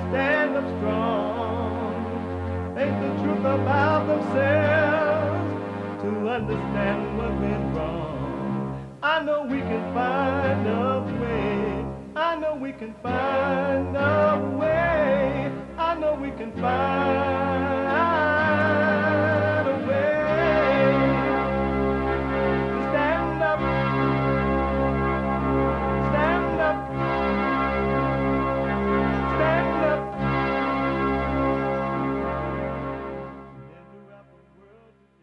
stand up strong, face the truth about themselves, to understand what went wrong. I know we can find a way. I know we can find a way. I know we can find a way to stand up, stand up, stand up. Throughout the world today.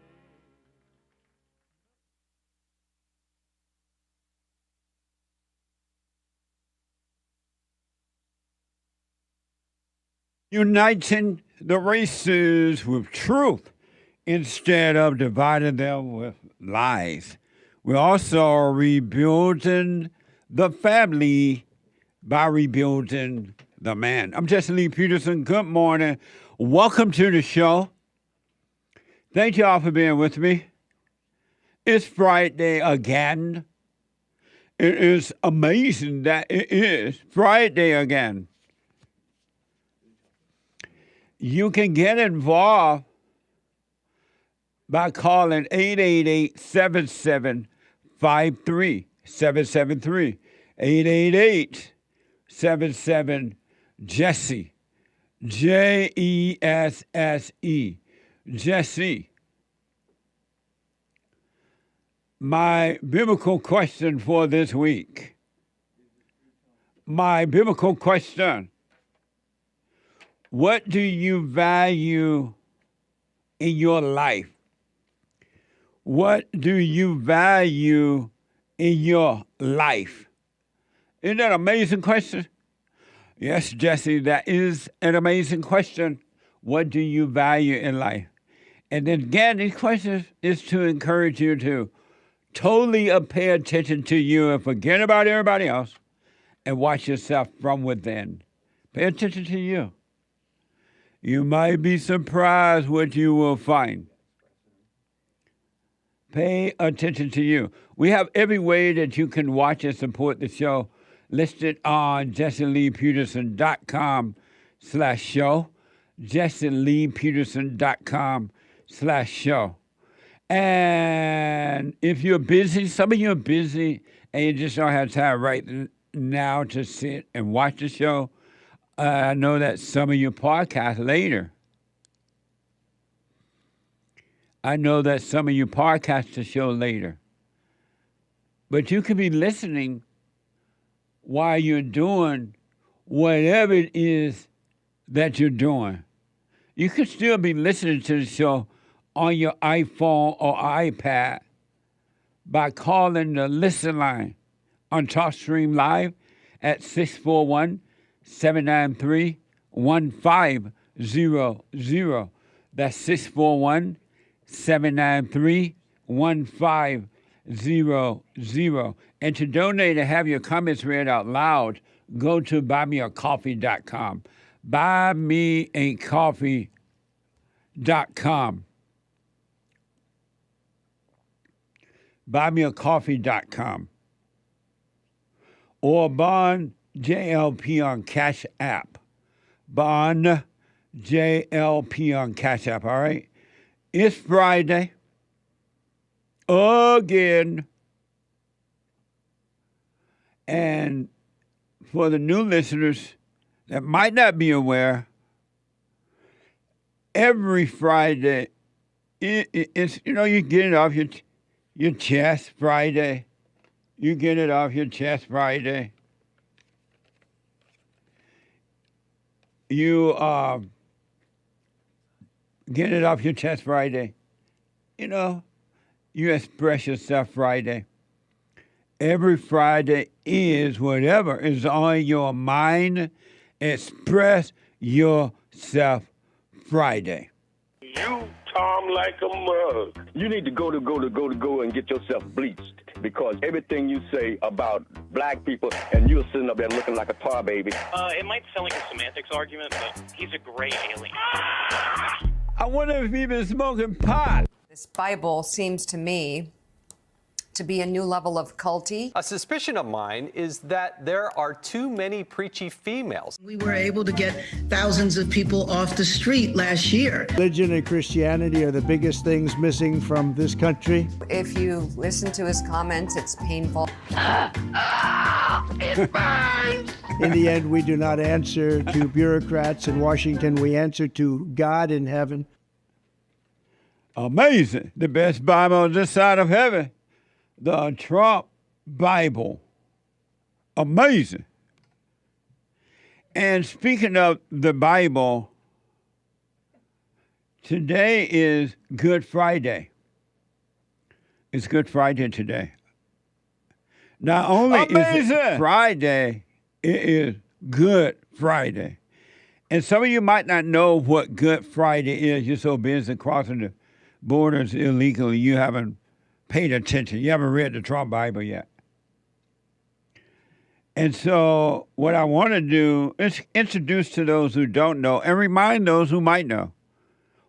Uniting the races with truth instead of dividing them with lies. We're also rebuilding the family by rebuilding the man. I'm Jesse Lee Peterson. Good morning. Welcome to the show. Thank you all for being with me. It's Friday again. It is amazing that it is Friday again. You can get involved by calling 888-7753-773. 888-77-JESSE. Jesse. Jesse. My biblical question for this week. My biblical question. What do you value in your life? What do you value in your life? Isn't that an amazing question? Yes, Jesse, that is an amazing question. What do you value in life? And then again, these questions is to encourage you to totally pay attention to you and forget about everybody else and watch yourself from within. Pay attention to you. You might be surprised what you will find. Pay attention to you. We have every way that you can watch and support the show listed on JesseLeePeterson.com/show. JesseLeePeterson.com/show. And if you're busy, some of you are busy and you just don't have time right now to sit and watch the show, I know that some of you podcast later. I know that some of you podcast the show later. But you could be listening while you're doing whatever it is that you're doing. You could still be listening to the show on your iPhone or iPad by calling the listen line on TalkStream Live at 641-793-1500. That's 641-793-1500. And to donate and have your comments read out loud, go to buymeacoffee.com. Buymeacoffee.com. Buymeacoffee.com. Or Bond JLP on Cash App. Bond JLP on Cash App, all right? It's Friday. Again. And for the new listeners that might not be aware, every Friday, it's, you get it off your chest Friday. You get it off your chest Friday. You get it off your chest Friday. You express yourself Friday. Every Friday is whatever is on your mind. Express yourself Friday. You Tom like a mug. You need to go and get yourself bleached, because everything you say about black people, and you're sitting up there looking like a tar baby. It might sound like a semantics argument, but he's a gray alien. I wonder if he's been smoking pot. This Bible seems to me to be a new level of culty. A suspicion of mine is that there are too many preachy females. We were able to get thousands of people off the street last year. Religion and Christianity are the biggest things missing from this country. If you listen to his comments, it's painful. It burns! In the end, we do not answer to bureaucrats in Washington. We answer to God in heaven. Amazing. The best Bible on this side of heaven. The Trump Bible. Amazing. And speaking of the Bible, today is Good Friday. It's Good Friday today. Not only is it Friday, it is Good Friday. And some of you might not know what Good Friday is. You're so busy crossing the borders illegally, you haven't paid attention. You haven't read the Trump Bible yet. And so what I want to do is introduce to those who don't know and remind those who might know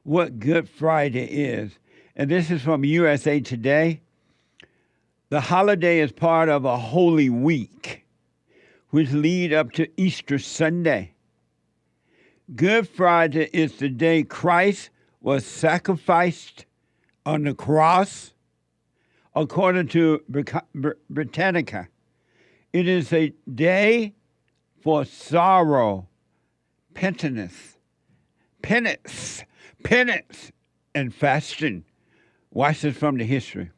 what Good Friday is. And this is from USA Today. The holiday is part of a Holy Week, which lead up to Easter Sunday. Good Friday is the day Christ was sacrificed on the cross. According to Britannica, it is a day for sorrow, penance, and fasting. Watch this from the history.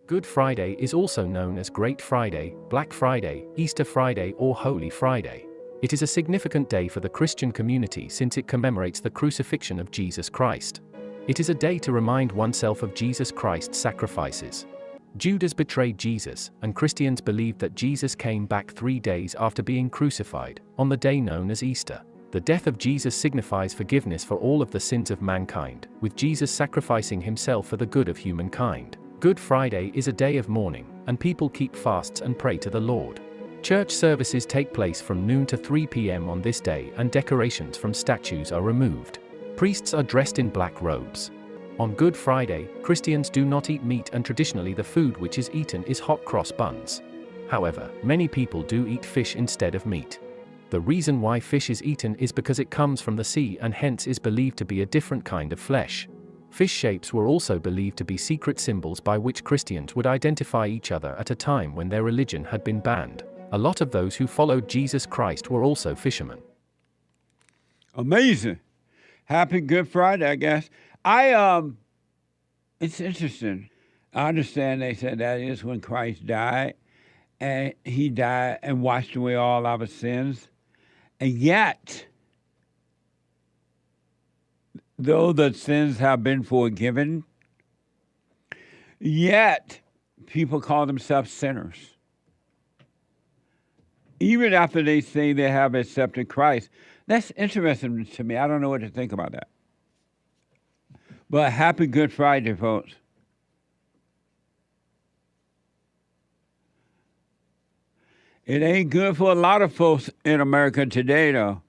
Good Friday is also known as Great Friday, Black Friday, Easter Friday, or Holy Friday. It is a significant day for the Christian community since it commemorates the crucifixion of Jesus Christ. It is a day to remind oneself of Jesus Christ's sacrifices. Judas betrayed Jesus, and Christians believe that Jesus came back 3 days after being crucified, on the day known as Easter. The death of Jesus signifies forgiveness for all of the sins of mankind, with Jesus sacrificing himself for the good of humankind. Good Friday is a day of mourning, and people keep fasts and pray to the Lord. Church services take place from noon to 3 p.m. on this day, and decorations from statues are removed. Priests are dressed in black robes. On Good Friday, Christians do not eat meat, and traditionally the food which is eaten is hot cross buns. However, many people do eat fish instead of meat. The reason why fish is eaten is because it comes from the sea and hence is believed to be a different kind of flesh. Fish shapes were also believed to be secret symbols by which Christians would identify each other at a time when their religion had been banned. A lot of those who followed Jesus Christ were also fishermen. Amazing. Happy Good Friday, I guess. It's interesting. I understand they said that is when Christ died, and he died and washed away all our sins. And yet, though the sins have been forgiven, yet people call themselves sinners. Even after they say they have accepted Christ. That's interesting to me. I don't know what to think about that. But happy Good Friday, folks. It ain't good for a lot of folks in America today, though.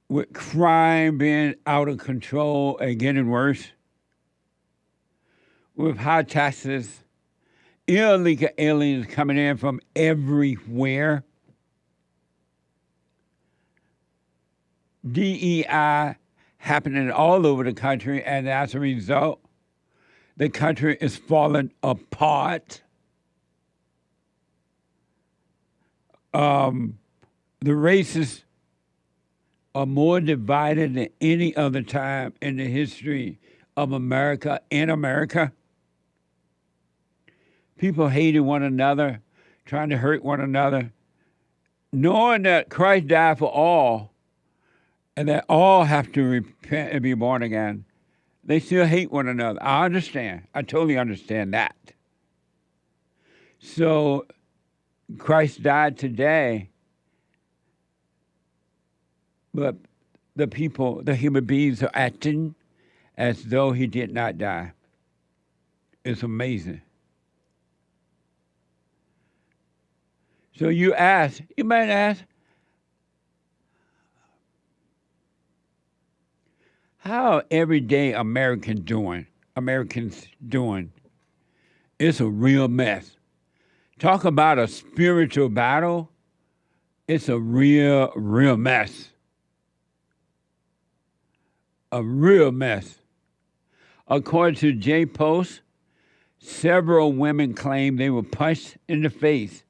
With crime being out of control and getting worse. With high taxes, illegal aliens coming in from everywhere. DEI happening all over the country, and as a result, the country is falling apart. The races are more divided than any other time in the history of America. In America, people hating one another, trying to hurt one another, knowing that Christ died for all, and that all have to repent and be born again. They still hate one another. I understand. I totally understand that. So Christ died today, but the people, the human beings are acting as though he did not die. It's amazing. So you might ask, how are everyday Americans doing? It's a real mess. Talk about a spiritual battle. It's a real mess. A real mess. According to J Post, several women claim they were punched in the face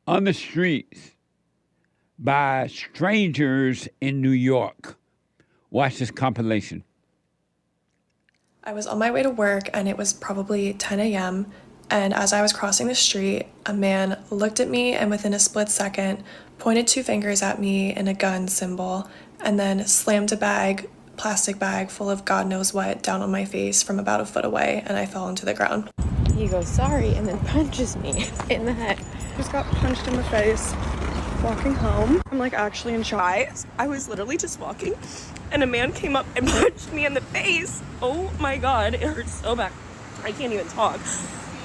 on the streets by strangers in New York. Watch this compilation. I was on my way to work and it was probably 10 a.m. And as I was crossing the street, a man looked at me and within a split second pointed 2 fingers at me in a gun symbol and then slammed a plastic bag full of God knows what down on my face from about a foot away, and I fell into the ground. He goes, sorry, and then punches me in the head. Just got punched in the face walking home. I'm like actually in shock. I was literally just walking and a man came up and punched me in the face. Oh my God, it hurts so bad. I can't even talk.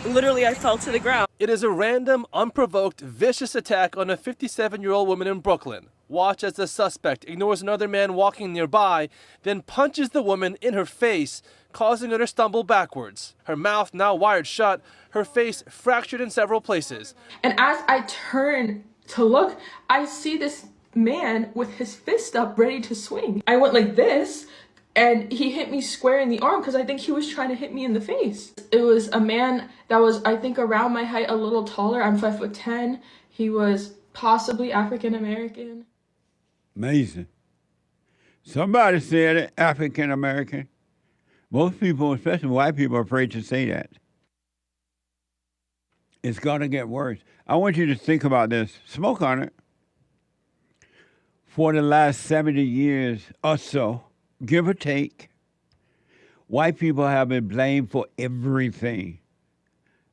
Literally, I fell to the ground. It is a random, unprovoked, vicious attack on a 57-year-old woman in Brooklyn. Watch as the suspect ignores another man walking nearby, then punches the woman in her face, causing her to stumble backwards. Her mouth now wired shut, her face fractured in several places. And as I turn to look, I see this man with his fist up ready to swing. I went like this, and he hit me square in the arm because I think he was trying to hit me in the face. It was a man that was, I think, around my height, a little taller. I'm 5'10". He was possibly African American. Amazing. Somebody said it, African American. Most people, especially white people, are afraid to say that. It's going to get worse. I want you to think about this. Smoke on it. For the last 70 years or so, give or take, white people have been blamed for everything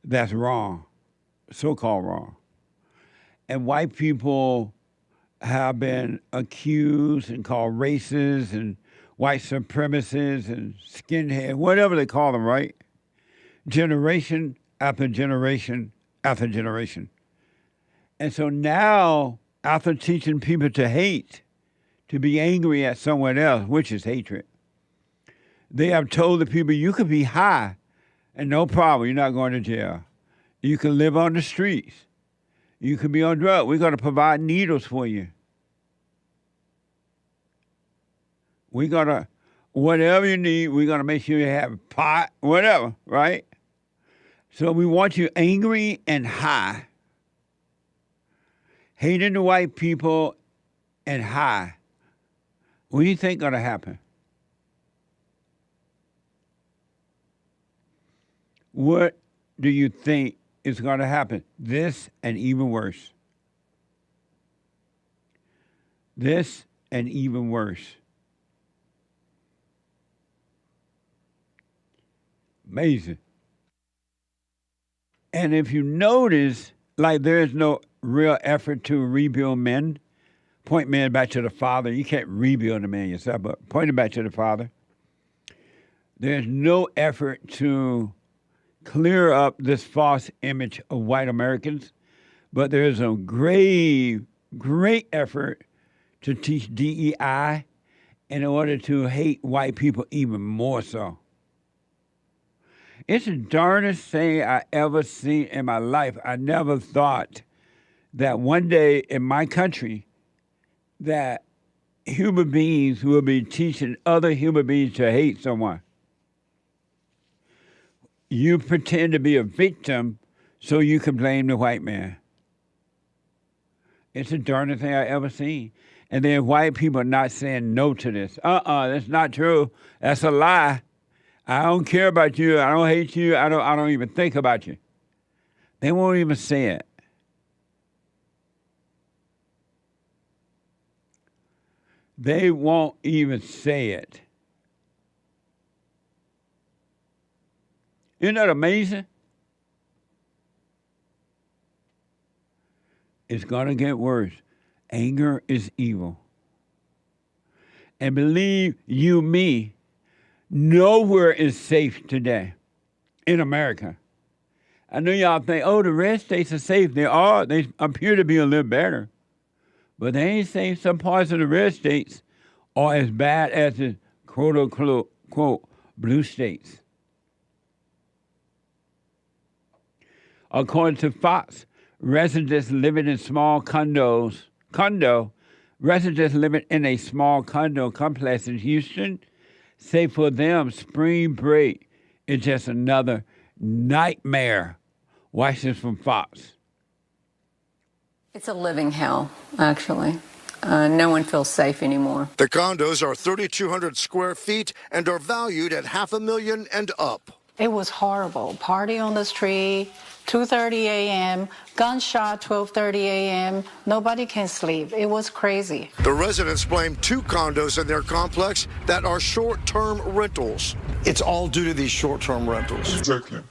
that's wrong, so-called wrong. And white people have been accused and called racist and white supremacists and skinhead, whatever they call them, right? Generation after generation after generation. And so now, after teaching people to hate, to be angry at someone else, which is hatred, they have told the people, you can be high and no problem, you're not going to jail. You can live on the streets. You can be on drugs. We're going to provide needles for you. We're going to, whatever you need, we're going to make sure you have pot, whatever, right? So we want you angry and high. Hating the white people and high. What do you think going to happen? What do you think is going to happen? This and even worse. This and even worse. Amazing. And if you notice, like there's no real effort to rebuild men, point men back to the Father. You can't rebuild a man yourself, but point him back to the Father. There's no effort to clear up this false image of white Americans, but there's a great effort to teach DEI in order to hate white people even more so. It's the darndest thing I ever seen in my life. I never thought that one day in my country that human beings will be teaching other human beings to hate someone. You pretend to be a victim so you can blame the white man. It's the darndest thing I ever seen. And then white people are not saying no to this. That's not true. That's a lie. I don't care about you. I don't hate you. I don't even think about you. They won't even say it. They won't even say it. Isn't that amazing? It's going to get worse. Anger is evil. And believe you me, nowhere is safe today in America. I know y'all think, oh, the red states are safe. They are. They appear to be a little better. But they ain't safe. Some parts of the red states are as bad as the quote-unquote, quote, blue states. According to Fox, residents living in small residents living in a small condo complex in Houston say for them, spring break is just another nightmare. Watch this from Fox. It's a living hell, actually. No one feels safe anymore. The condos are 3,200 square feet and are valued at $500,000 and up. It was horrible. Party on the street, 2:30 a.m., gunshot, 12:30 a.m. Nobody can sleep. It was crazy. The residents blame 2 condos in their complex that are short-term rentals. It's all due to these short-term rentals. Exactly.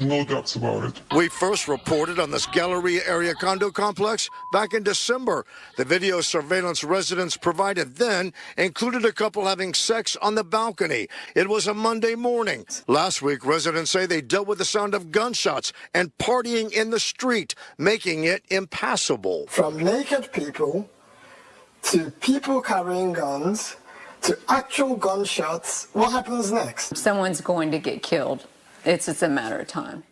No doubts about it. We first reported on this Galleria area condo complex back in December. The video surveillance residents provided then included a couple having sex on the balcony. It was a Monday morning. Last week, residents say they dealt with the sound of gunshots and partying in the street, making it impassable. From naked people to people carrying guns to actual gunshots, what happens next? Someone's going to get killed. It's a matter of time.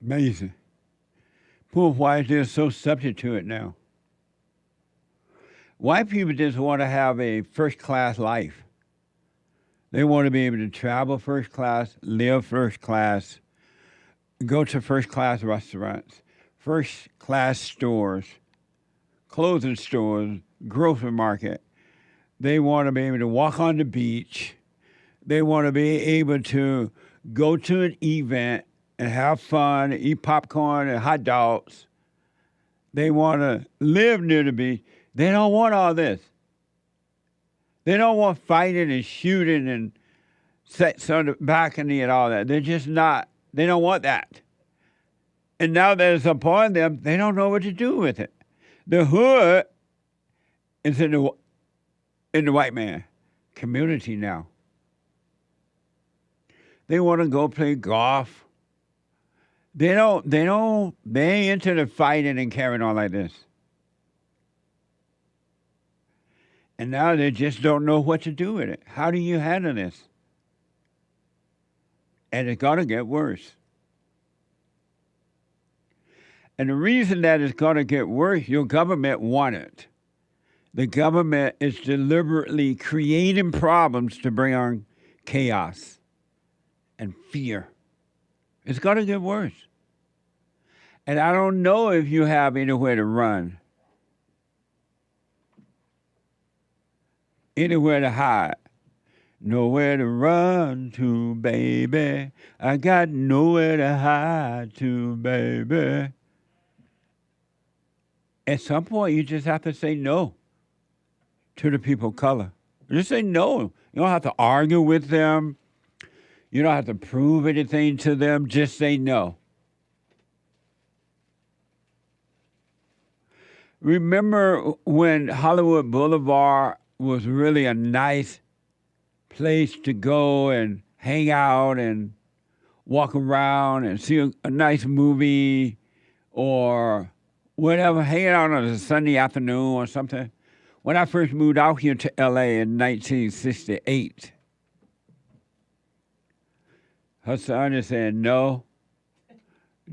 Amazing. Poor whites, they're so subject to it now. White people just want to have a first-class life. They want to be able to travel first class, live first class, go to first-class restaurants, first-class stores, clothing stores, grocery market. They want to be able to walk on the beach. They want to be able to go to an event and have fun, eat popcorn and hot dogs. They want to live near the beach. They don't want all this. They don't want fighting and shooting and sex on the balcony and all that. They're just not, they don't want that. And now that it's upon them, they don't know what to do with it. The hood is in the white man community now. They want to go play golf. They ain't into the fighting and carrying on like this. And now they just don't know what to do with it. How do you handle this? And it's going to get worse. And the reason that it's going to get worse, your government want it. The government is deliberately creating problems to bring on chaos and fear. It's going to get worse. And I don't know if you have anywhere to run, anywhere to hide. Nowhere to run to, baby. I got nowhere to hide to, baby. At some point, you just have to say no to the people of color. Just say no. You don't have to argue with them. You don't have to prove anything to them. Just say no. Remember when Hollywood Boulevard was really a nice place to go and hang out and walk around and see a nice movie or whatever, hanging out on a Sunday afternoon or something? When I first moved out here to L.A. in 1968, her son just said no.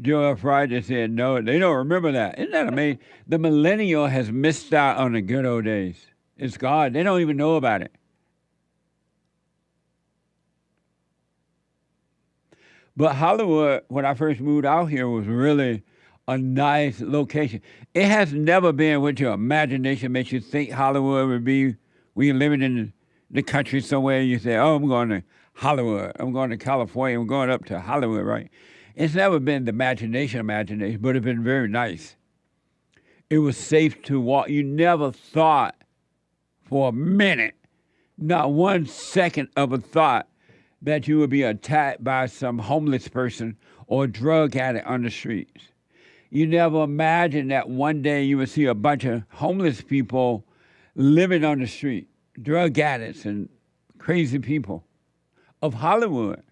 Joel Friday said no. They don't remember that. Isn't that amazing? The millennial has missed out on the good old days. It's gone. They don't even know about it. But Hollywood, when I first moved out here, was really a nice location. It has never been what your imagination makes you think Hollywood would be when you're living in the country somewhere. You say, oh, I'm going to Hollywood. I'm going to California. I'm going up to Hollywood, right? It's never been the imagination, but it's been very nice. It was safe to walk. You never thought for a minute, not 1 second of a thought, that you would be attacked by some homeless person or drug addict on the streets. You never imagined that one day you would see a bunch of homeless people living on the street, drug addicts and crazy people of Hollywood.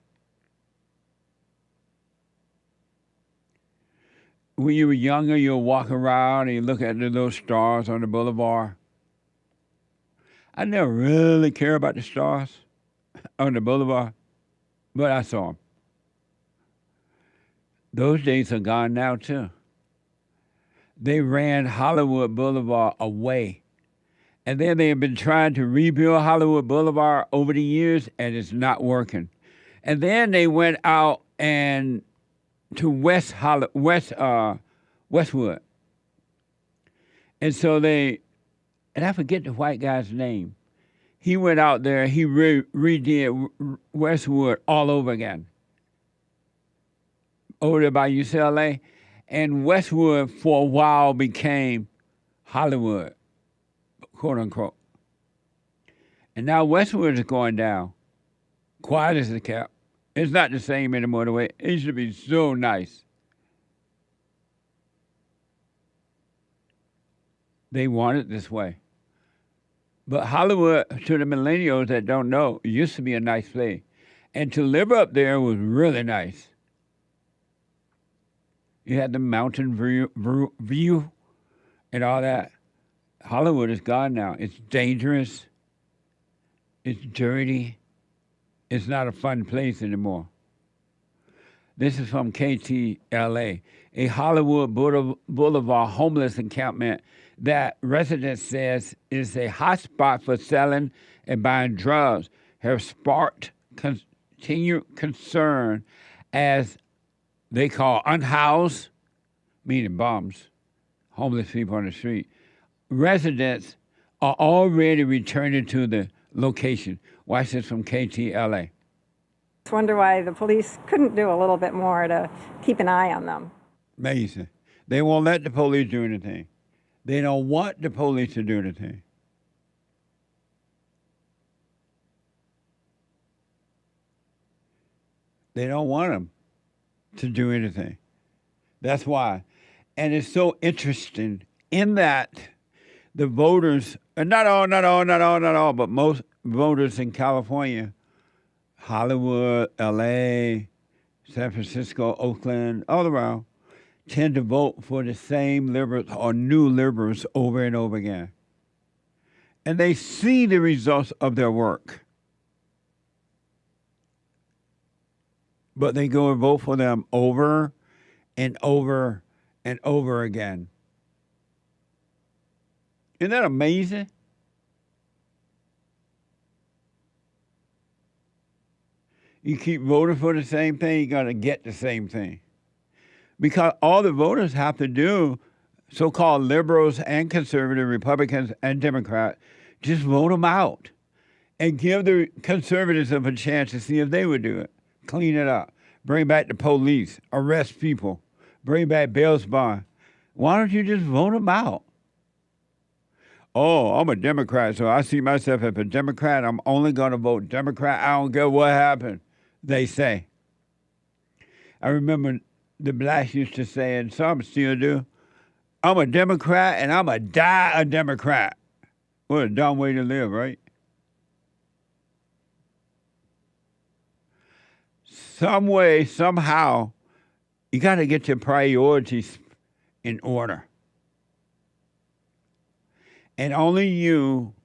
When you were younger, you'll walk around and you look at the little stars on the boulevard. I never really cared about the stars on the boulevard, but I saw them. Those days are gone now, too. They ran Hollywood Boulevard away. And then they have been trying to rebuild Hollywood Boulevard over the years, and it's not working. And then they went out and to Westwood. And so and I forget the white guy's name. He went out there, he redid Westwood all over again. Over there by UCLA. And Westwood for a while became Hollywood, quote unquote. And now Westwood is going down. Quiet as a cat. It's not the same anymore the way it used to be. So nice. They want it this way. But Hollywood, to the millennials that don't know, used to be a nice place. And to live up there was really nice. You had the mountain view and all that. Hollywood is gone now. It's dangerous. It's dirty. It's not a fun place anymore. This is from KTLA, a Hollywood Boulevard homeless encampment that residents says is a hotspot for selling and buying drugs have sparked continued concern as they call unhoused, meaning bums, homeless people on the street. Residents are already returning to the location. Watch this from KTLA. I wonder why the police couldn't do a little bit more to keep an eye on them. Amazing. They won't let the police do anything. They don't want the police to do anything. They don't want them to do anything. That's why. And it's so interesting in that the voters, not all, but most voters in California, Hollywood, LA, San Francisco, Oakland, all around, tend to vote for the same liberals or new liberals over and over again. And they see the results of their work. But they go and vote for them over and over and over again. Isn't that amazing? You keep voting for the same thing, you're going to get the same thing. Because all the voters have to do, so-called liberals and conservative, Republicans and Democrats, just vote them out and give the conservatives a chance to see if they would do it. Clean it up. Bring back the police. Arrest people. Bring back bail bond. Why don't you just vote them out? Oh, I'm a Democrat, so I see myself as a Democrat. I'm only going to vote Democrat. I don't care what happened, they say. I remember the blacks used to say, and some still do, I'm a Democrat and I'm going to die a Democrat. What a dumb way to live, right? Some way, somehow, you got to get your priorities in order. And only you,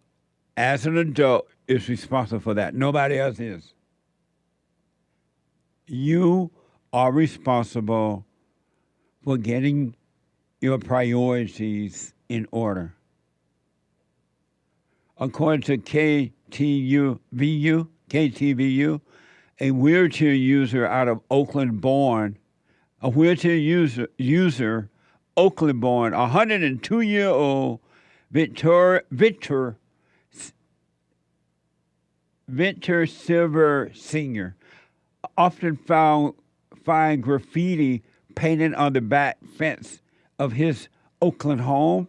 as an adult, is responsible for that. Nobody else is. You are responsible for getting your priorities in order. According to KTVU, a wheelchair user out of Oakland-born, a 102-year-old Victor Silva Sr. often find graffiti painted on the back fence of his Oakland home.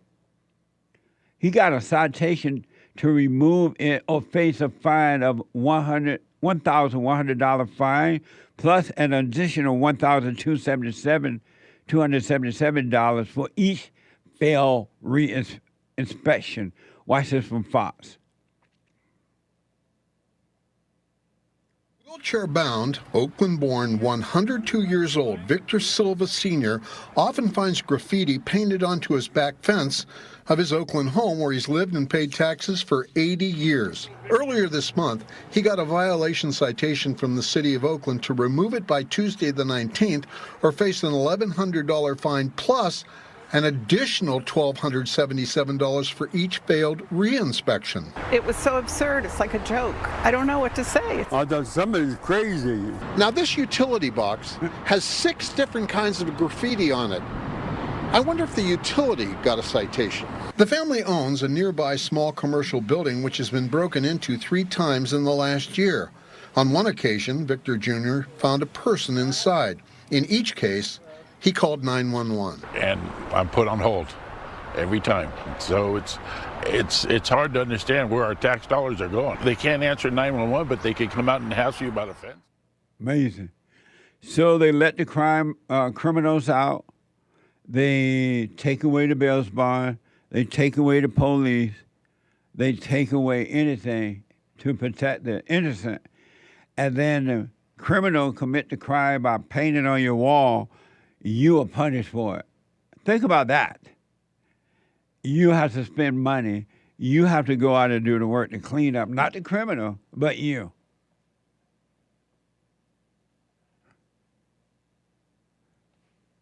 He got a citation to remove it or face a fine of $1,100 fine plus an additional $277 for each failed inspection. Watch this from Fox. Wheelchair-bound, Oakland-born, 102 years old Victor Silva Sr. often finds graffiti painted onto his back fence of his Oakland home where he's lived and paid taxes for 80 years. Earlier this month, he got a violation citation from the city of Oakland to remove it by Tuesday the 19th or face an $1,100 fine plus an additional $1,277 for each failed reinspection. It was so absurd, it's like a joke. I don't know what to say. I thought somebody's crazy. Now this utility box has 6 different kinds of graffiti on it. I wonder if the utility got a citation. The family owns a nearby small commercial building which has been broken into 3 times in the last year. On one occasion, Victor Jr. found a person inside. In each case, he called 911. And I'm put on hold every time. So it's hard to understand where our tax dollars are going. They can't answer 911, but they can come out and hassle you about a fence. Amazing. So they let the criminals out. They take away the bail bond. They take away the police. They take away anything to protect the innocent. And then the criminal commit the crime by painting on your wall. You are punished for it. Think about that. You have to spend money. You have to go out and do the work to clean up, not the criminal, but you.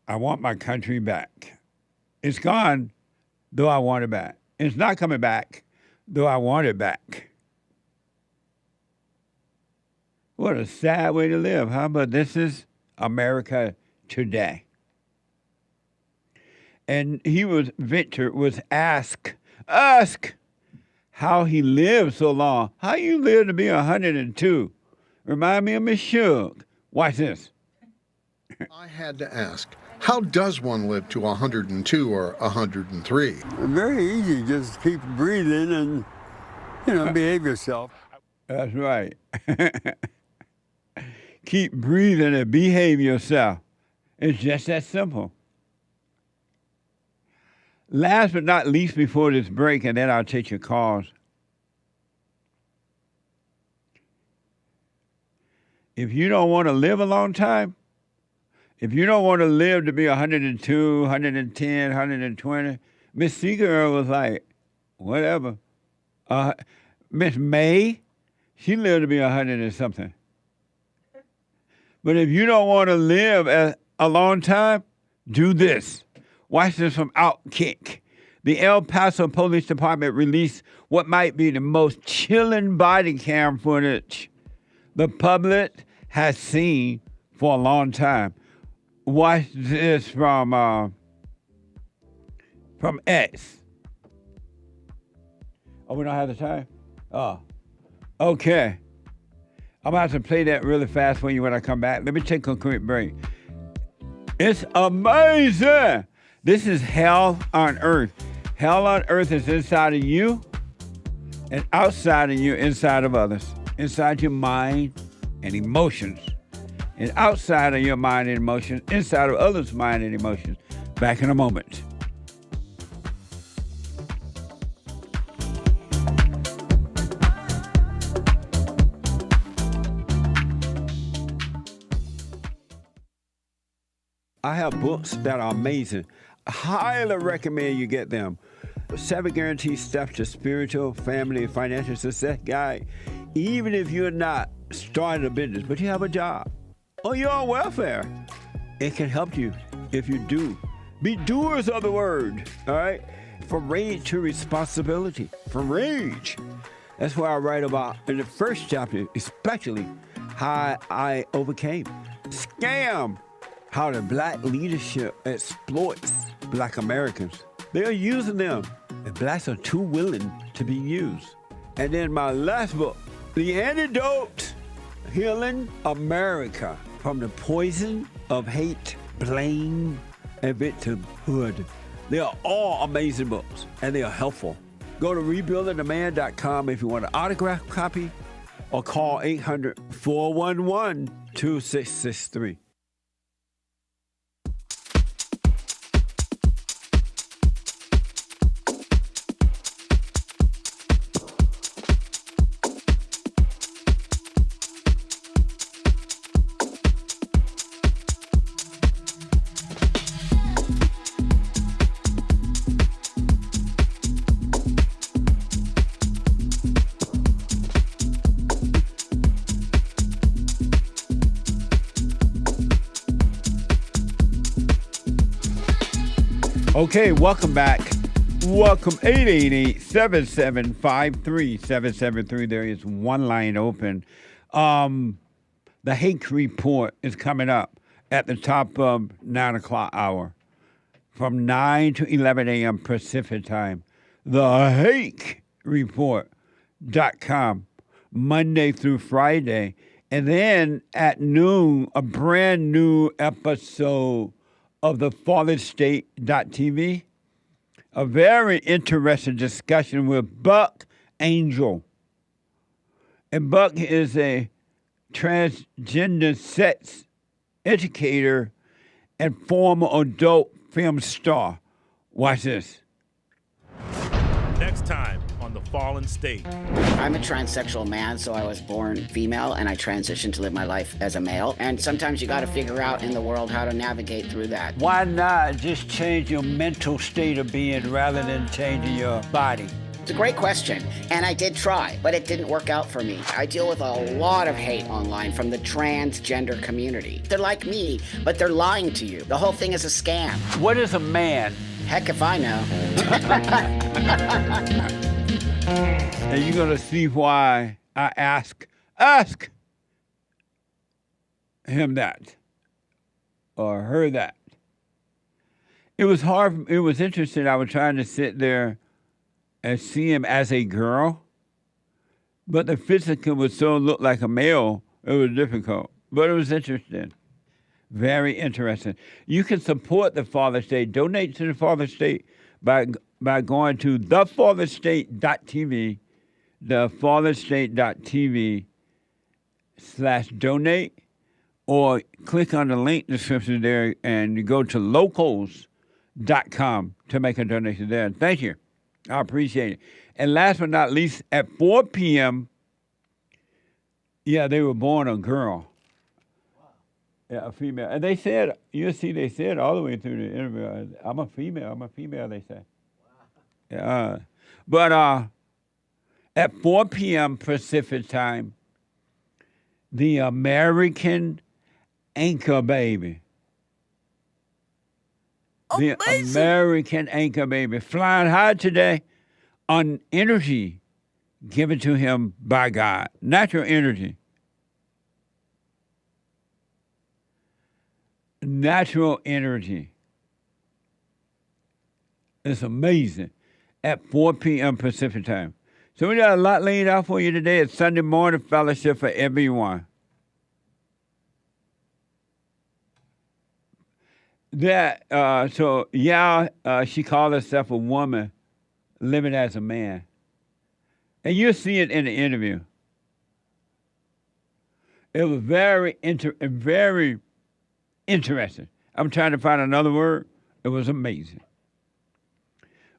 I want my country back. It's gone, though I want it back. It's not coming back, though I want it back. What a sad way to live, huh? But this is America today. And Victor was asked how he lived so long. How you live to be 102? Remind me of Miss Suge. Watch this. I had to ask, how does one live to 102 or 103? Very easy. Just keep breathing and, behave yourself. That's right. Keep breathing and behave yourself. It's just that simple. Last but not least before this break, and then I'll take your calls. If you don't want to live a long time, if you don't want to live to be 102, 110, 120, Miss Seeger was like, whatever. Miss May, she lived to be 100 and something. But if you don't want to live a long time, do this. Watch this from Outkick. The El Paso Police Department released what might be the most chilling body cam footage the public has seen for a long time. Watch this from X. Oh, we don't have the time? Oh, okay. I'm about to play that really fast for you when I come back. Let me take a quick break. It's amazing. This is hell on earth. Hell on earth is inside of you and outside of you, inside of others. Inside your mind and emotions. And outside of your mind and emotions, inside of others' mind and emotions. Back in a moment. I have books that are amazing. I highly recommend you get them. 7 Guaranteed Steps to Spiritual, Family, and Financial Success Guide. Even if you're not starting a business, but you have a job, or you're on welfare, it can help you if you do. Be doers of the word, all right? From rage to responsibility. From rage. That's what I write about in the first chapter, especially how I overcame scam. How the black leadership exploits black Americans. They are using them, and blacks are too willing to be used. And then my last book, The Antidote, Healing America from the Poison of Hate, Blame, and Victimhood. They are all amazing books, and they are helpful. Go to rebuildingtheman.com if you want an autographed copy, or call 800-411-2663. Okay, welcome back. Welcome, 888-775-3773. There is one line open. The Hake report is coming up at the top of 9 o'clock hour from 9 to 11 a.m. Pacific time. The Hake report.com, Monday through Friday. And then at noon, a brand new episode of the FallenState.tv. A very interesting discussion with Buck Angel. And Buck is a transgender sex educator and former adult film star. Watch this. Next time on The Fallen State. I'm a transsexual man, so I was born female and I transitioned to live my life as a male. And sometimes you got to figure out in the world how to navigate through that. Why not just change your mental state of being rather than changing your body? It's a great question, and I did try, but it didn't work out for me. I deal with a lot of hate online from the transgender community. They're like me, but they're lying to you. The whole thing is a scam. What is a man? Heck if I know. And you're going to see why I ask him that or her that. It was hard. It was interesting. I was trying to sit there and see him as a girl, but the physical would so look like a male, it was difficult. But it was interesting. Very interesting. You can support the Father State. Donate to the Father State by going to thefatherstate.tv, thefatherstate.tv/donate, or click on the link description there and you go to locals.com to make a donation there. Thank you. I appreciate it. And last but not least, at 4 p.m., yeah, they were born a girl. Yeah, a female. And they said, you see, they said all the way through the interview, I'm a female, they said. Yeah. But at 4 p.m. Pacific time, the American anchor baby. The American anchor baby flying high today on energy given to him by God. Natural energy. Natural energy. It's amazing. At 4 p.m. Pacific time. So we got a lot laid out for you today. It's Sunday morning fellowship for everyone. That she called herself a woman living as a man. And you'll see it in the interview. It was very interesting. I'm trying to find another word. It was amazing.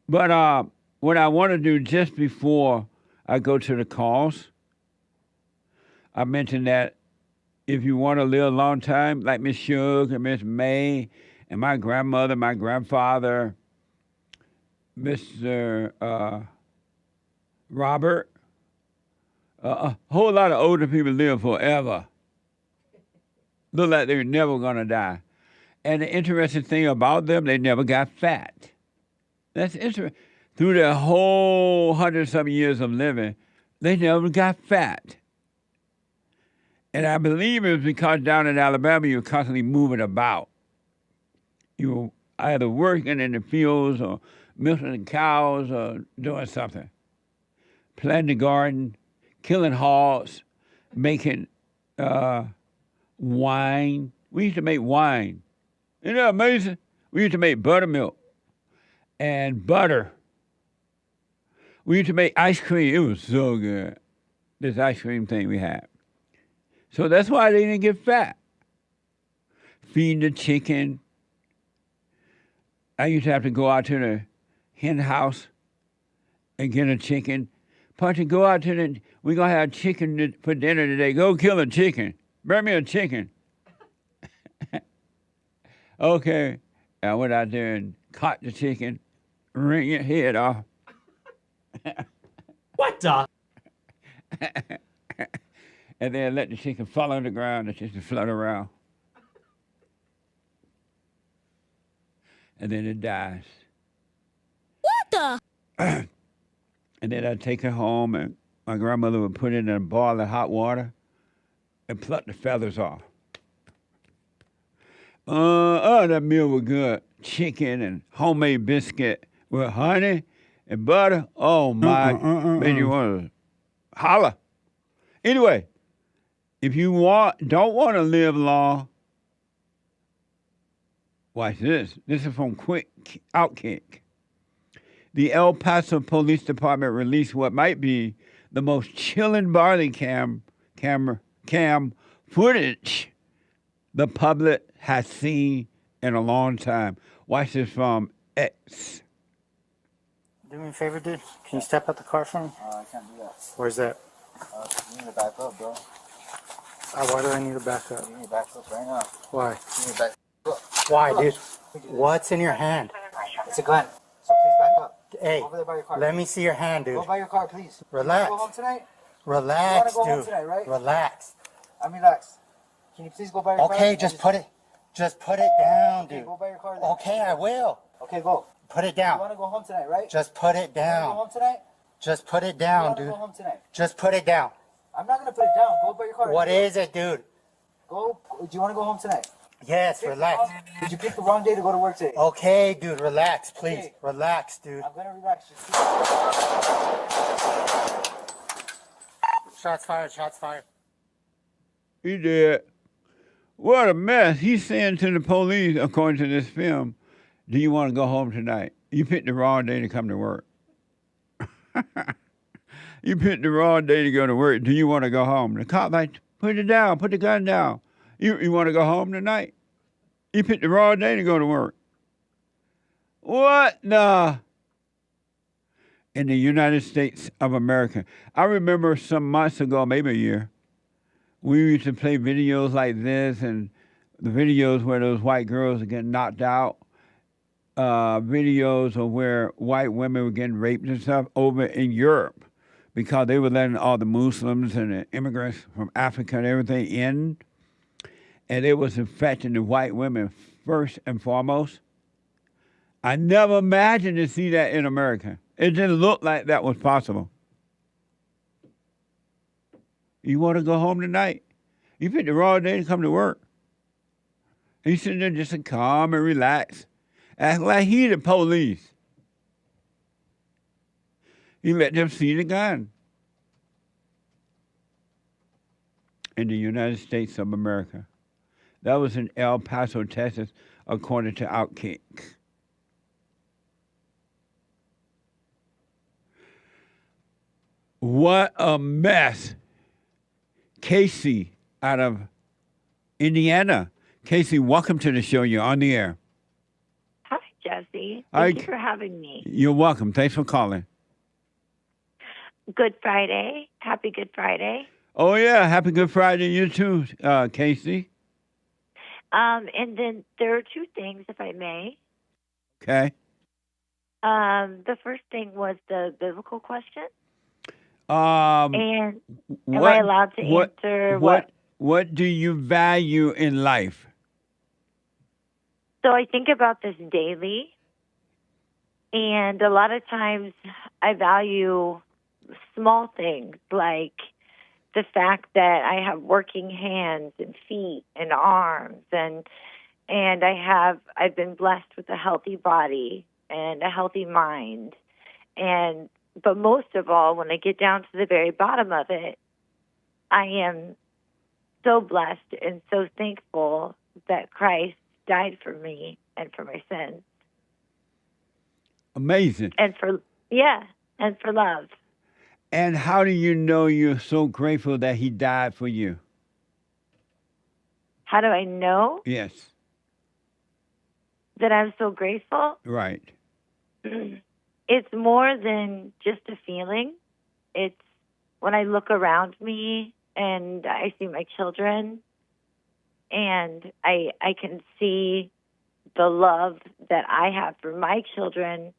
But what I want to do just before I go to the calls, I mentioned that if you want to live a long time, like Miss Shug and Miss May, and my grandmother, my grandfather, Mr. Robert, a whole lot of older people live forever. Look like they're never going to die. And the interesting thing about them, they never got fat. That's interesting. Through their whole 100-something years of living, they never got fat. And I believe it was because down in Alabama, you're constantly moving about. You were either working in the fields or milking the cows or doing something. Planting the garden, killing hogs, making wine. We used to make wine. Isn't that amazing? We used to make buttermilk and butter. We used to make ice cream. It was so good, this ice cream thing we had. So that's why they didn't get fat. Feeding the chicken. I used to have to go out to the hen house and get a chicken. Punchy, go out to the, we're going to have chicken for dinner today. Go kill a chicken. Bring me a chicken. Okay. I went out there and caught the chicken, wring its head off. What the? And then let the chicken fall on the ground and just float around. And then it dies. the? And then I'd take her home, and my grandmother would put it in a boil of hot water and pluck the feathers off. That meal was good. Chicken and homemade biscuit with honey and butter. Oh, my. Made you want to holler. Anyway, if you don't want to live long, watch this. This is from Quick Outkick. The El Paso Police Department released what might be the most chilling body cam footage the public has seen in a long time. Watch this from X. Do me a favor, dude. Can you step out the car for me? I can't do that. Where's that? You need to back up, bro. Why do I need to back up? You need to back up right now. Why? You need to back up. Why, dude? What's in your hand? It's a gun. So please back up. Hey, over there by your car. let me see your hand, dude. Go by your car, please. Relax. You want to go home tonight? Relax, you want to go dude. home tonight, right? Relax. I'm relaxed. Can you please go by your car? Okay, just put it down, dude. Okay, go by your car then. Okay, I will. Okay, go. Put it down. You want to go home tonight, right? Just put it You want to go down. home tonight? Just put it down, You want to dude. go home tonight? Just put it down. I'm not going to put it down. Go by your car. What is it, dude? Go. Do you want to go home tonight? Yes, relax. Did you pick the wrong day to go to work today? Okay, dude, relax, please. Okay. Relax, dude. I'm going to relax. Shots fired, shots fired. He did. What a mess. He's saying to the police, according to this film, do you want to go home tonight? You picked the wrong day to come to work. You picked the wrong day to go to work. Do you want to go home? The cop like, put it down, put the gun down. You want to go home tonight? You picked the wrong day to go to work. What the? In the United States of America. I remember some months ago, maybe a year, we used to play videos like this, and the videos where those white girls are getting knocked out, videos of where white women were getting raped and stuff over in Europe because they were letting all the Muslims and the immigrants from Africa and everything in, and it was affecting the white women first and foremost. I never imagined to see that in America. It didn't look like that was possible. You want to go home tonight? You picked the wrong day to come to work. He's sitting there just calm and relaxed, acting like he the police. He let them see the gun. In the United States of America. That was in El Paso, Texas, according to Outkick. What a mess. Casey out of Indiana. Casey, welcome to the show. You're on the air. Hi, Jesse. Thank you for having me. You're welcome. Thanks for calling. Good Friday. Happy Good Friday. Oh, yeah. Happy Good Friday to you too, Casey. And then there are two things, if I may. Okay. The first thing was the biblical question. And am I allowed to answer what do you value in life? So I think about this daily, and a lot of times I value small things like the fact that I have working hands and feet and arms, and I've been blessed with a healthy body and a healthy mind, but most of all, when I get down to the very bottom of it, I am so blessed and so thankful that Christ died for me and for my sins. Amazing. And for love. And how do you know you're so grateful that he died for you? How do I know? Yes. That I'm so grateful? Right. It's more than just a feeling. It's when I look around me and I see my children and I can see the love that I have for my children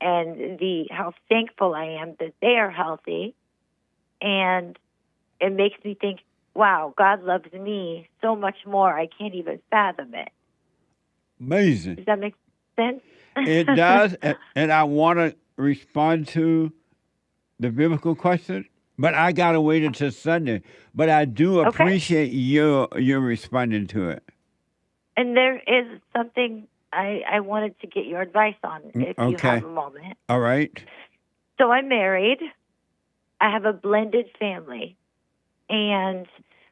and how thankful I am that they are healthy. And it makes me think, wow, God loves me so much more. I can't even fathom it. Amazing. Does sense? It does, and I want to respond to the biblical question, but I got to wait until Sunday. But I do appreciate your responding to it. And there is something I wanted to get your advice on, if you have a moment. All right. So I'm married. I have a blended family. And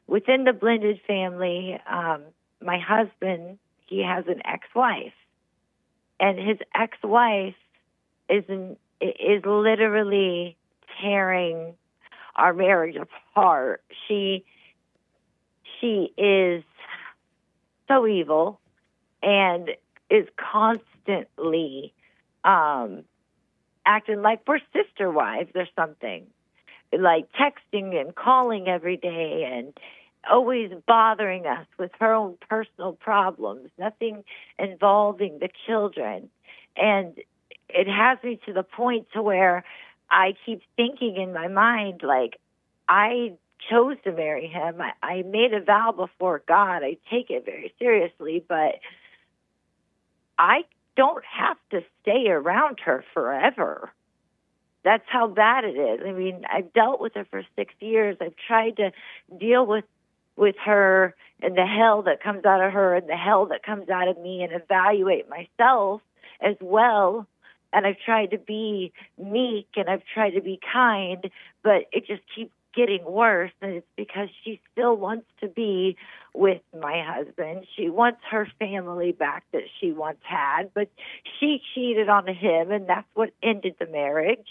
within the blended family, my husband, he has an ex-wife. And his ex-wife is literally tearing our marriage apart. She is so evil and is constantly acting like we're sister wives or something, like texting and calling every day and always bothering us with her own personal problems, nothing involving the children. And it has me to the point to where I keep thinking in my mind, like, I chose to marry him. I made a vow before God. I take it very seriously, but I don't have to stay around her forever. That's how bad it is. I mean, I've dealt with her for 6 years. I've tried to deal with her and the hell that comes out of her and the hell that comes out of me and evaluate myself as well. And I've tried to be meek and I've tried to be kind, but it just keeps getting worse. And it's because she still wants to be with my husband. She wants her family back that she once had, but she cheated on him, and that's what ended the marriage.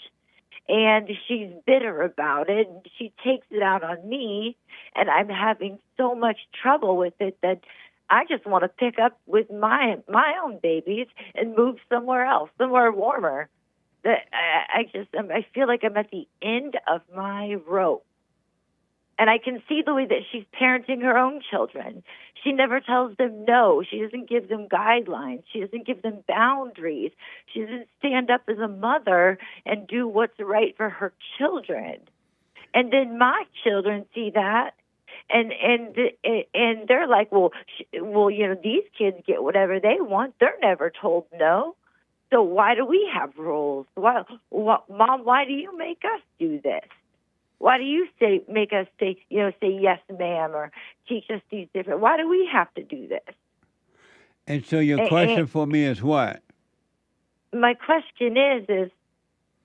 And she's bitter about it, and she takes it out on me, and I'm having so much trouble with it that I just want to pick up with my own babies and move somewhere else, somewhere warmer. That I feel like I'm at the end of my rope. And I can see the way that she's parenting her own children. She never tells them no. She doesn't give them guidelines. She doesn't give them boundaries. She doesn't stand up as a mother and do what's right for her children. And then my children see that, and they're like, well, you know, these kids get whatever they want. They're never told no. So why do we have rules? Mom, why do you make us do this? Why do you make us say yes, ma'am, or teach us these different? Why do we have to do this? And so your question for me is what? My question is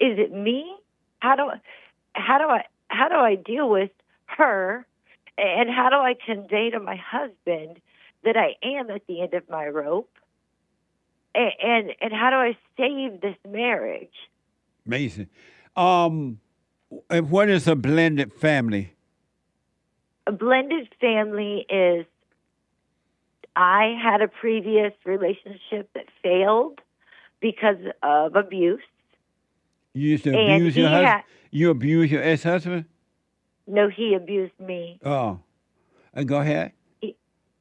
it me? How do I deal with her, and how do I convey to my husband that I am at the end of my rope? And how do I save this marriage? Amazing. And what is a blended family? A blended family is, I had a previous relationship that failed because of abuse. You used to abuse your husband? You abused your ex-husband? No, he abused me. Oh. Go ahead.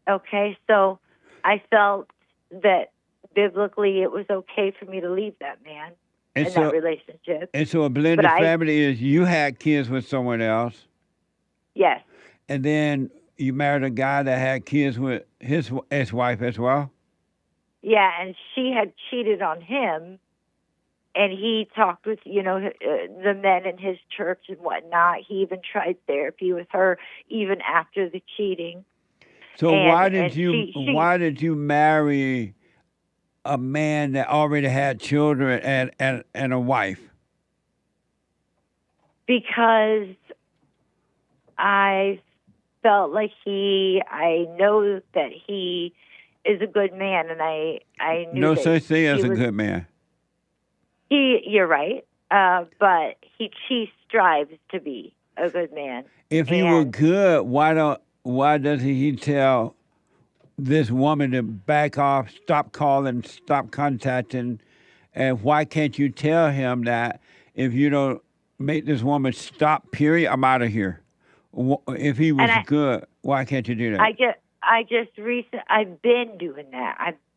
Okay, so I felt that biblically it was okay for me to leave that man. That relationship. And so a blended family is you had kids with someone else. Yes. And then you married a guy that had kids with his ex-wife as well? Yeah, and she had cheated on him, and he talked with, the men in his church and whatnot. He even tried therapy with her even after the cheating. So why did you marry a man that already had children and a wife? Because I felt like I know that he is a good man, and I knew no that such thing as he a was, good man. You're right, but he strives to be a good man. If he were good, why doesn't he tell this woman to back off, stop calling, stop contacting? And why can't you tell him that if you don't make this woman stop, period, I'm out of here? If he was good, why can't you do that? I've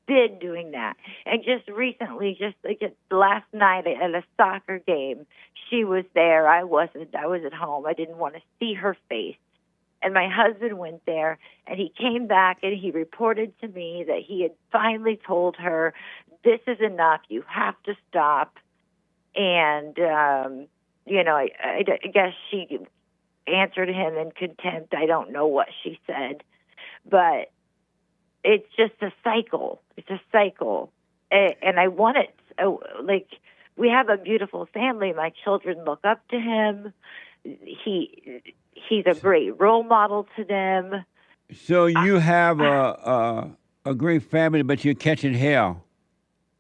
been doing that. And just recently, just like last night at a soccer game, she was there. I wasn't. I was at home. I didn't want to see her face. And my husband went there, and he came back, and he reported to me that he had finally told her, this is enough, you have to stop. And, I guess she answered him in contempt. I don't know what she said. But it's just a cycle. It's a cycle. And I want it, we have a beautiful family. My children look up to him. He's a great role model to them. So you have a great family, but you're catching hell.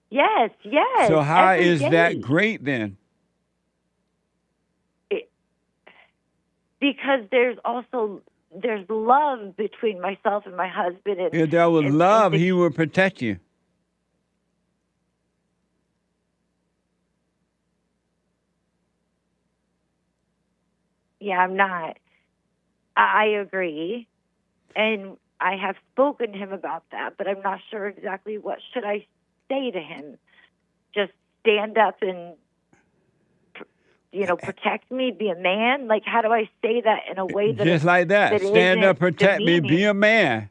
Yes, yes. So how every is day. that great then? Because there's love between myself and my husband. And, If there was love, he would protect you. Yeah, I'm not. I agree. And I have spoken to him about that, but I'm not sure exactly what should I say to him. Just stand up and, protect me, be a man? Like, how do I say that in a way that Just like that. that Stand up, isn't protect me, be demeaning? a man.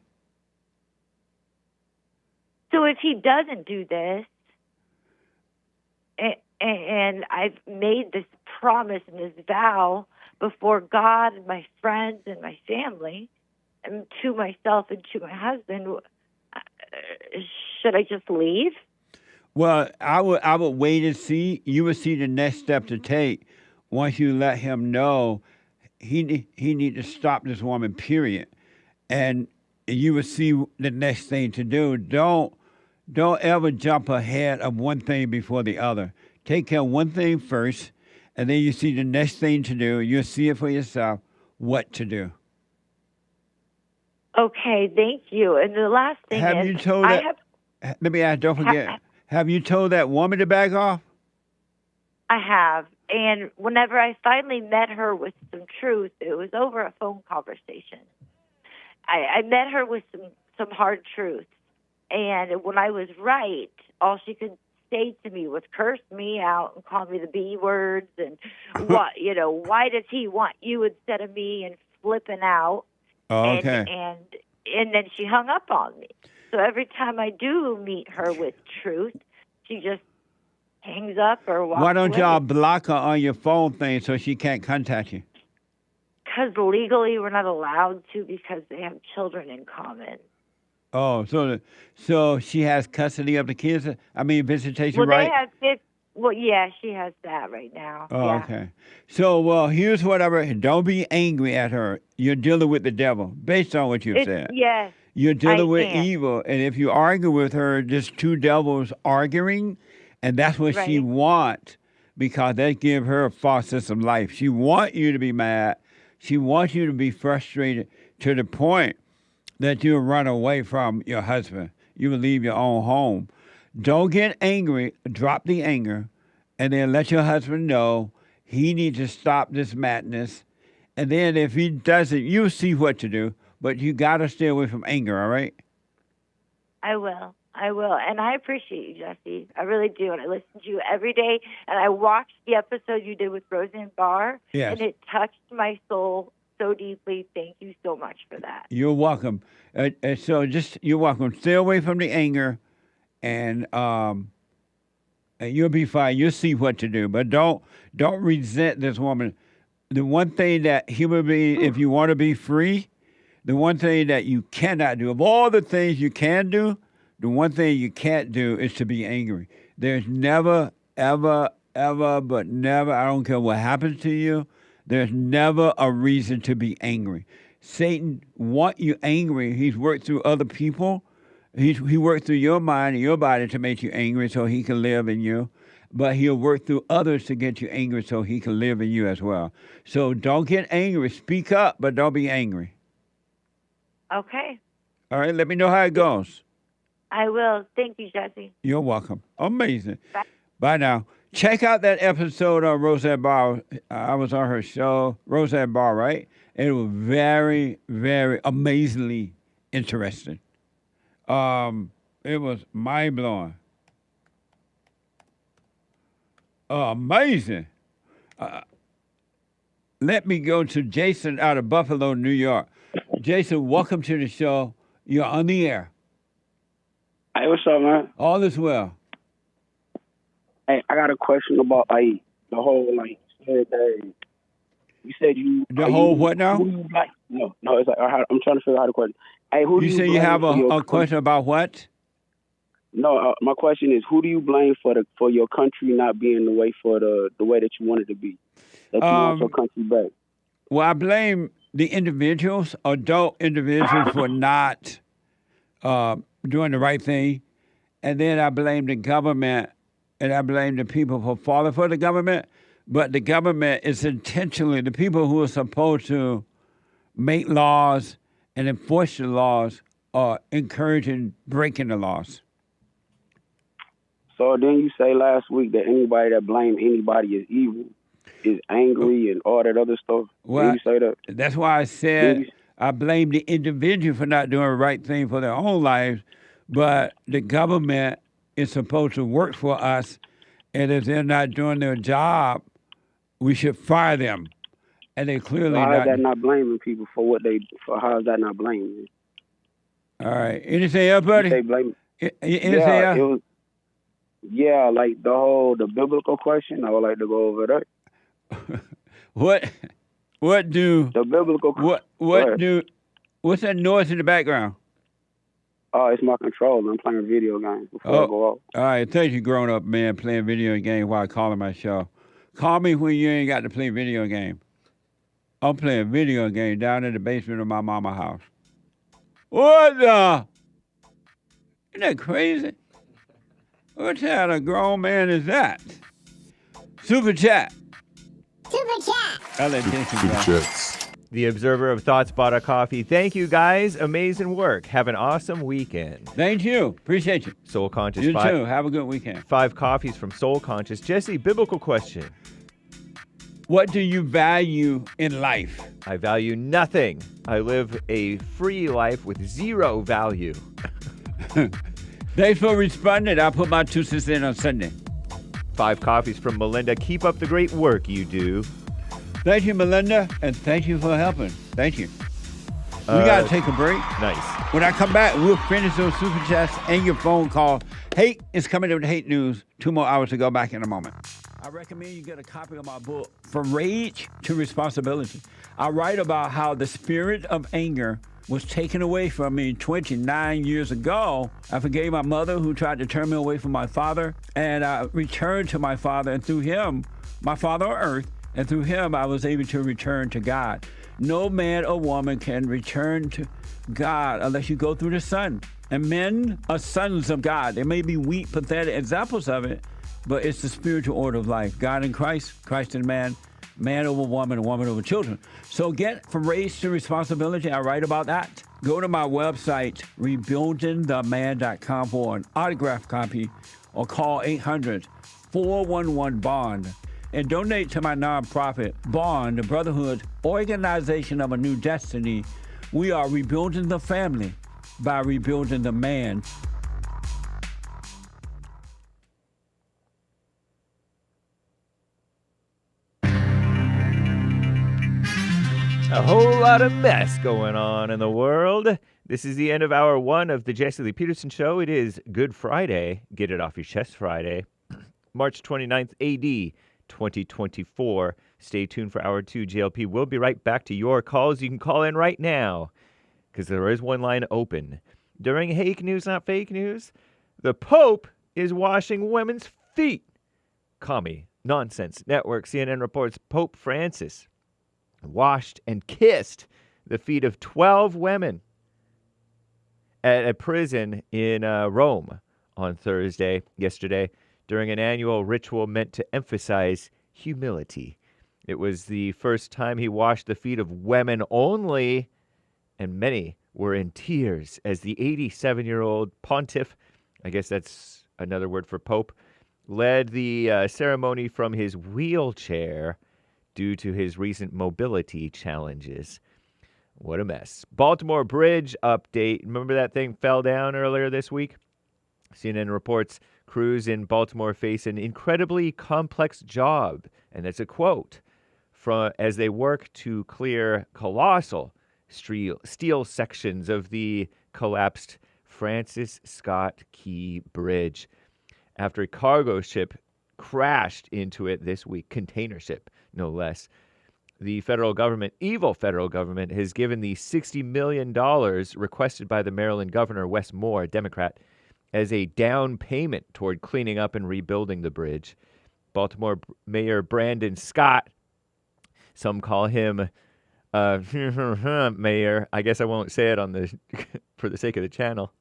So if he doesn't do this, and I've made this promise and this vow before God and my friends and my family, and to myself and to my husband, should I just leave? Well, I would wait and see. You would see the next step to take once you let him know he need to stop this woman, period. And you would see the next thing to do. Don't ever jump ahead of one thing before the other. Take care of one thing first, and then you see the next thing to do. You'll see it for yourself what to do. Okay, thank you. And the last thing Have is, you told that? Let me ask. Don't forget. Have you told that woman to back off? I have. And whenever I finally met her with some truth, it was over a phone conversation. I met her with some hard truth. And when I was right, all she could say to me was curse me out and call me the B words and why does he want you instead of me, and flipping out. Oh, okay. And then she hung up on me. So every time I do meet her with truth, she just hangs up or walks Why don't away. y'all block her on your phone thing so she can't contact you? Because legally we're not allowed to, because they have children in common. Oh, so she has custody of the kids? I mean, visitation Well, right? yeah, she has that right now. Oh, yeah. okay. So, well, here's whatever. Don't be angry at her. You're dealing with the devil, based on what you've said. Yes. You're dealing I with am. evil. And if you argue with her, just two devils arguing, and that's what she Right. wants, because that give her a false sense of life. She wants you to be mad. She wants you to be frustrated to the point that you'll run away from your husband. You will leave your own home. Don't get angry. Drop the anger, and then let your husband know he needs to stop this madness. And then if he doesn't, you'll see what to do. But you got to stay away from anger, all right? I will. And I appreciate you, Jesse. I really do. And I listen to you every day. And I watched the episode you did with Roseanne Barr. Yes. And it touched my soul so deeply. Thank you so much for that. You're welcome. You're welcome. Stay away from the anger, and you'll be fine. You'll see what to do. But don't resent this woman. The one thing that human being, if you want to be free, the one thing that you cannot do, of all the things you can do, the one thing you can't do is to be angry. There's never, ever, but never, I don't care what happens to you, there's never a reason to be angry. Satan wants you angry. He's worked through other people. He worked through your mind and your body to make you angry so he can live in you. But he'll work through others to get you angry so he can live in you as well. So don't get angry. Speak up, but don't be angry. Okay. All right, let me know how it goes. I will. Thank you, Jesse. You're welcome. Amazing. Bye. Bye now. Check out that episode of Roseanne Barr. I was on her show, Roseanne Barr, right? It was very, very amazingly interesting. It was mind-blowing. Amazing. Let me go to Jason out of Buffalo, New York. Jason, welcome to the show. You're on the air. Hey, what's up, man? All is well. Hey, I got a question about the whole said that you said you the whole what now? Who you like? No, it's like I'm trying to figure out how to question. Hey, who do You you say you blame have for your a question about what? No, my question is, who do you blame for your country not being the way that you want it to be? That you want your country back? Well, I blame the individuals, adult individuals, for not doing the right thing. And then I blame the government, and I blame the people for falling for the government. But the government is intentionally, the people who are supposed to make laws and enforce the laws are encouraging breaking the laws. So then you say last week that anybody that blame anybody is evil, is angry, and all that other stuff. Well, you say that? That's why I said I blame the individual for not doing the right thing for their own lives, but the government is supposed to work for us, and if they're not doing their job, we should fire them. And they clearly how is that not blaming people for what they for? How is that not blaming? All right. Anything else, buddy? They blame. Anything else? Like the biblical question. I would like to go over that. What do the biblical? What's that noise in the background? Oh, it's my controller. I'm playing video games before I go out. All right, thank you, grown up man, playing video games while calling my show. Call me when you ain't got to play video game. I'm playing video game down in the basement of my mama's house. What the? Isn't that crazy? What kind of grown man is that? Super chat. Super chat. I'll let Jason go. Chats. The Observer of Thoughts bought a coffee. Thank you, guys. Amazing work. Have an awesome weekend. Thank you. Appreciate you. Soul Conscious. You too. Have a good weekend. 5 coffees from Soul Conscious. Jesse, biblical question. What do you value in life? I value nothing. I live a free life with zero value. Thanks for responding. I'll put my 2 cents in on Sunday. 5 coffees from Melinda. Keep up the great work you do. Thank you, Melinda, and thank you for helping. Thank you. We got to take a break. Nice. When I come back, we'll finish those super chats and your phone call. Hake is coming up with Hake News. 2 more hours to go. Back in a moment. I recommend you get a copy of my book, From Rage to Responsibility. I write about how the spirit of anger was taken away from me 29 years ago. I forgave my mother who tried to turn me away from my father, and I returned to my father, and through him, my father on earth, and through him, I was able to return to God. No man or woman can return to God unless you go through the Son. And men are sons of God. There may be weak, pathetic examples of it, but it's the spiritual order of life. God in Christ, Christ in man, man over woman, and woman over children. So get From Rage to Responsibility. I write about that. Go to my website, rebuildingtheman.com for an autographed copy, or call 800-411-BOND. And donate to my nonprofit, Bond, the Brotherhood Organization of a New Destiny. We are rebuilding the family by rebuilding the man. A whole lot of mess going on in the world. This is the end of hour 1 of the Jesse Lee Peterson Show. It is Good Friday. Get it off your chest Friday. March 29th, AD 2024. Stay tuned for hour 2. JLP will be right back to your calls. You can call in right now because there is one line open. During Hake News, not fake news, the Pope is washing women's feet. Commie Nonsense Network. CNN reports Pope Francis washed and kissed the feet of 12 women at a prison in Rome on yesterday, during an annual ritual meant to emphasize humility. It was the first time he washed the feet of women only, and many were in tears as the 87-year-old pontiff, I guess that's another word for pope, led the ceremony from his wheelchair due to his recent mobility challenges. What a mess. Baltimore Bridge update. Remember that thing fell down earlier this week? CNN reports crews in Baltimore face an incredibly complex job, and that's a quote, as they work to clear colossal steel sections of the collapsed Francis Scott Key Bridge after a cargo ship crashed into it this week, container ship, no less. The federal government, evil federal government, has given the $60 million requested by the Maryland governor, Wes Moore, Democrat, as a down payment toward cleaning up and rebuilding the bridge. Baltimore Mayor Brandon Scott, some call him Mayor. I guess I won't say it on the for the sake of the channel.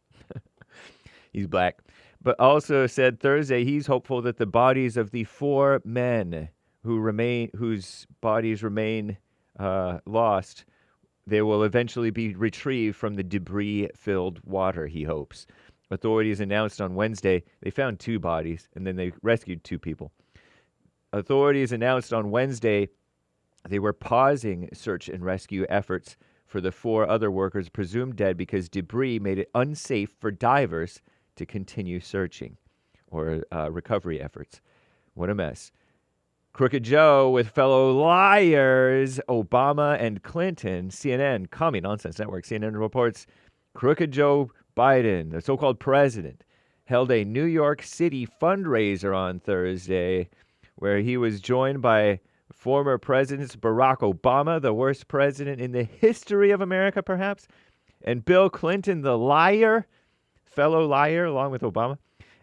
He's black. But also said Thursday he's hopeful that the bodies of the 4 men whose bodies remain lost, they will eventually be retrieved from the debris-filled water, he hopes. Authorities announced on Wednesday they found 2 bodies, and then they rescued 2 people. Authorities announced on Wednesday they were pausing search and rescue efforts for the 4 other workers presumed dead because debris made it unsafe for divers to continue searching or recovery efforts. What a mess. Crooked Joe with fellow liars, Obama and Clinton. CNN, Commie Nonsense Network, CNN reports Crooked Joe Biden, the so-called president, held a New York City fundraiser on Thursday where he was joined by former presidents Barack Obama, the worst president in the history of America, perhaps, and Bill Clinton, the liar, fellow liar, along with Obama,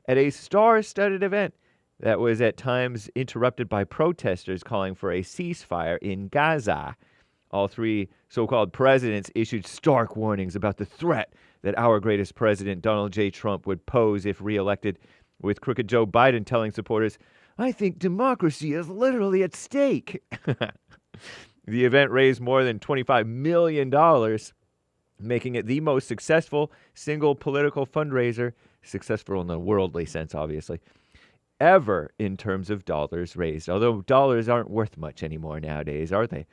at a star-studded event that was at times interrupted by protesters calling for a ceasefire in Gaza. All 3 so-called presidents issued stark warnings about the threat that our greatest president, Donald J. Trump, would pose if reelected, with Crooked Joe Biden telling supporters, "I think democracy is literally at stake." The event raised more than $25 million, making it the most successful single political fundraiser, successful in the worldly sense, obviously, ever in terms of dollars raised. Although dollars aren't worth much anymore nowadays, are they?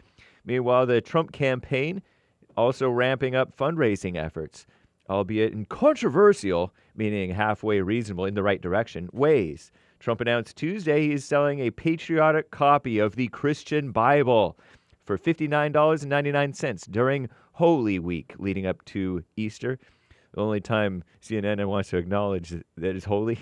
Meanwhile, the Trump campaign also ramping up fundraising efforts, albeit in controversial, meaning halfway reasonable, in the right direction, ways. Trump announced Tuesday he is selling a patriotic copy of the Christian Bible for $59.99 during Holy Week leading up to Easter. The only time CNN wants to acknowledge that it's holy.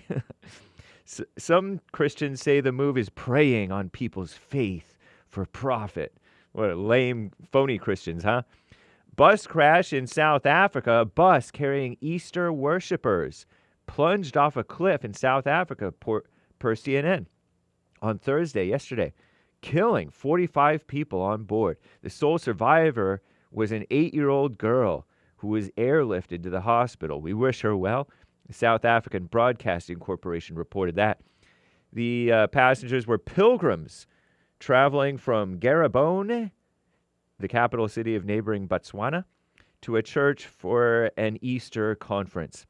Some Christians say the move is preying on people's faith for profit. What lame, phony Christians, huh? Bus crash in South Africa. A bus carrying Easter worshippers plunged off a cliff in South Africa, per CNN, on Thursday, yesterday, killing 45 people on board. The sole survivor was an 8-year-old girl who was airlifted to the hospital. We wish her well. The South African Broadcasting Corporation reported that. The passengers were pilgrims traveling from Garabone, the capital city of neighboring Botswana, to a church for an Easter conference.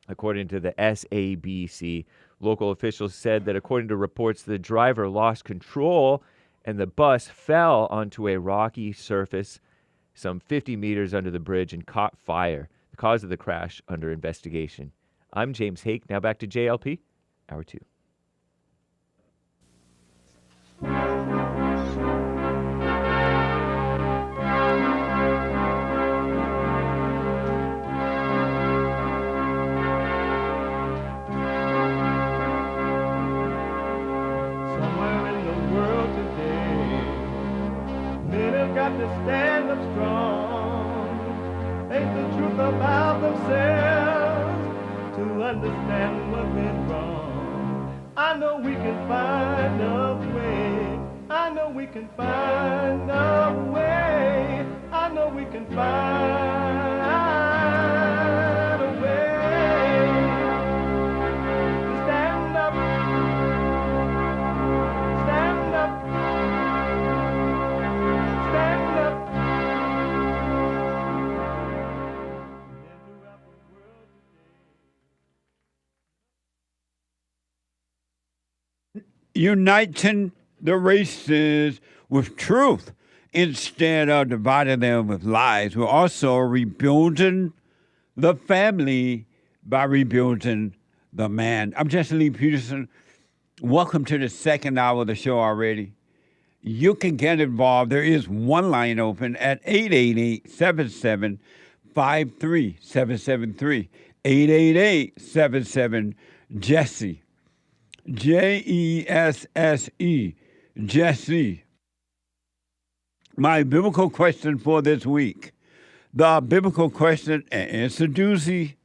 According to the SABC, local officials said that according to reports, the driver lost control and the bus fell onto a rocky surface some 50 meters under the bridge and caught fire. The cause of the crash under investigation. I'm James Hake. Now back to JLP, Hour 2. To stand up strong, think the truth about themselves, to understand what went wrong. I know we can find a way. I know we can find a way. I know we can find a way to stand up, stand up. Uniting the races with truth instead of dividing them with lies. We're also rebuilding the family by rebuilding the man. I'm Jesse Lee Peterson. Welcome to the second hour of the show already. you can get involved. There is one line open at 888-77-53773. 888-77-JESSE. Jesse. Jesse. My biblical question for this week. The biblical question, and it's a doozy.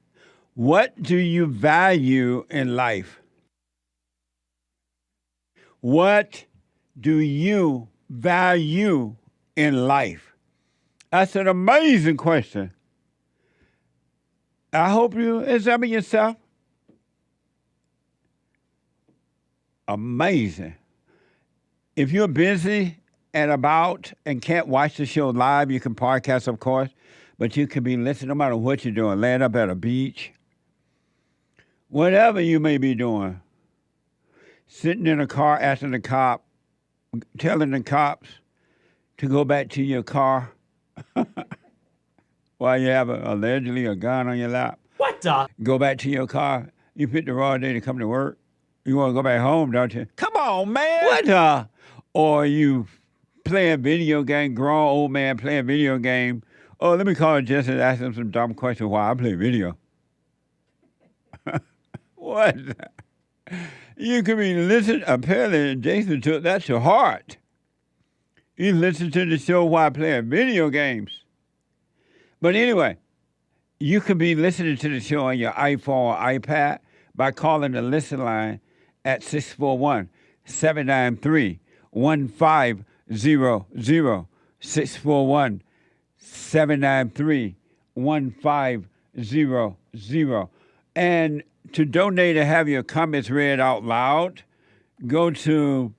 What do you value in life? What do you value in life? That's an amazing question. I hope you examine yourself. Amazing. If you're busy and about and can't watch the show live, you can podcast, of course, but you can be listening no matter what you're doing, laying up at a beach, whatever you may be doing, sitting in a car asking the cop, telling the cops to go back to your car while you have allegedly a gun on your lap. What the? Go back to your car. You picked the wrong day to come to work. You want to go back home, don't you? Come on, man. What the? Or you playing video game, grown old man playing video game. Oh, let me call Jesse and ask him some dumb questions while I play video. What? You could be listening. Apparently, Jason took that to heart. You listen to the show while playing video games. But anyway, you could be listening to the show on your iPhone or iPad by calling the listen line at 641-793-1500. 641-793-1500. And to donate and have your comments read out loud, go to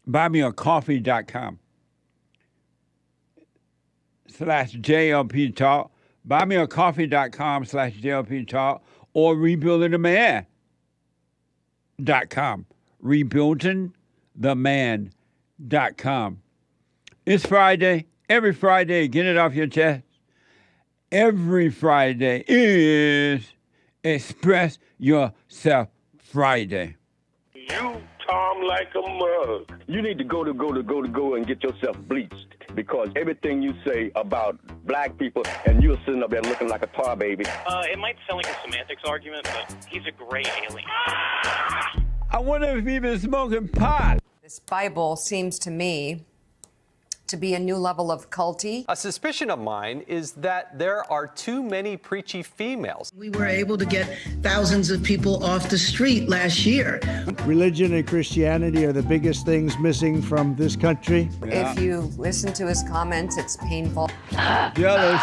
buymeacoffee.com/JLP Talk, buymeacoffee.com/JLP Talk, or rebuildingtheman.com, rebuildingtheman.com. It's Friday. Every Friday, get it off your chest. Every Friday is Express Yourself Friday. You, Tom, like a mug. You need to go and get yourself bleached, because everything you say about black people, and you're sitting up there looking like a tar baby. It might sound like a semantics argument, but he's a gray alien. I wonder if he's been smoking pot. This Bible seems to me to be a new level of culty. A suspicion of mine is that there are too many preachy females. We were able to get thousands of people off the street last year. Religion and Christianity are the biggest things missing from this country. If you listen to his comments, it's painful. Jealous.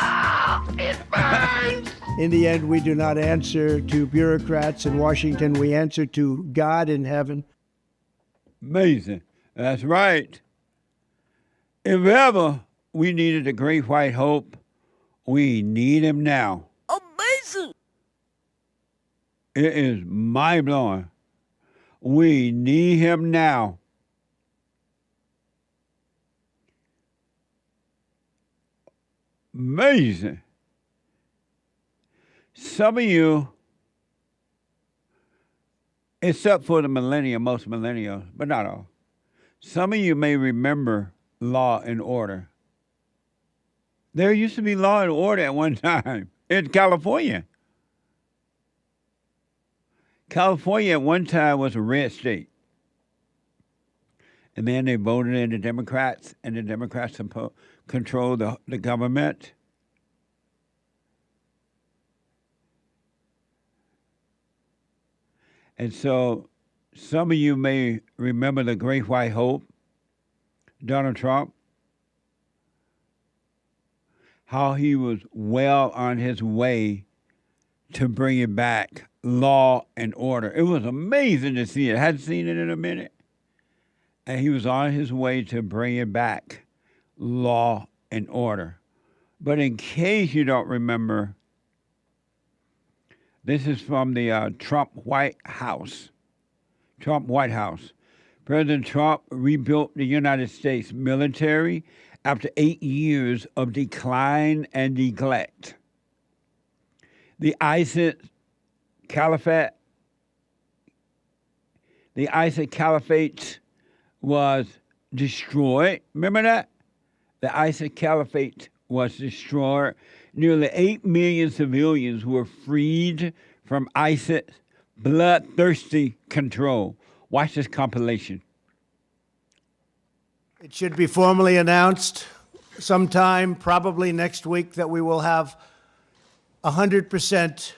It burns. In the end, we do not answer to bureaucrats in Washington. We answer to God in heaven. Amazing. That's right. If ever we needed a great white hope, we need him now. Amazing. It is mind-blowing. We need him now. Amazing. Some of you, except for the millennial, most millennials, but not all, some of you may remember Law and Order. There used to be Law and Order at one time in California. California at one time was a red state. And then they voted in the Democrats, and the Democrats controlled the government. And so some of you may remember the Great White Hope, Donald Trump, how he was well on his way to bringing back law and order. It was amazing to see it. I hadn't seen it in a minute. And he was on his way to bringing back law and order. But in case you don't remember, this is from the Trump White House. Trump White House. President Trump rebuilt the United States military after 8 years of decline and neglect. The ISIS Caliphate was destroyed. Remember that? The ISIS caliphate was destroyed. Nearly 8 million civilians were freed from ISIS bloodthirsty control. Watch this compilation. It should be formally announced sometime, probably next week, that we will have 100%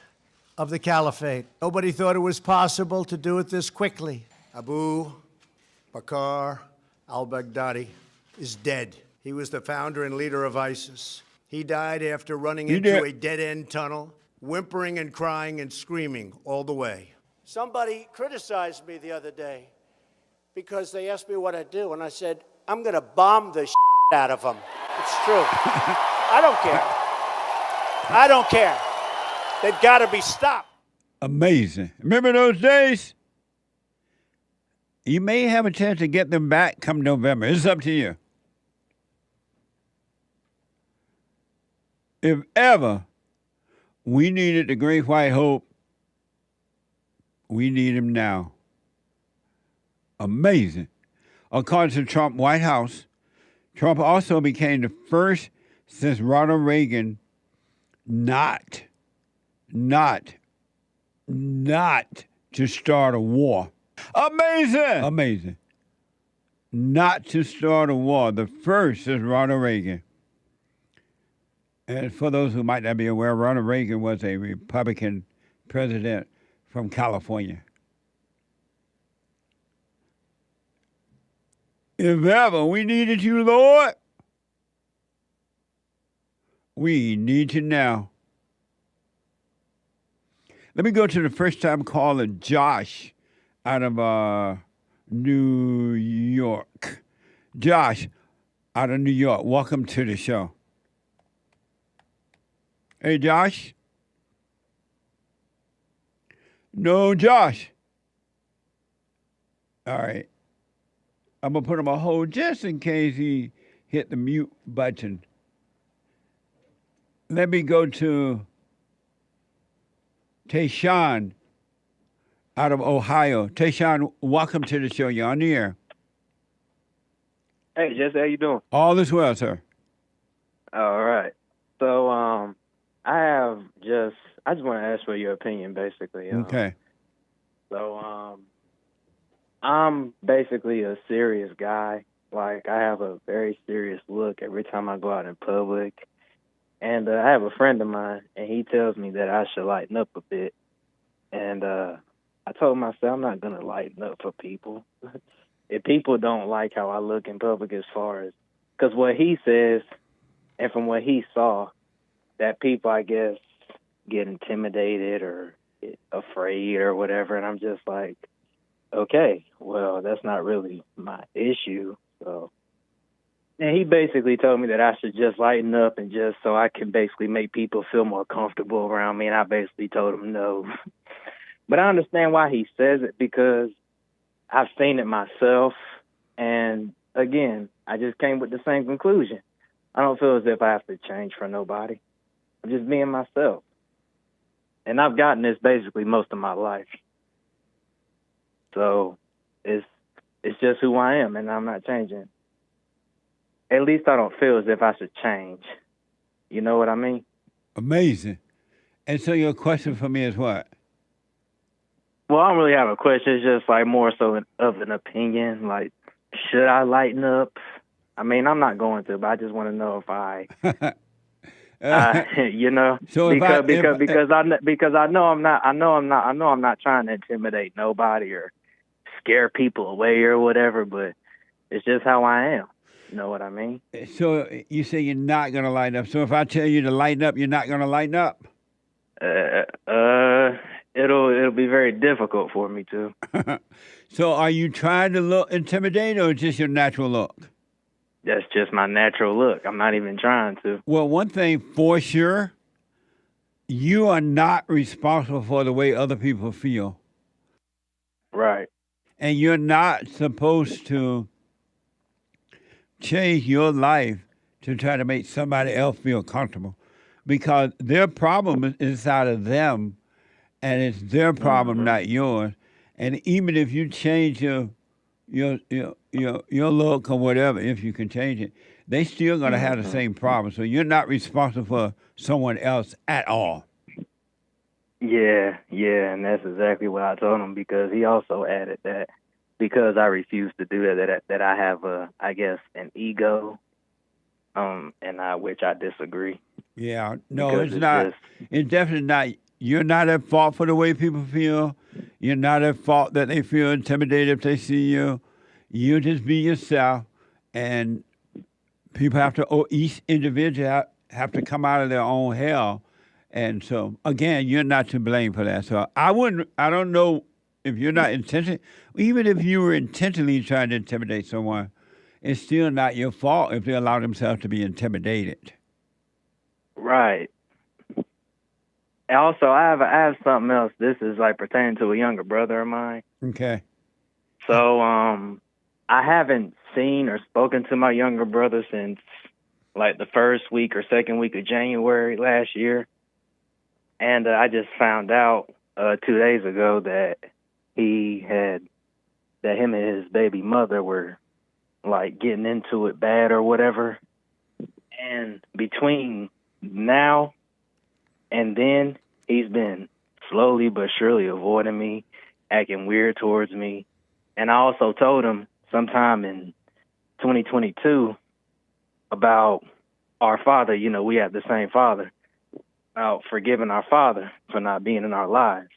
of the caliphate. Nobody thought it was possible to do it this quickly. Abu Bakr al-Baghdadi is dead. He was the founder and leader of ISIS. He died after running into a dead-end tunnel, whimpering and crying and screaming all the way. Somebody criticized me the other day because they asked me what I'd do, and I said, I'm going to bomb the out of them. It's true. I don't care. I don't care. They've got to be stopped. Amazing. Remember those days? You may have a chance to get them back come November. It's up to you. If ever we needed the Great White Hope, we need him now. Amazing. According to Trump White House, Trump also became the first since Ronald Reagan not to start a war. Amazing! Amazing. Not to start a war. The first since Ronald Reagan. And for those who might not be aware, Ronald Reagan was a Republican president from California. If ever we needed you, Lord, we need you now. Let me go to the first-time caller, Josh, out of New York. Josh, out of New York, welcome to the show. Hey, Josh? No, Josh. All right. I'm going to put him on hold just in case he hit the mute button. Let me go to Tayshawn out of Ohio. Tayshawn, welcome to the show. You're on the air. Hey, Jesse, how you doing? All is well, sir. All right. So, I just want to ask for your opinion, basically. Okay. So, I'm basically a serious guy. Like, I have a very serious look every time I go out in public. And I have a friend of mine, and he tells me that I should lighten up a bit. And I told myself I'm not going to lighten up for people. If people don't like how I look in public as far as... Because what he says, and from what he saw, that people, I guess, get intimidated or get afraid or whatever. And I'm just like, okay, well, that's not really my issue. So, and he basically told me that I should just lighten up and just so I can basically make people feel more comfortable around me. And I basically told him no. But I understand why he says it because I've seen it myself. And again, I just came with the same conclusion. I don't feel as if I have to change for nobody. I'm just being myself. And I've gotten this basically most of my life. So it's just who I am, and I'm not changing. At least I don't feel as if I should change. You know what I mean? Amazing. And so your question for me is what? Well, I don't really have a question. It's just like more so of an opinion. Like, should I lighten up? I mean, I'm not going to, but I just want to know if I... you know, so because I know I'm not trying to intimidate nobody or scare people away or whatever, but it's just how I am. You know what I mean? So you say you're not going to lighten up. So if I tell you to lighten up, you're not going to lighten up? It'll be very difficult for me to. So are you trying to look intimidating or just your natural look? That's just my natural look. I'm not even trying to. Well, one thing for sure, you are not responsible for the way other people feel. Right. And you're not supposed to change your life to try to make somebody else feel comfortable because their problem is inside of them and it's their problem, not yours. And even if you change your your look or whatever, if you can change it, they still gonna have the same problem. So you're not responsible for someone else at all. Yeah, and that's exactly what I told him, because he also added that because I refuse to do that I have I guess an ego, which I disagree. Yeah, no, Because it's it's not. just- It's definitely not. You're not at fault for the way people feel. You're not at fault that they feel intimidated if they see you. You just be yourself, and people have to. Each individual have to come out of their own hell, and so again, you're not to blame for that. So I wouldn't. I don't know if you're not intentionally. Even if you were intentionally trying to intimidate someone, it's still not your fault if they allow themselves to be intimidated. Right. And also, I have something else. This is like pertaining to a younger brother of mine. Okay. So, I haven't seen or spoken to my younger brother since like the first week or second week of January last year. And I just found out 2 days ago that him and his baby mother were like getting into it bad or whatever. And between now and then, he's been slowly but surely avoiding me, acting weird towards me. And I also told him sometime in 2022 about our father. You know, we have the same father, about forgiving our father for not being in our lives.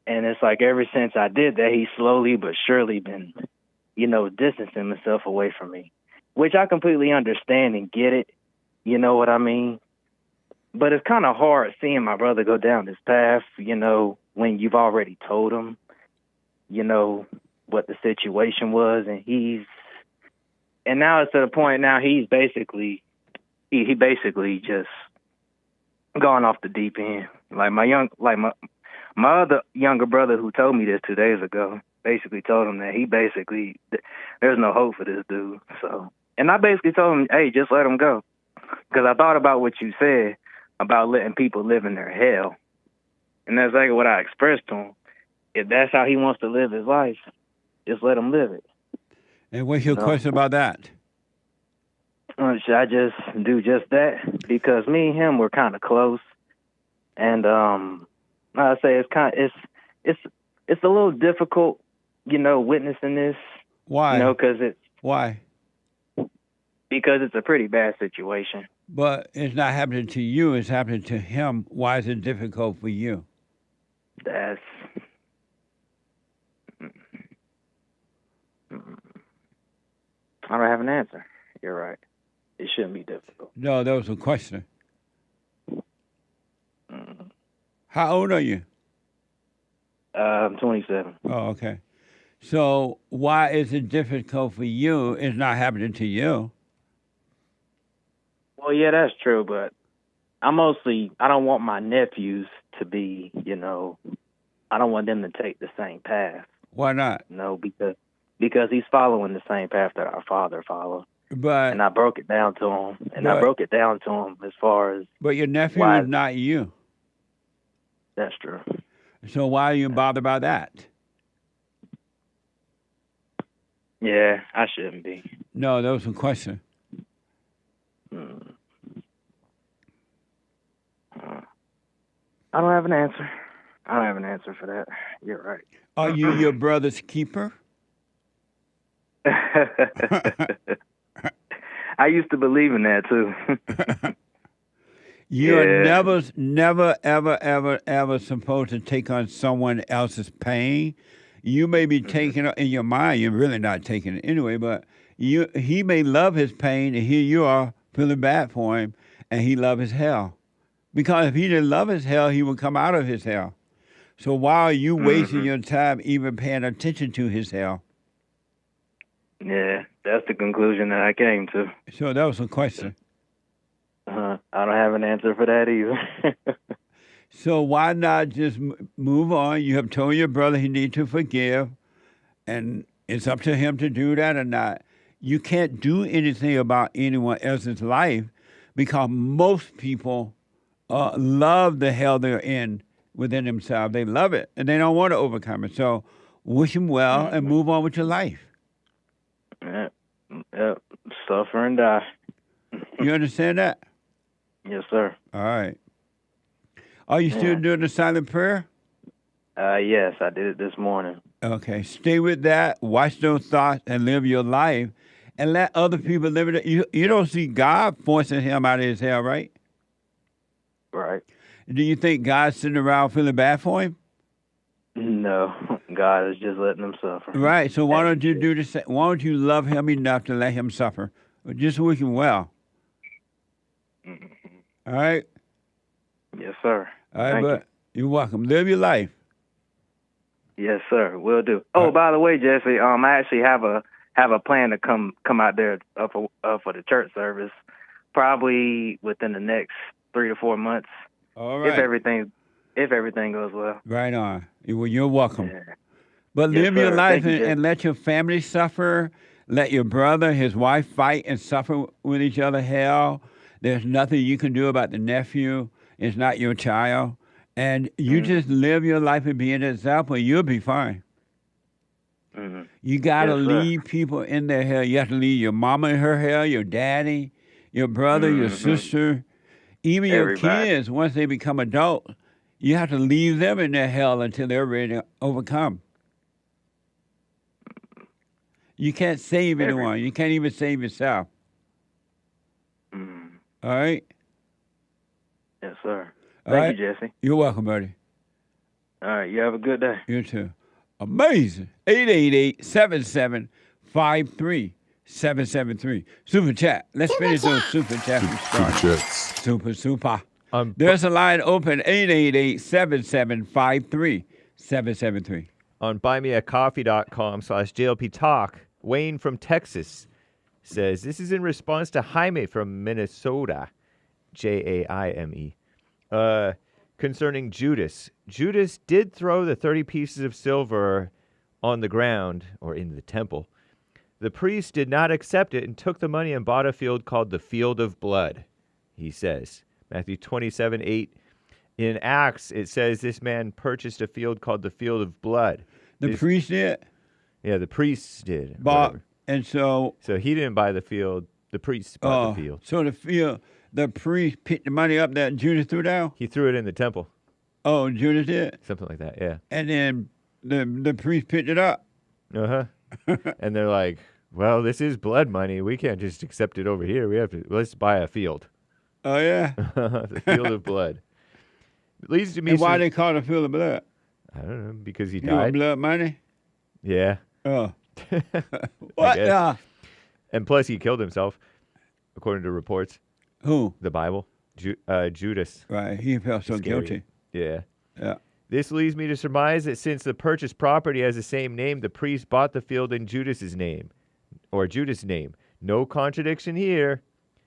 And it's like ever since I did that, he's slowly but surely been, distancing himself away from me, which I completely understand and get it. You know what I mean? But it's kind of hard seeing my brother go down this path, when you've already told him, what the situation was. And now it's to the point now he's basically, he basically just gone off the deep end. Like my other younger brother who told me this 2 days ago, basically told him that there's no hope for this dude. So, and I basically told him, hey, just let him go. Because I thought about what you said about letting people live in their hell. And that's like what I expressed to him. If that's how he wants to live his life, just let him live it. And what's your question about that? Should I just do just that? Because me and him were kind of close. And I say it's a little difficult, witnessing this. Why? Why? Because it's a pretty bad situation. But it's not happening to you, it's happening to him. Why is it difficult for you? I don't have an answer. You're right. It shouldn't be difficult. No, that was a question. How old are you? I'm 27. Oh, okay. So why is it difficult for you? It's not happening to you. Well, yeah, that's true, but I don't want my nephews to be, I don't want them to take the same path. Why not? No, because he's following the same path that our father followed. And I broke it down to him. As far as... But your nephew is not you. That's true. So why are you bothered by that? Yeah, I shouldn't be. No, that was a question. I don't have an answer. I don't have an answer for that. You're right. Are you your brother's keeper? I used to believe in that too. You're never, ever supposed to take on someone else's pain. You may be taking it in your mind. You're really not taking it anyway, but he may love his pain, and here you are feeling bad for him, and he loves his hell. Because if he didn't love his hell, he would come out of his hell. So why are you wasting your time even paying attention to his hell? Yeah, that's the conclusion that I came to. So that was a question. I don't have an answer for that either. So why not just move on? You have told your brother he needs to forgive, and it's up to him to do that or not. You can't do anything about anyone else's life because most people love the hell they're in within themselves. They love it, and they don't want to overcome it. So wish them well and move on with your life. Yep. Suffer and die. You understand that? Yes, sir. All right. Are you still doing the silent prayer? Yes, I did it this morning. Okay. Stay with that. Watch those thoughts and live your life. And let other people live it. You don't see God forcing him out of his hell, right? Right. Do you think God's sitting around feeling bad for him? No, God is just letting him suffer. Right. So why don't you do the same? Why don't you love him enough to let him suffer? Just wish him well. All right? Yes, sir. All right, Thank but you're welcome. Live your life. Yes, sir. Will do. Oh, by the way, Jesse, I actually have a plan to come out there for the church service, probably within the next 3 to 4 months. All right. If everything goes well. Right on. Well, you're welcome. Yeah. But Yes, live your sir. life Thank you, and let your family suffer. Let your brother, his wife fight and suffer with each other hell. There's nothing you can do about the nephew. It's not your child. And you just live your life and be an example. You'll be fine. Mm-hmm. You got to Yes, sir. leave people in their hell. You have to leave your mama in her hell, your daddy, your brother, your sister, even your kids. Once they become adults, you have to leave them in their hell until they're ready to overcome. You can't save anyone. You can't even save yourself. All right? Yes, sir. All Thank right? you, Jesse. You're welcome, buddy. All right. You have a good day. You too. Amazing. 888-7753-773. Super chat. Let's finish those super chats we started. Super. There's a line open, 888-7753-773. On buymeacoffee.com/JLP Talk, Wayne from Texas says, this is in response to Jaime from Minnesota, Jaime, concerning Judas. Judas did throw the 30 pieces of silver on the ground, or in the temple. The priest did not accept it and took the money and bought a field called the Field of Blood, he says. Matthew 27:8. In Acts, it says this man purchased a field called the Field of Blood. The priest did? Yeah, the priests did. But, and so he didn't buy the field. The priest bought the field. So the priest picked the money up that Judas threw down? He threw it in the temple. Oh, Judas did? Something like that, yeah. And then the priest picked it up? Uh-huh. And they're like, well, this is blood money. We can't just accept it over here. Let's buy a field. Oh, yeah? The Field of Blood. It leads to me. And why they call it the Field of Blood? I don't know, because he You want died. blood money? Yeah. Oh. What? And plus, he killed himself, according to reports. Who? The Bible. Judas. Right. He felt so Scary. guilty. Yeah. Yeah. This leads me to surmise that since the purchased property has the same name, the priest bought the field in Judas's name, or Judas' name. No contradiction here.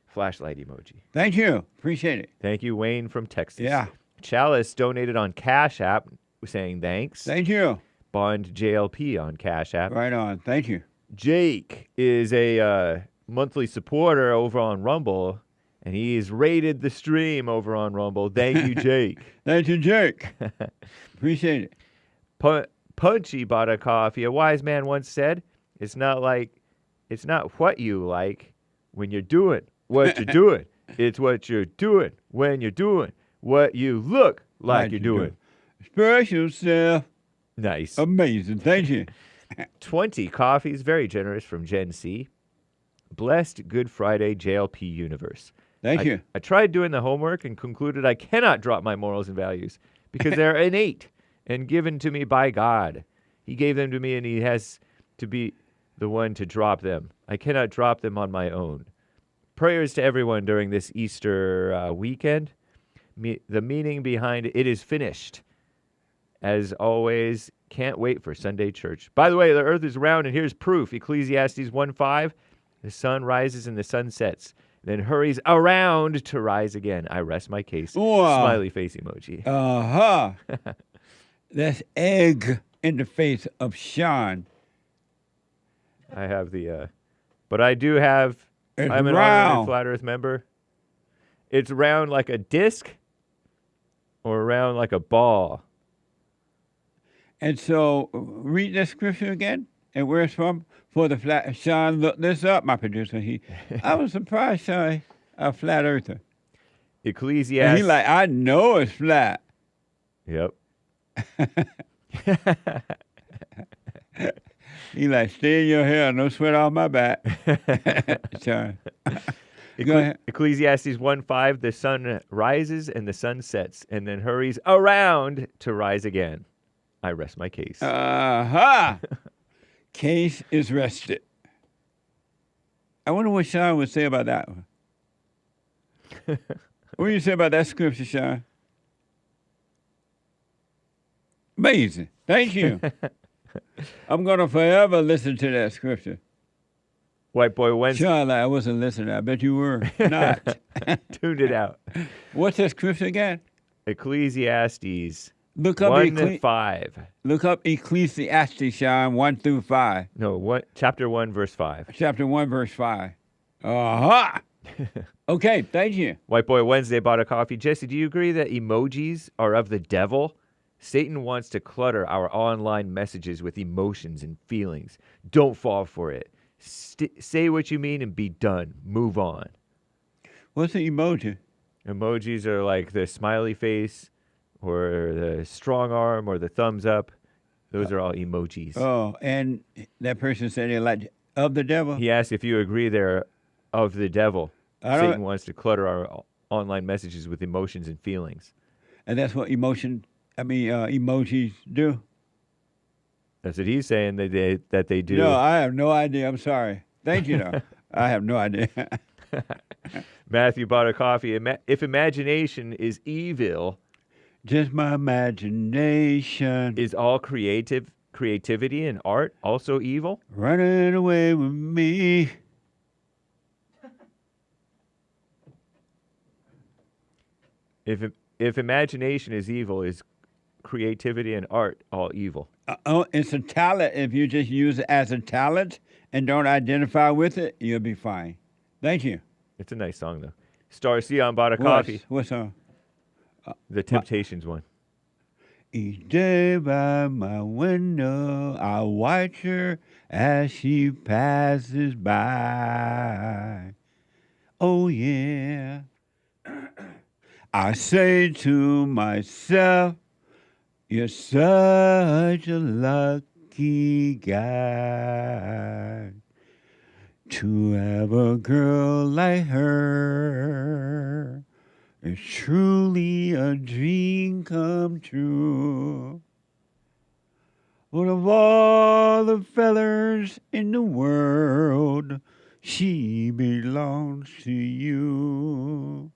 Flashlight emoji. Thank you. Appreciate it. Thank you, Wayne from Texas. Yeah. Chalice donated on Cash App, saying thanks. Thank you. Bond JLP on Cash App. Right on. Thank you. Jake is a monthly supporter over on Rumble, and he's rated the stream over on Rumble. Thank you, Jake. Thank you, Jake. Appreciate it. Punchy bought a coffee. A wise man once said, it's not what you like when you're doing what you're doing. It's what you're doing when you're doing what you look like you're doing. Special self. Nice. Amazing. Thank you. 20 coffees, very generous from Gen C. Blessed Good Friday JLP universe. Thank you. I tried doing the homework and concluded I cannot drop my morals and values because they're innate and given to me by God. He gave them to me and he has to be the one to drop them. I cannot drop them on my own. Prayers to everyone during this Easter weekend. The meaning behind it is finished. As always, can't wait for Sunday church. By the way, the earth is round, and here's proof. Ecclesiastes 1:5. The sun rises and the sun sets, then hurries around to rise again. I rest my case. Wow. Smiley face emoji. Uh-huh. That's egg in the face of Sean. I have but I do have, it's I'm an round. honorary Flat Earth member. It's round like a disc or round like a ball. And so, read the scripture again. And where it's from? For the flat. Sean looked this up, my producer. I was surprised, Sean, a flat earther. Ecclesiastes. And he like, I know it's flat. Yep. He like, stay in your hair, no sweat off my back. Sean. Go ahead. Ecclesiastes 1:5, the sun rises and the sun sets and then hurries around to rise again. I rest my case. Case is rested. I wonder what Sean would say about that one. What do you say about that scripture, Sean? Amazing. Thank you. I'm going to forever listen to that scripture. White Boy Wednesday. Sean, I wasn't listening. I bet you were not. Tuned it out. What's that scripture again? Ecclesiastes. Look up 1:5. Look up Ecclesiastes, Sean, 1-5. No, chapter 1, verse 5. Chapter 1, verse 5. Aha! Okay, thank you. White Boy Wednesday bought a coffee. Jesse, do you agree that emojis are of the devil? Satan wants to clutter our online messages with emotions and feelings. Don't fall for it. Say what you mean and be done. Move on. What's an emoji? Emojis are like the smiley face or the strong arm or the thumbs up. Those are all emojis. Oh, and that person said they're like of the devil? He asked if you agree they're of the devil. Satan wants to clutter our online messages with emotions and feelings. And that's what emojis do? That's what he's saying that they do. No, I have no idea. I'm sorry. Thank you, though. I have no idea. Matthew bought a coffee. If imagination is evil... Just my imagination. Is all creativity and art also evil? Running away with me. If imagination is evil, is creativity and art all evil? It's a talent. If you just use it as a talent and don't identify with it, you'll be fine. Thank you. It's a nice song, though. Star Sion bought a coffee. What song? The Temptations one. Each day by my window, I watch her as she passes by. Oh, yeah. I say to myself, you're such a lucky guy to have a girl like her. It's truly a dream come true. But of all the fellas in the world, she belongs to you.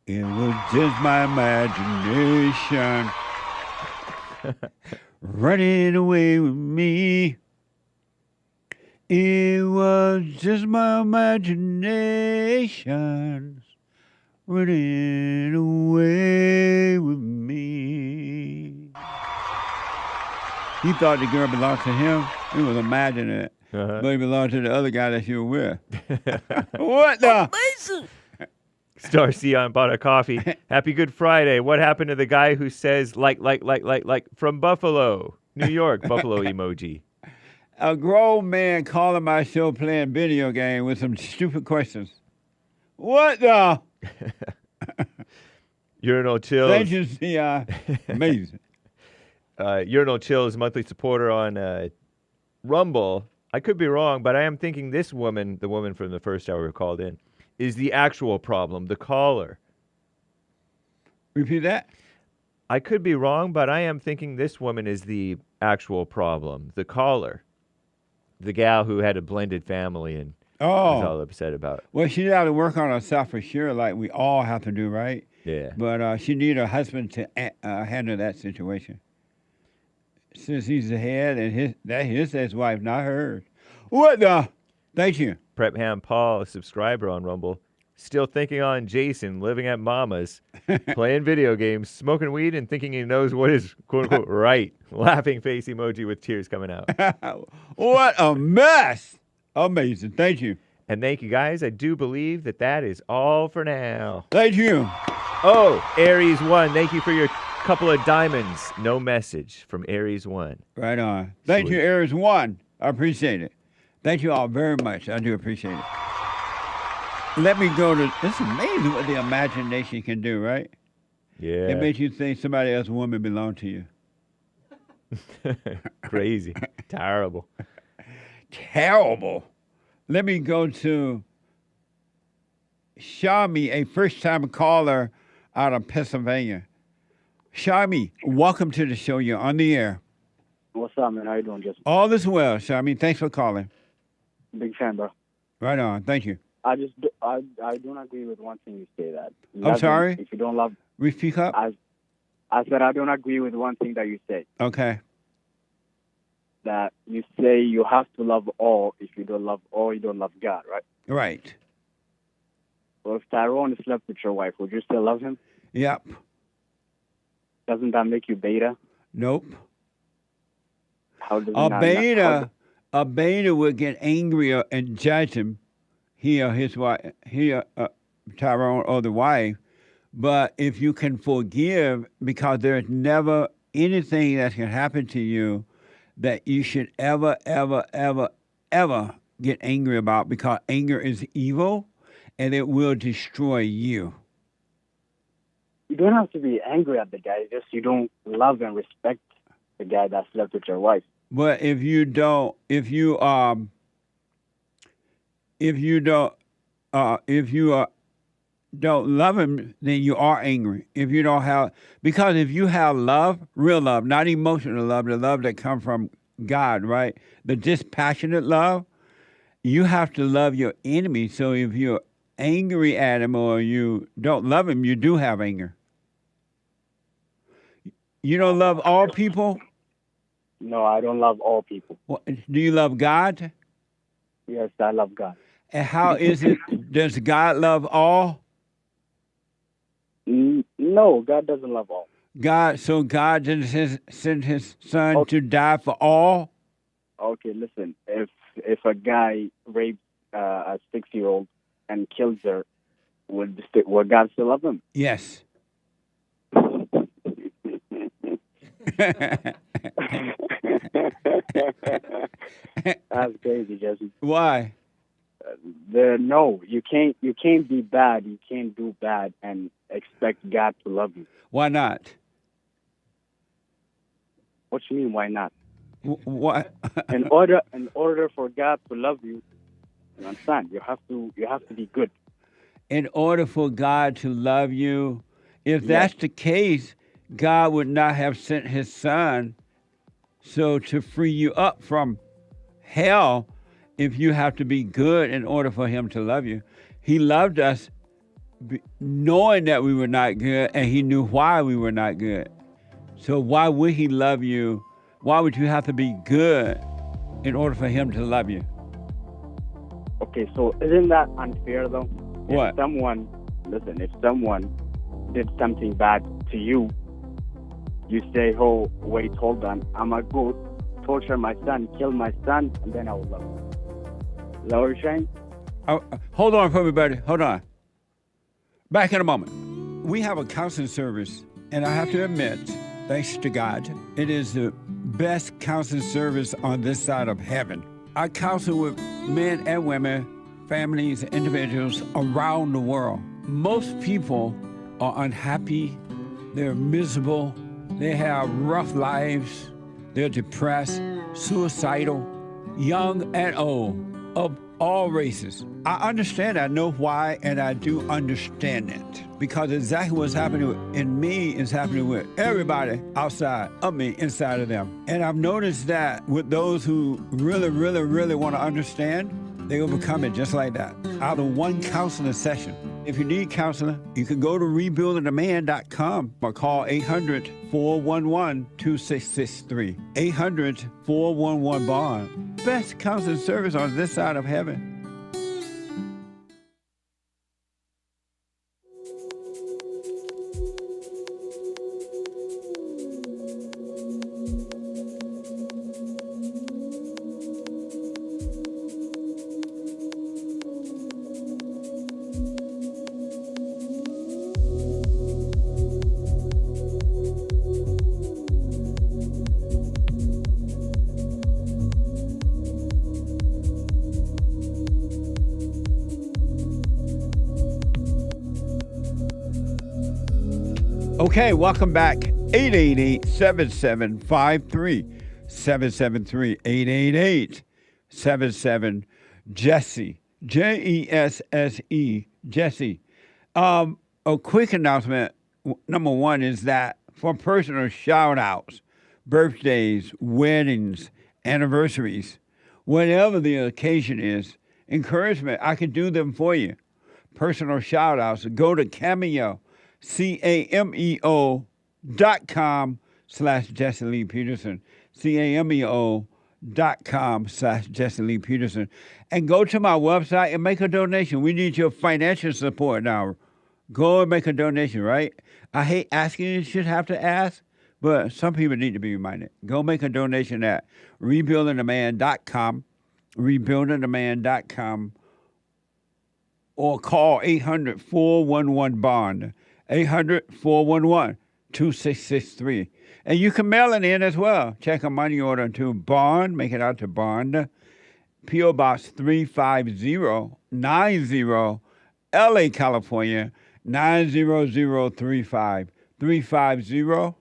It was just my imagination running away with me. It was just my imagination running away with me. He thought the girl belonged to him. He was imagining it. But it belonged to the other guy that you were with. What the? Amazing. Star Sion bought a coffee. Happy Good Friday. What happened to the guy who says like from Buffalo, New York, Buffalo emoji? A grown man calling my show playing video game with some stupid questions. What the? Urinal Chills. Thank you, Sion. Amazing. Urinal Chills, monthly supporter on Rumble. I could be wrong, but I am thinking this woman, the woman from the first hour who called in, is the actual problem, the caller. Repeat that? I could be wrong, but I am thinking this woman is the actual problem, the caller. The gal who had a blended family and was all upset about it. Well, she got to work on herself for sure, like we all have to do, right? Yeah. But she need her husband to handle that situation. Since he's the head and his wife, not hers. What the? Thank you. Prep Ham Paul, a subscriber on Rumble, still thinking on Jason, living at Mama's, playing video games, smoking weed, and thinking he knows what is quote-unquote right. Laughing face emoji with tears coming out. What a mess. Amazing. Thank you. And thank you, guys. I do believe that is all for now. Thank you. Oh, Aries 1, thank you for your couple of diamonds. No message from Aries 1. Right on. Thank you, Aries 1. I appreciate it. Thank you all very much. I do appreciate it. Let me go to, it's amazing what the imagination can do, right? Yeah. It makes you think somebody else's woman belonged to you. Crazy. Terrible. Terrible. Let me go to Shami, a first-time caller out of Pennsylvania. Shami, welcome to the show. You're on the air. What's up, man? How you doing, Justin? All is well, Shami. Thanks for calling. Big fan, bro. Right on. Thank you. I don't agree with one thing you say that. I'm sorry? If you don't love... Speak up? I said I don't agree with one thing that you said. Okay. That you say you have to love all. If you don't love all, you don't love God, right? Right. So if Tyrone slept with your wife, would you still love him? Yep. Doesn't that make you beta? Nope. How does A beta would get angrier and judge him, he or his wife, Tyrone or the wife. But if you can forgive, because there's never anything that can happen to you that you should ever get angry about, because anger is evil and it will destroy you. You don't have to be angry at the guy. It's just you don't love and respect the guy that slept with your wife. But if you don't love him, then you are angry. If you don't have, because if you have love, real love, not emotional love, the love that comes from God, right? The dispassionate love, you have to love your enemy. So if you're angry at him or you don't love him, you do have anger. You don't love all people? No, I don't love all people. Well, do you love God? Yes, I love God. And how is it, does God love all? No, God doesn't love all. So God didn't send his son to die for all? Okay, listen. If a guy rapes a 6-year-old and kills her, would God still love him? Yes. That's crazy, Jesse. Why? No, you can't be bad. You can't do bad and expect God to love you. Why not? What you mean? Why not? What? in order for God to love you, you understand? You have to be good. In order for God to love you, if that's the case, God would not have sent his son to free you up from hell. If you have to be good in order for him to love you. He loved us knowing that we were not good, and he knew why we were not good. So why would he love you? Why would you have to be good in order for him to love you? Okay, so isn't that unfair though? What? If someone did something bad to you, you say, oh, wait, hold on, I'm going to go torture my son, kill my son, and then I will love him. Is that what you're saying? Hold on for me, buddy. Hold on. Back in a moment. We have a counseling service, and I have to admit, thanks to God, it is the best counseling service on this side of heaven. I counsel with men and women, families, individuals around the world. Most people are unhappy, they're miserable, they have rough lives, they're depressed, suicidal, young and old, of all races. I understand, I know why, and I do understand it. Because exactly what's happening in me is happening with everybody outside of me, inside of them. And I've noticed that with those who really, really, really want to understand, they overcome it just like that, out of one counseling session. If you need counseling, you can go to rebuildingtheman.com or call 800-411-2663. 800-411-BOND. Best counseling service on this side of heaven. Okay, welcome back. 888-7753-773. 888-77-JESSE. Jesse. Jesse. A quick announcement. Number one is that for personal shout-outs, birthdays, weddings, anniversaries, whatever the occasion is, encouragement, I can do them for you. Personal shout-outs, go to Cameo, cameo.com/Jesse Lee Peterson, cameo.com/Jesse Lee Peterson, and go to my website and make a donation. We need your financial support now. Go and make a donation, right? I hate asking, you should have to ask, but some people need to be reminded. Go make a donation at rebuildingtheman.com, rebuildingtheman.com, or call 800-411-BOND, 800-411-2663. And you can mail it in as well. Check a money order to Bond, make it out to Bond, P.O. Box 35090, L.A., California, 90035. 350,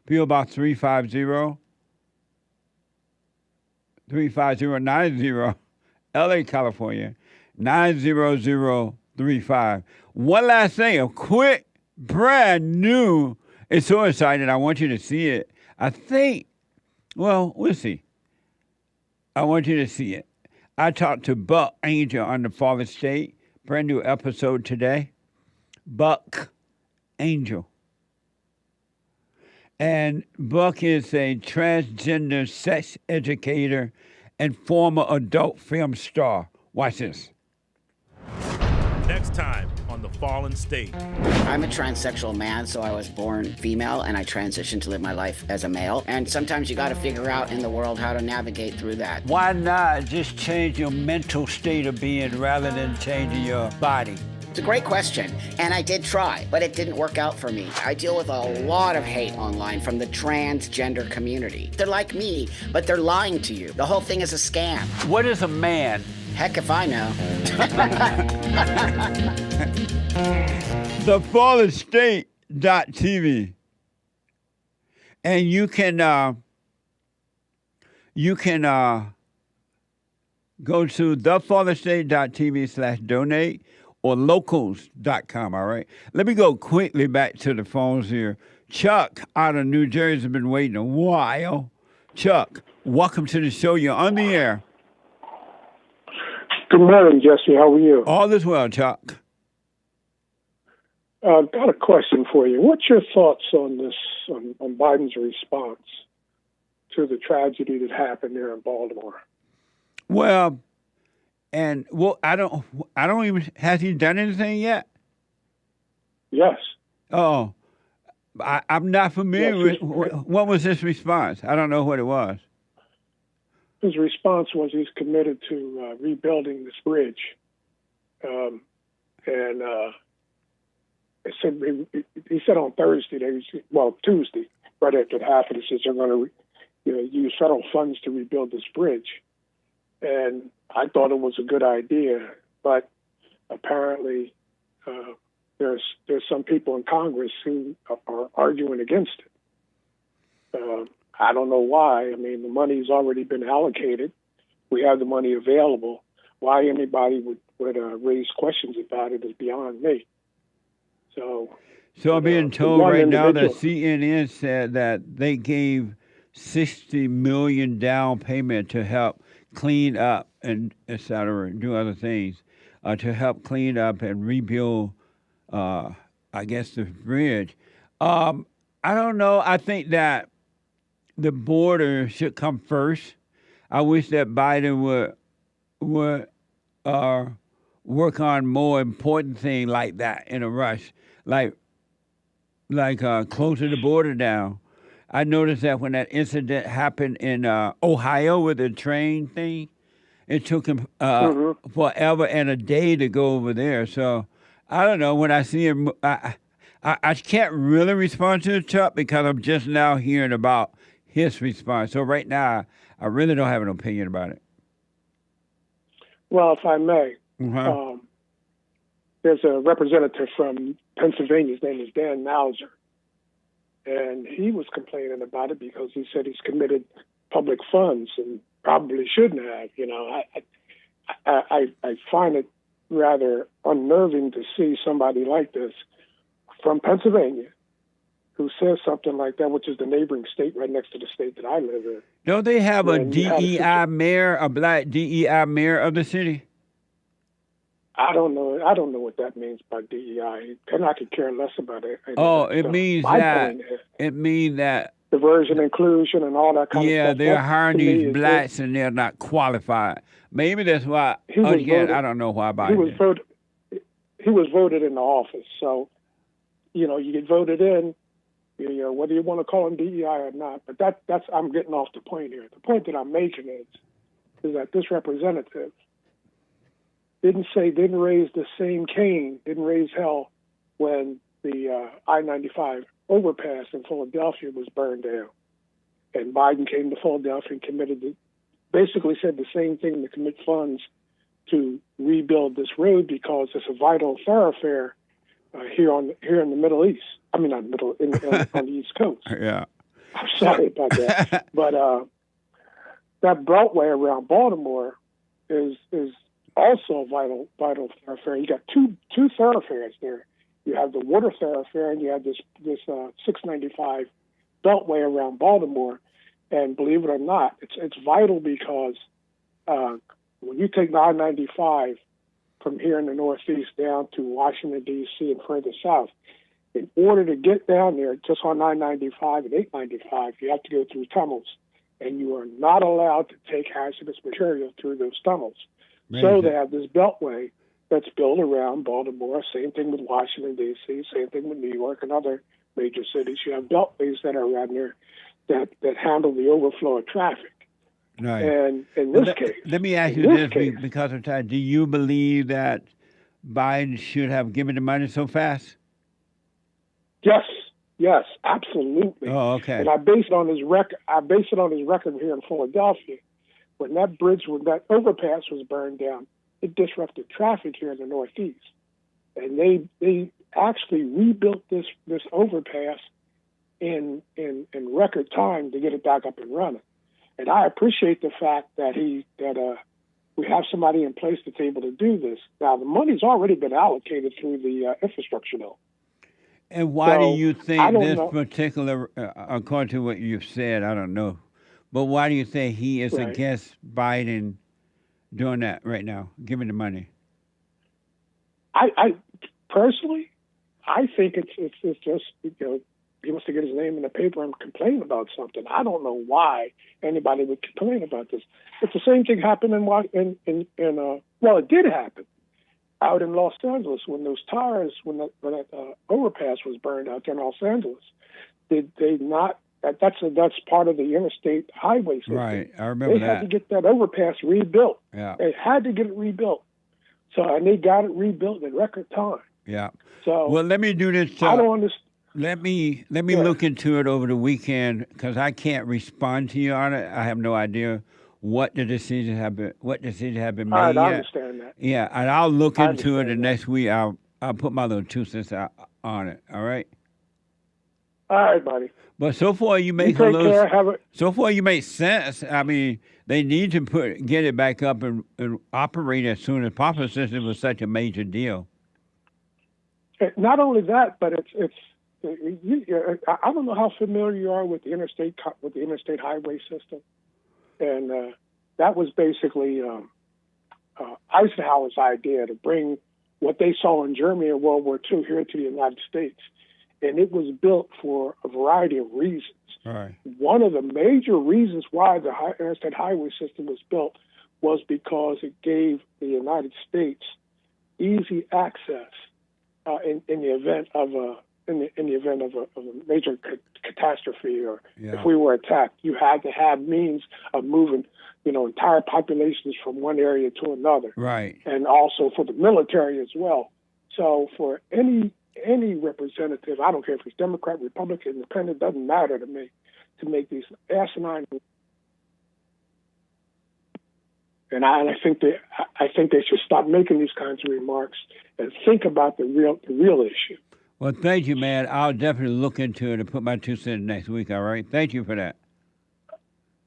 P.O. Box 35090, L.A., California, 90035. One last thing, a quick, brand new, it's so exciting, I want you to see it. I think, well, we'll see. I want you to see it. I talked to Buck Angel on the Fallen State, brand new episode today. Buck Angel. And Buck is a transgender sex educator and former adult film star. Watch this. Next time on The Fallen State. I'm a transsexual man, so I was born female and I transitioned to live my life as a male. And sometimes you got to figure out in the world how to navigate through that. Why not just change your mental state of being rather than changing your body? It's a great question, and I did try, but it didn't work out for me. I deal with a lot of hate online from the transgender community. They're like me, but they're lying to you. The whole thing is a scam. What is a man? Heck if I know. TheFallenState.tv. And you can go to TheFallenState.tv/donate or locals.com, all right? Let me go quickly back to the phones here. Chuck out of New Jersey has been waiting a while. Chuck, welcome to the show. You're on the air. Good morning, Jesse. How are you? All is well, Chuck. Got a question for you. What's your thoughts on this, on Biden's response to the tragedy that happened there in Baltimore? Well, I don't even, has he done anything yet? Yes. Oh, I'm not familiar with, what was his response? I don't know what it was. His response was he's committed to rebuilding this bridge. He said on Thursday, Tuesday, right after it happened, he says they're going to use federal funds to rebuild this bridge. And I thought it was a good idea, but apparently there's some people in Congress who are arguing against it. I don't know why. I mean, the money's already been allocated. We have the money available. Why anybody would raise questions about it is beyond me. So I'm being told right now that CNN said that they gave $60 million down payment to help clean up and et cetera, do other things, to help clean up and rebuild, I guess, the bridge. I don't know. I think that the border should come first. I wish that Biden would work on more important thing like that in a rush, like closing the border down. I noticed that when that incident happened in Ohio with the train thing, it took him forever and a day to go over there. So I don't know. When I see him, I can't really respond to the Chuck because I'm just now hearing about his response. So right now, I really don't have an opinion about it. Well, if I may, there's a representative from Pennsylvania. His name is Dan Mauser. And he was complaining about it because he said he's committed public funds and probably shouldn't have. You know, I find it rather unnerving to see somebody like this from Pennsylvania who says something like that, which is the neighboring state right next to the state that I live in. Don't they have a When you have DEI mayor, a black DEI mayor of the city? I don't know. I don't know what that means by DEI, and I could care less about it. Oh, it means My that. point is It means that. diversion, inclusion, and all that kind of stuff. Yeah, they're That, hiring to me, these is blacks and they're not qualified. Maybe that's why. He was Again, voted- I don't know why he Biden was did. voted. He was voted into office, so you know you get voted in. You know whether you want to call him DEI or not, but that's I'm getting off the point here. The point that I'm making is that this representative didn't raise the same cane, didn't raise hell when the I-95 overpass in Philadelphia was burned down, and Biden came to Philadelphia and basically said the same thing to commit funds to rebuild this road because it's a vital thoroughfare here in the Middle East. I mean, not middle on the East Coast. Yeah. I'm sorry about that, but that beltway around Baltimore is also a vital thoroughfare. You got two thoroughfares there. You have the water thoroughfare, and you have this 695 beltway around Baltimore. And believe it or not, it's vital because when you take the I-95 from here in the Northeast down to Washington, D.C. and further south, in order to get down there just on I-95 and 895, you have to go through tunnels, and you are not allowed to take hazardous material through those tunnels. So they have this beltway that's built around Baltimore. Same thing with Washington, D.C., same thing with New York and other major cities. You have beltways that are around there that handle the overflow of traffic. Right. And in this case... Let me ask you this because of time. Do you believe that Biden should have given the money so fast? Yes, absolutely. Oh, okay. And I base it on his record. I base it on his record here in Philadelphia. When that overpass was burned down, it disrupted traffic here in the Northeast, and they actually rebuilt this overpass in record time to get it back up and running. And I appreciate the fact that we have somebody in place that's able to do this. Now the money's already been allocated through the infrastructure bill. And why do you think this know. particular, according to what you've said, I don't know, but why do you think he is against Biden doing that right now, giving the money? I personally, I think it's just, you know, he wants to get his name in the paper and complain about something. I don't know why anybody would complain about this. It's the same thing happened well, it did happen out in Los Angeles when those tires, when that overpass was burned out there in Los Angeles. Did they not? That's part of the interstate highway system. Right, I remember They had to get that overpass rebuilt. Yeah. They had to get it rebuilt. And they got it rebuilt in record time. Yeah. So well, let me do this. I don't understand. Let me look into it over the weekend because I can't respond to you on it. I have no idea what decisions have been made All right, yet. I understand that. Yeah, and I'll look into it, and next week I'll put my little 2 cents out on it. All right. All right, buddy. But so far you make take care. So far you make sense. I mean, they need to get it back up and operate as soon as possible since it was such a major deal. Not only that, but it's. I don't know how familiar you are with the interstate highway system, and that was basically Eisenhower's idea to bring what they saw in Germany in World War II here to the United States, and it was built for a variety of reasons. All right. One of the major reasons why the interstate highway system was built was because it gave the United States easy access in the event of a major catastrophe, or if we were attacked. You had to have means of moving, entire populations from one area to another. Right. And also for the military as well. So for any representative, I don't care if it's Democrat, Republican, Independent, doesn't matter to me, to make these asinine. And I think they should stop making these kinds of remarks and think about the real issue. Well, thank you, man. I'll definitely look into it and put my 2 cents next week, all right? Thank you for that.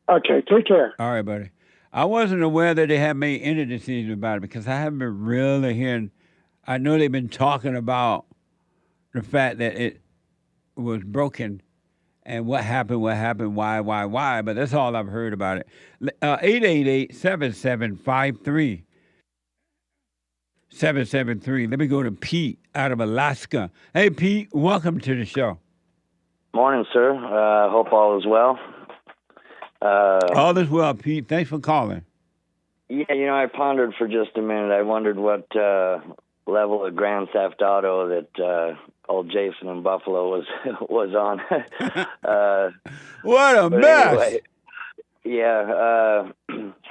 Okay, take care. All right, buddy. I wasn't aware that they had made any decision about it because I haven't been really hearing. I know they've been talking about the fact that it was broken and what happened, why, but that's all I've heard about it. 888-7753. 773. Let me go to Pete out of Alaska. Hey, Pete, welcome to the show. Morning, sir. Hope all is well. All is well, Pete. Thanks for calling. Yeah, I pondered for just a minute. I wondered what level of Grand Theft Auto that old Jason in Buffalo was on. What a mess! Anyway, yeah,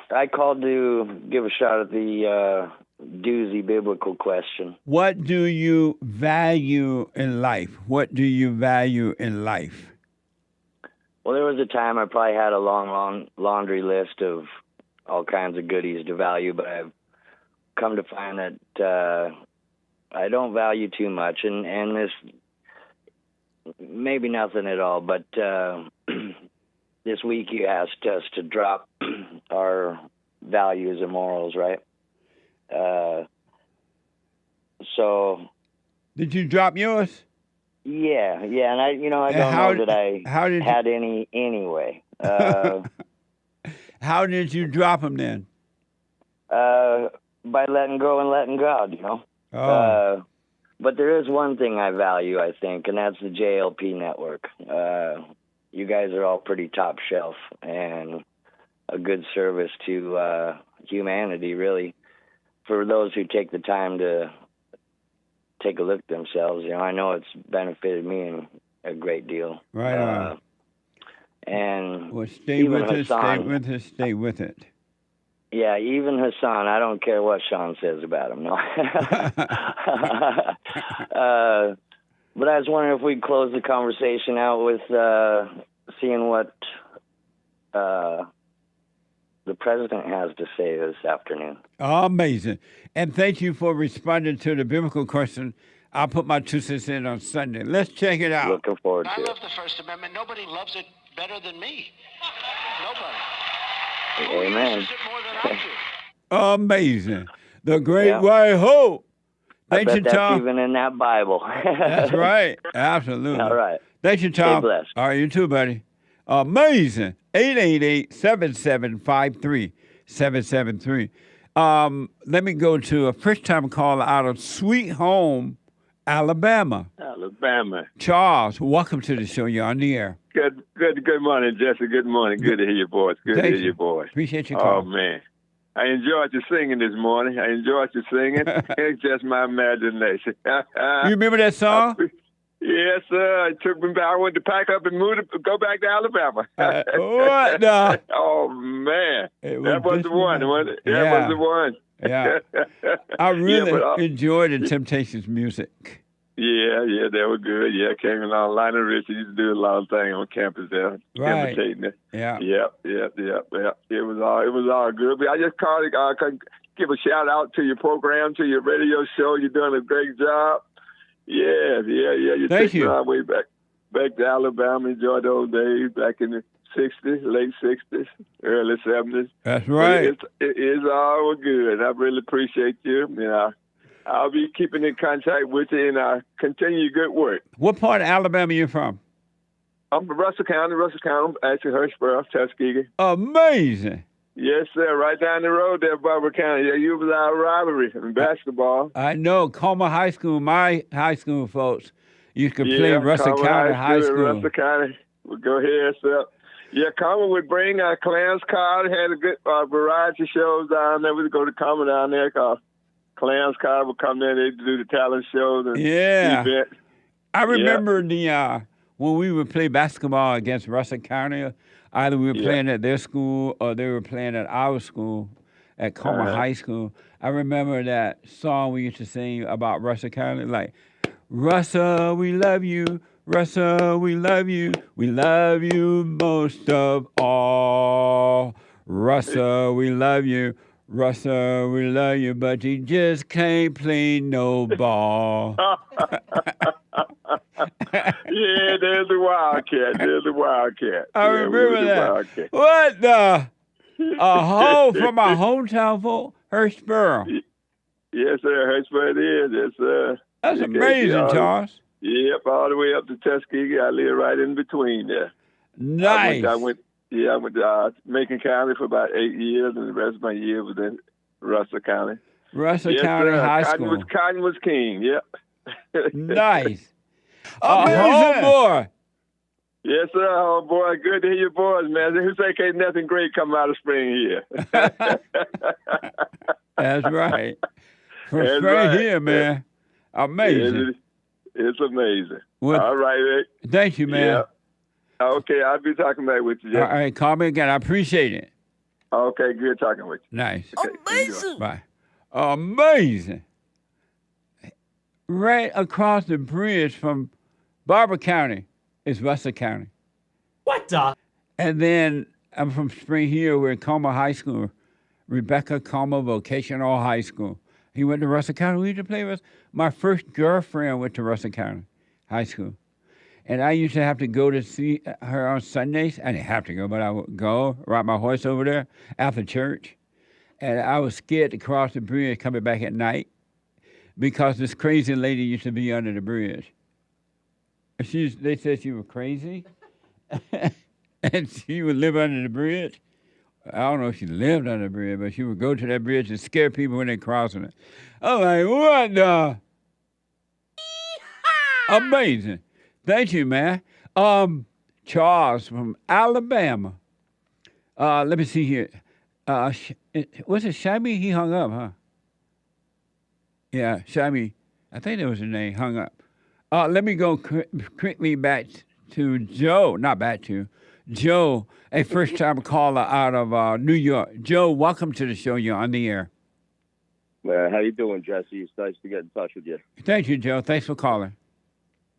I called to give a shot at the doozy biblical question. What do you value in life? What do you value in life? Well, there was a time I probably had a long laundry list of all kinds of goodies to value, but I've come to find that I don't value too much, and this maybe nothing at all, but this week you asked us to drop our values and morals, right? So did you drop yours? Yeah, and I don't know that I had any anyway. How did you drop them then? By letting go and letting God, Oh. But there is one thing I value, I think, and that's the JLP network. You guys are all pretty top shelf and a good service to humanity, really. For those who take the time to take a look at themselves, I know it's benefited me a great deal. Right on. And well, stay with it. Yeah, even Hassan, I don't care what Sean says about him. No. But I was wondering if we'd close the conversation out with seeing what the president has to say this afternoon. Amazing. And thank you for responding to the biblical question. I'll put my 2 cents in on Sunday. Let's check it out. Looking forward to it. I love the First Amendment. Nobody loves it better than me. Nobody. Amen. Who uses it more than I do? Amazing. The great white hope. Thank you, that's Tom. Even in that Bible. That's right. Absolutely. All right. Thank you, Tom. Stay blessed. All right, you too, buddy. Amazing. 888-7753. 773. Let me go to a first-time caller out of Sweet Home, Alabama. Alabama. Charles, welcome to the show. You're on the air. Good morning, Jesse. Good morning. Good to hear your voice. Good to hear your voice. Appreciate your call. Oh, man. I enjoyed your singing this morning. It's just my imagination. You remember that song? Yes, sir. It took me back. I went to pack up and go back to Alabama. What the? Oh, man. That was the one, wasn't it? That was the one. Yeah. I really enjoyed the Temptations music. Yeah, they were good. Yeah, came along. Lionel Richie used to do a lot of things on campus there, imitating it. Yeah. Yep. It was all good. But I just called to give a shout out to your program, to your radio show. You're doing a great job. Yeah. Thank you. Our way back to Alabama. Enjoy those days back in the 60s, late 60s, early 70s. That's right. It's all good. I really appreciate you. I'll be keeping in contact with you and continue good work. What part of Alabama are you from? I'm from Russell County, actually Hurstboro, Tuskegee. Amazing. Yes, sir. Right down the road there, Barber County. Yeah, you was our rivalry in basketball. I know. Comer High School, my high school folks, you could play Russell County High School. Russell County. We'll go ahead, sir. Yeah, Comer would bring Clarence Carter, had a good variety shows down there. We'd go to Comer down there because Clarence Carter would come there, they'd do the talent shows and events. I remember when we would play basketball against Russell County, either we were playing at their school or they were playing at our school, at Comer High School. I remember that song we used to sing about Russell County, like, Russell, we love you. Russell, we love you. We love you most of all. Russell, we love you. Russell, we love you, but you just can't play no ball. Yeah, there's the Wildcat. There's the Wildcat. I remember that. Wildcat. What the? A hoe from my hometown for Hurstboro. Yes, sir. That's what it is. Yes, sir. That's amazing, Charles. Yep, all the way up to Tuskegee. I live right in between there. Nice. I went to Macon County for about 8 years, and the rest of my year was in Russell County. Russell County High Cotton School. Cotton was king, yep. Nice. Homeboy. Yes, sir, homeboy. Good to hear your voice, man. Who say can't nothing great come out of spring here? That's right. From That's spring right. here, man. Amazing. It's amazing. Well, all right, Rick. Thank you, man. Yeah. Okay, I'll be talking back with you. Jeff. All right, call me again. I appreciate it. Okay, good talking with you. Nice. Okay, Amazing. Bye. Amazing. Right across the bridge from Barber County is Russell County. What the? And then I'm from Spring Hill. We're in Como High School. Rebecca Como Vocational High School. He went to Russell County. We used to play with. My first girlfriend went to Russell County High School. And I used to have to go to see her on Sundays. I didn't have to go, but I would go, ride my horse over there after church. And I was scared to cross the bridge coming back at night because this crazy lady used to be under the bridge. They said she was crazy, and she would live under the bridge. I don't know if she lived under the bridge, but she would go to that bridge and scare people when they're crossing it. I'm like, what the? Amazing. Thank you, man. Charles from Alabama. Let me see here. Was it Shabby? He hung up, huh? Yeah, Shabby. I think that was his name. Hung up. Let me go quickly back to Joe. Not back to Joe, a first-time caller out of New York. Joe, welcome to the show. You're on the air. How you doing, Jesse? It's nice to get in touch with you. Thank you, Joe. Thanks for calling.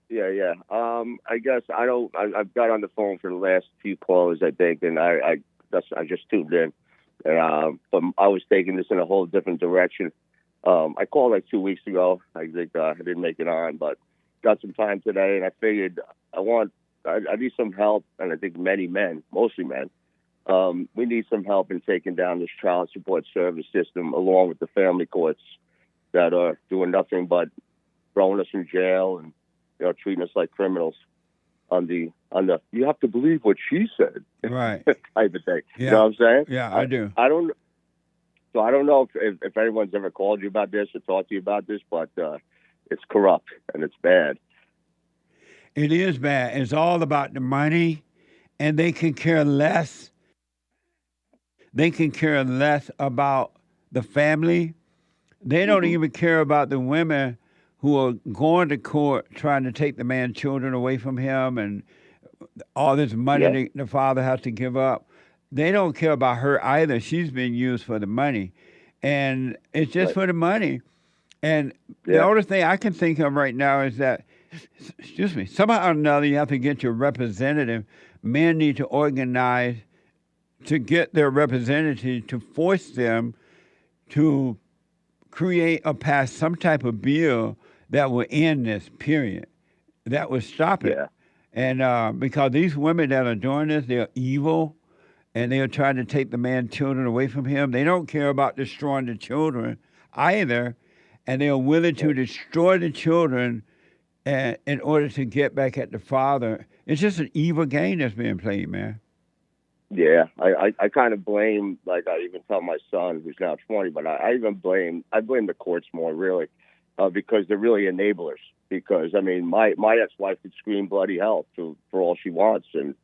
Yeah. I guess I've got on the phone for the last few callers, I think, and I just tuned in. And but I was taking this in a whole different direction. I called like 2 weeks ago. I think I didn't make it on, but got some time today, and I figured I need some help, and I think many men, mostly men, we need some help in taking down this child support service system, along with the family courts that are doing nothing but throwing us in jail and treating us like criminals on the you have to believe what she said right type of thing. Yeah. You know what I'm saying? Yeah, I do. I don't know if anyone's ever called you about this or talked to you about this, but it's corrupt and it's bad. It is bad. It's all about the money, and they can care less. They can care less about the family. They don't even care about the women who are going to court trying to take the man's children away from him and all this money the father has to give up. They don't care about her either. She's being used for the money. And it's just for the money. And the only thing I can think of right now is that, somehow or another you have to get your representative. Men need to organize to get their representative to force them to create or pass some type of bill that will end this, period. That will stop it. And because these women that are doing this, they're evil, and they are trying to take the man's children away from him. They don't care about destroying the children either, and they are willing to destroy the children in order to get back at the father. It's just an evil game that's being played, man. Yeah, I kind of blame, like I even tell my son, who's now 20, but I blame the courts more, really, because they're really enablers. Because, I mean, my ex-wife could scream bloody hell for all she wants, and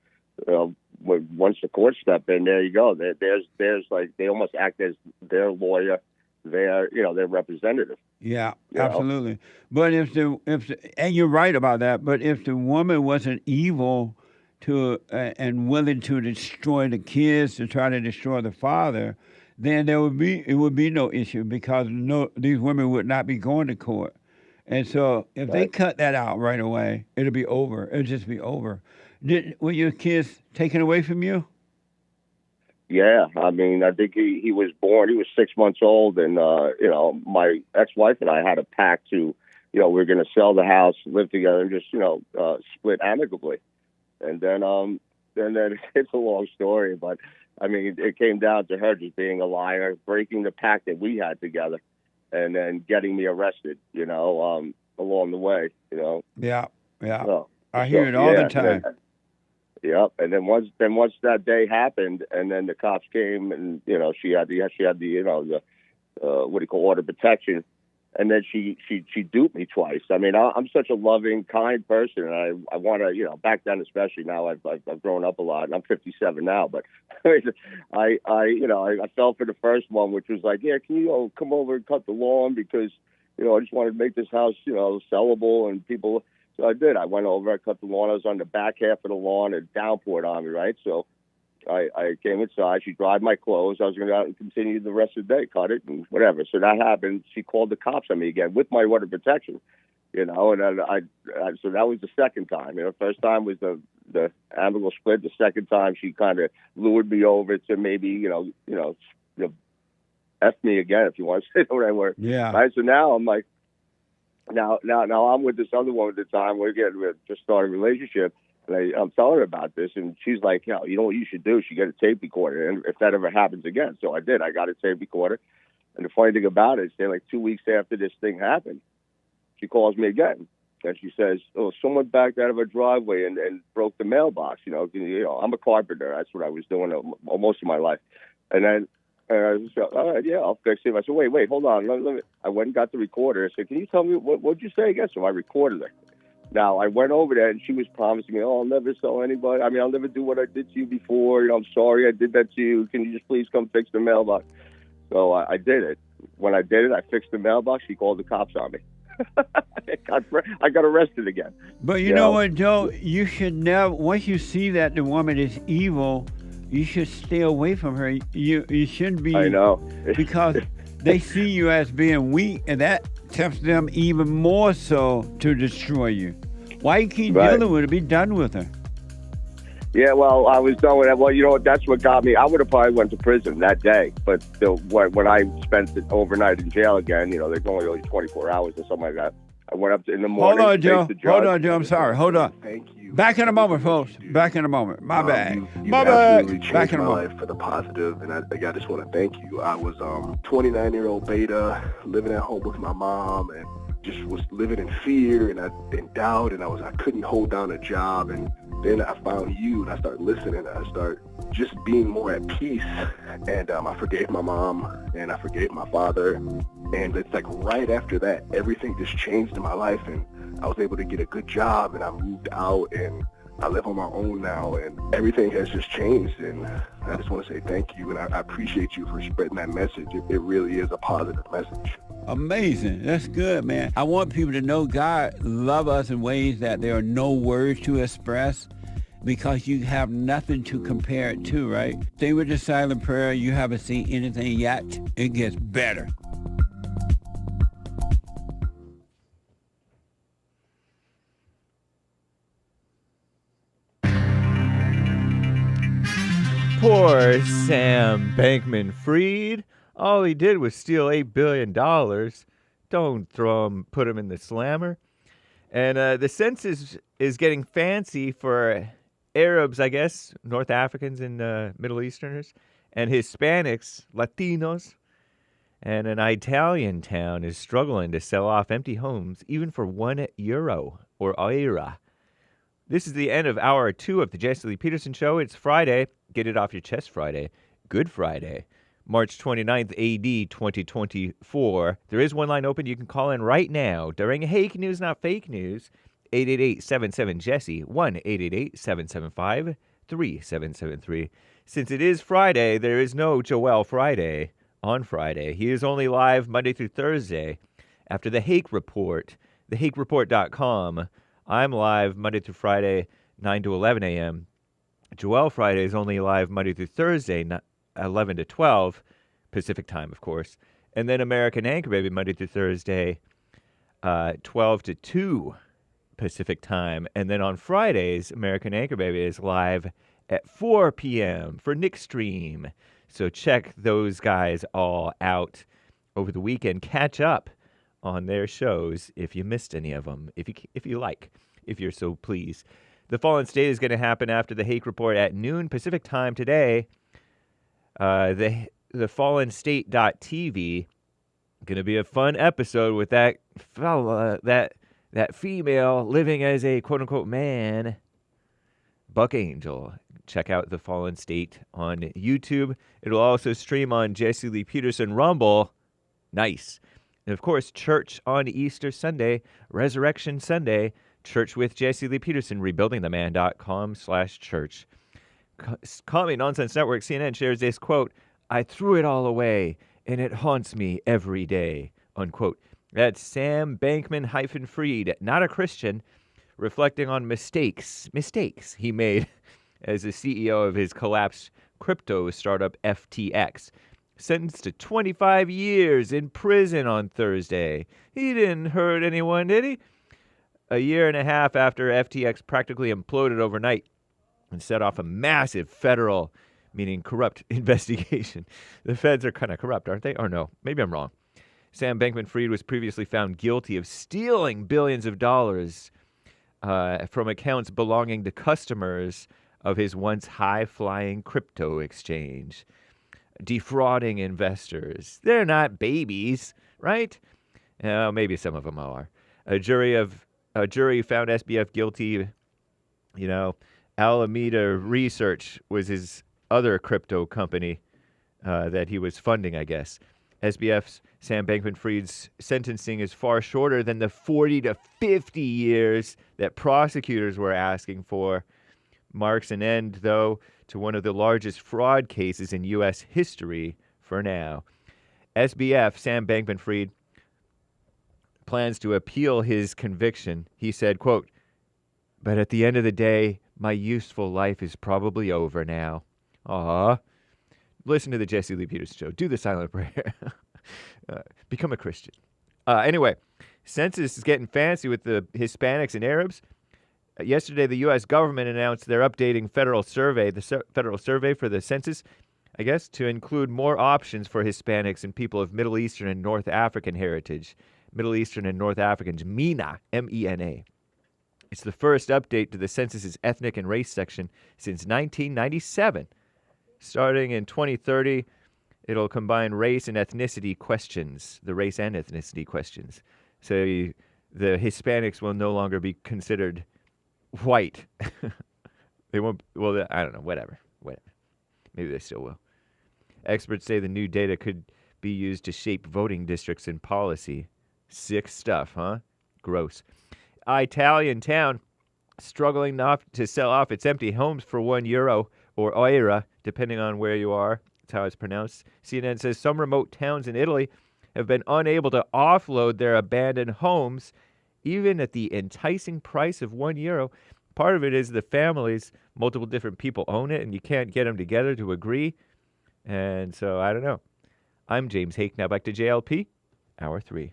once the courts step in, there you go. There's like, they almost act as their lawyer, their representative. Yeah, absolutely. But if and you're right about that, but if the woman wasn't evil and willing to destroy the kids, to try to destroy the father, then it would be no issue, because these women would not be going to court. And so if they cut that out right away, it'll be over. It'll just be over. Were your kids taken away from you? Yeah, I mean, I think he was born. He was 6 months old, and my ex-wife and I had a pact to we're going to sell the house, live together, and just, split amicably. And then it's a long story, but I mean, it came down to her just being a liar, breaking the pact that we had together, and then getting me arrested, along the way, Yeah. So, I hear it all the time. Yep. And then once that day happened, and then the cops came, and she had the what do you call, order protection, and then she duped me twice. I mean, I'm such a loving, kind person, and I want to, back then especially. Now I've grown up a lot, and I'm 57 now, but I fell for the first one, which was like, yeah, can you come over and cut the lawn, because I just wanted to make this house sellable, and people. So I did. I went over, I cut the lawn. I was on the back half of the lawn, and downpoured on me, right? So I came inside. She dried my clothes. I was going to go out and continue the rest of the day, cut it, and whatever. So that happened. She called the cops on me again with my order of protection, and then so that was the second time. First time was the amicable split. The second time, she kind of lured me over to maybe, F me again, if you want to say the right word. Yeah. Right? So now I'm like, Now I'm with this other woman at the time. We just started a relationship, and I'm telling her about this, and she's like, you know what you should do? You should get a tape recorder, and if that ever happens again. So I did. I got a tape recorder, and the funny thing about it is, like 2 weeks after this thing happened, she calls me again, and she says, someone backed out of her driveway and broke the mailbox. I'm a carpenter. That's what I was doing most of my life, and then. I said, all right, yeah, I'll fix it. I said, wait, hold on. Let me. I went and got the recorder. I said, can you tell me what'd you say again? So I recorded it. Now, I went over there, and she was promising me, I'll never sell anybody. I mean, I'll never do what I did to you before. I'm sorry I did that to you. Can you just please come fix the mailbox? So I did it. When I did it, I fixed the mailbox. She called the cops on me. I got arrested again. But you know what, Joe? You should never, once you see that the woman is evil, you should stay away from her. You shouldn't be. I know. Because they see you as being weak, and that tempts them even more so to destroy you. Why you keep dealing with her? Be done with her. Yeah, well, I was done with that. Well, that's what got me. I would have probably went to prison that day. But when I spent the overnight in jail again, there's only 24 hours or something like that. I went up in the morning. Hold on, Joe. I'm sorry. Hold on. Thank you. Back in a moment, folks. Back in a moment. My bad. My bad. Back in a moment. Life for the positive, and I just want to thank you. I was 29-year-old beta, living at home with my mom, and just was living in fear and in doubt, and I couldn't hold down a job. And then I found you, and I started listening. I started just being more at peace, and I forgave my mom, and I forgave my father. And it's like right after that, everything just changed in my life, and I was able to get a good job, and I moved out, and I live on my own now, and everything has just changed. And I just want to say thank you, and I appreciate you for spreading that message. It really is a positive message. Amazing. That's good, man. I want people to know God loves us in ways that there are no words to express, because you have nothing to compare it to, right? Stay with the silent prayer. You haven't seen anything yet. It gets better. Poor Sam Bankman-Fried. All he did was steal $8 billion. Don't put him in the slammer. And the census is getting fancy for Arabs, I guess, North Africans and Middle Easterners, and Hispanics, Latinos. And an Italian town is struggling to sell off empty homes, even for €1 or euro. This is the end of hour 2 of the Jesse Lee Peterson Show. It's Friday. Get it off your chest Friday. Good Friday. March 29th, AD 2024. There is one line open. You can call in right now during Hake News, Not Fake News. 888-77-JESSE. 1-888-775-3773. Since it is Friday, there is no Joel Friday on Friday. He is only live Monday through Thursday after the Hake Report, thehakereport.com. I'm live Monday through Friday, 9 to 11 a.m. Joel Friday is only live Monday through Thursday, 11 to 12, Pacific time, of course. And then American Anchor Baby, Monday through Thursday, 12 to 2, Pacific time. And then on Fridays, American Anchor Baby is live at 4 p.m. for Nick Stream. So check those guys all out over the weekend. Catch up on their shows if you missed any of them, if you're so pleased. The Fallen State is going to happen after the Hake Report at noon Pacific time today. The FallenState.tv, going to be a fun episode with that fella, that female living as a quote-unquote man, Buck Angel. Check out The Fallen State on YouTube. It'll also stream on Jesse Lee Peterson Rumble. Nice. And, of course, church on Easter Sunday, Resurrection Sunday, Church with Jesse Lee Peterson, rebuildingtheman.com/church. Comedy Nonsense Network, CNN, shares this quote, "I threw it all away, and it haunts me every day," unquote. That's Sam Bankman-Fried, not a Christian, reflecting on mistakes he made as the CEO of his collapsed crypto startup FTX. Sentenced to 25 years in prison on Thursday. He didn't hurt anyone, did he? A year and a half after FTX practically imploded overnight and set off a massive federal, meaning corrupt, investigation. The feds are kind of corrupt, aren't they? Or no, maybe I'm wrong. Sam Bankman-Fried was previously found guilty of stealing billions of dollars from accounts belonging to customers of his once high-flying crypto exchange, defrauding investors. They're not babies, right? Maybe some of them are. A jury found SBF guilty. Alameda Research was his other crypto company that he was funding, I guess. SBF's Sam Bankman-Fried's sentencing is far shorter than the 40 to 50 years that prosecutors were asking for. Marks an end, though, to one of the largest fraud cases in U.S. history for now. SBF, Sam Bankman-Fried, plans to appeal his conviction. He said, quote, "But at the end of the day, my useful life is probably over now." Aww. Listen to the Jesse Lee Peterson Show. Do the silent prayer. Become a Christian. Anyway, census is getting fancy with the Hispanics and Arabs. Yesterday, the U.S. government announced they're updating federal survey for the census, I guess, to include more options for Hispanics and people of Middle Eastern and North African heritage. Middle Eastern and North Africans, MENA, M-E-N-A. It's the first update to the census's ethnic and race section since 1997. Starting in 2030, it'll combine race and ethnicity questions, the race and ethnicity questions. So the Hispanics will no longer be considered white. They won't, well, I don't know, whatever. Maybe they still will. Experts say the new data could be used to shape voting districts and policy. Sick stuff, huh? Gross. Italian town struggling to sell off its empty homes for €1 or euro, depending on where you are. That's how it's pronounced. CNN says some remote towns in Italy have been unable to offload their abandoned homes, even at the enticing price of €1. Part of it is the families, multiple different people own it, and you can't get them together to agree. And so, I don't know. I'm James Hake. Now back to JLP, Hour 3.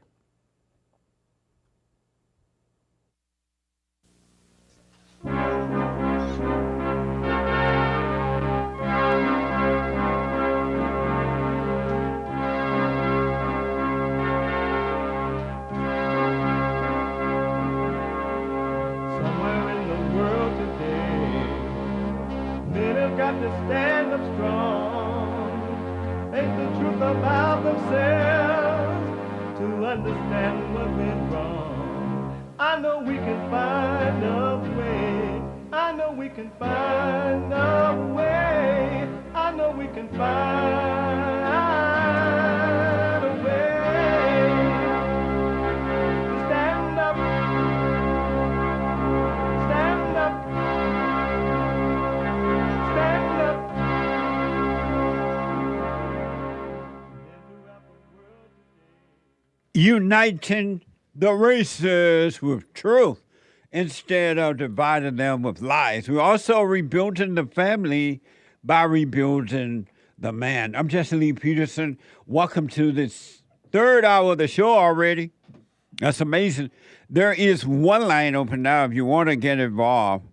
To stand up strong, face the truth about themselves, to understand what went wrong. I know we can find a way. I know we can find a way. I know we can find a way to stand up, stand up. Uniting the races with truth instead of dividing them with lies. We're also rebuilding the family by rebuilding the man. I'm Jesse Lee Peterson. Welcome to this third hour of the show already. That's amazing. There is one line open now if you want to get involved.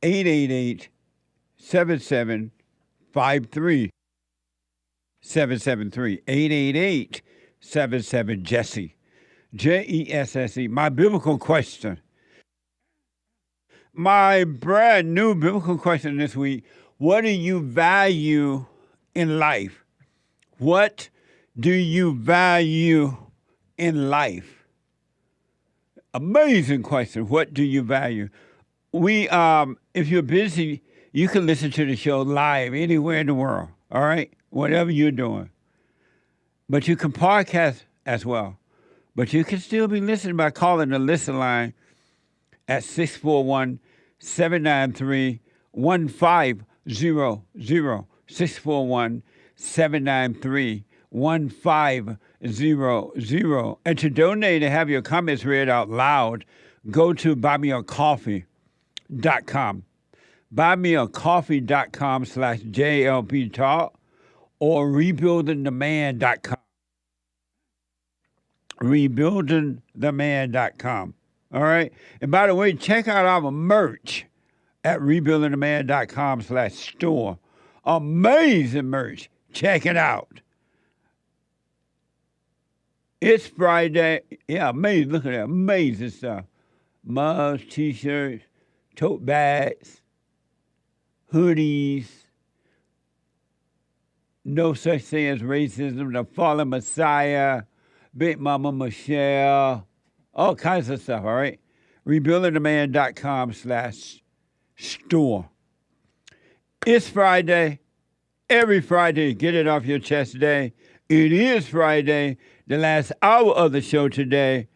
888-7753. 888-777-JESSE. JESSE. My biblical question. My brand new biblical question this week. What do you value in life? What do you value in life? Amazing question. What do you value? If you're busy, you can listen to the show live anywhere in the world, all right? Whatever you're doing. But you can podcast as well. But you can still be listening by calling the listen line at 641-793-1500. 641-793-1500. And to donate and have your comments read out loud, go to buymeacoffee.com. Buymeacoffee.com/JLP Talk or rebuildingtheman.com. Rebuildingtheman.com. All right? And by the way, check out our merch at rebuildingtheman.com/store. Amazing merch. Check it out. It's Friday. Yeah, amazing. Look at that. Amazing stuff. Mugs, T-shirts, tote bags, hoodies. No such thing as racism. The Fallen Messiah. Big Mama Michelle. All kinds of stuff, all right? rebuildingtheman.com/store. It's Friday. Every Friday, get it off your chest day. It is Friday, the last hour of the show today.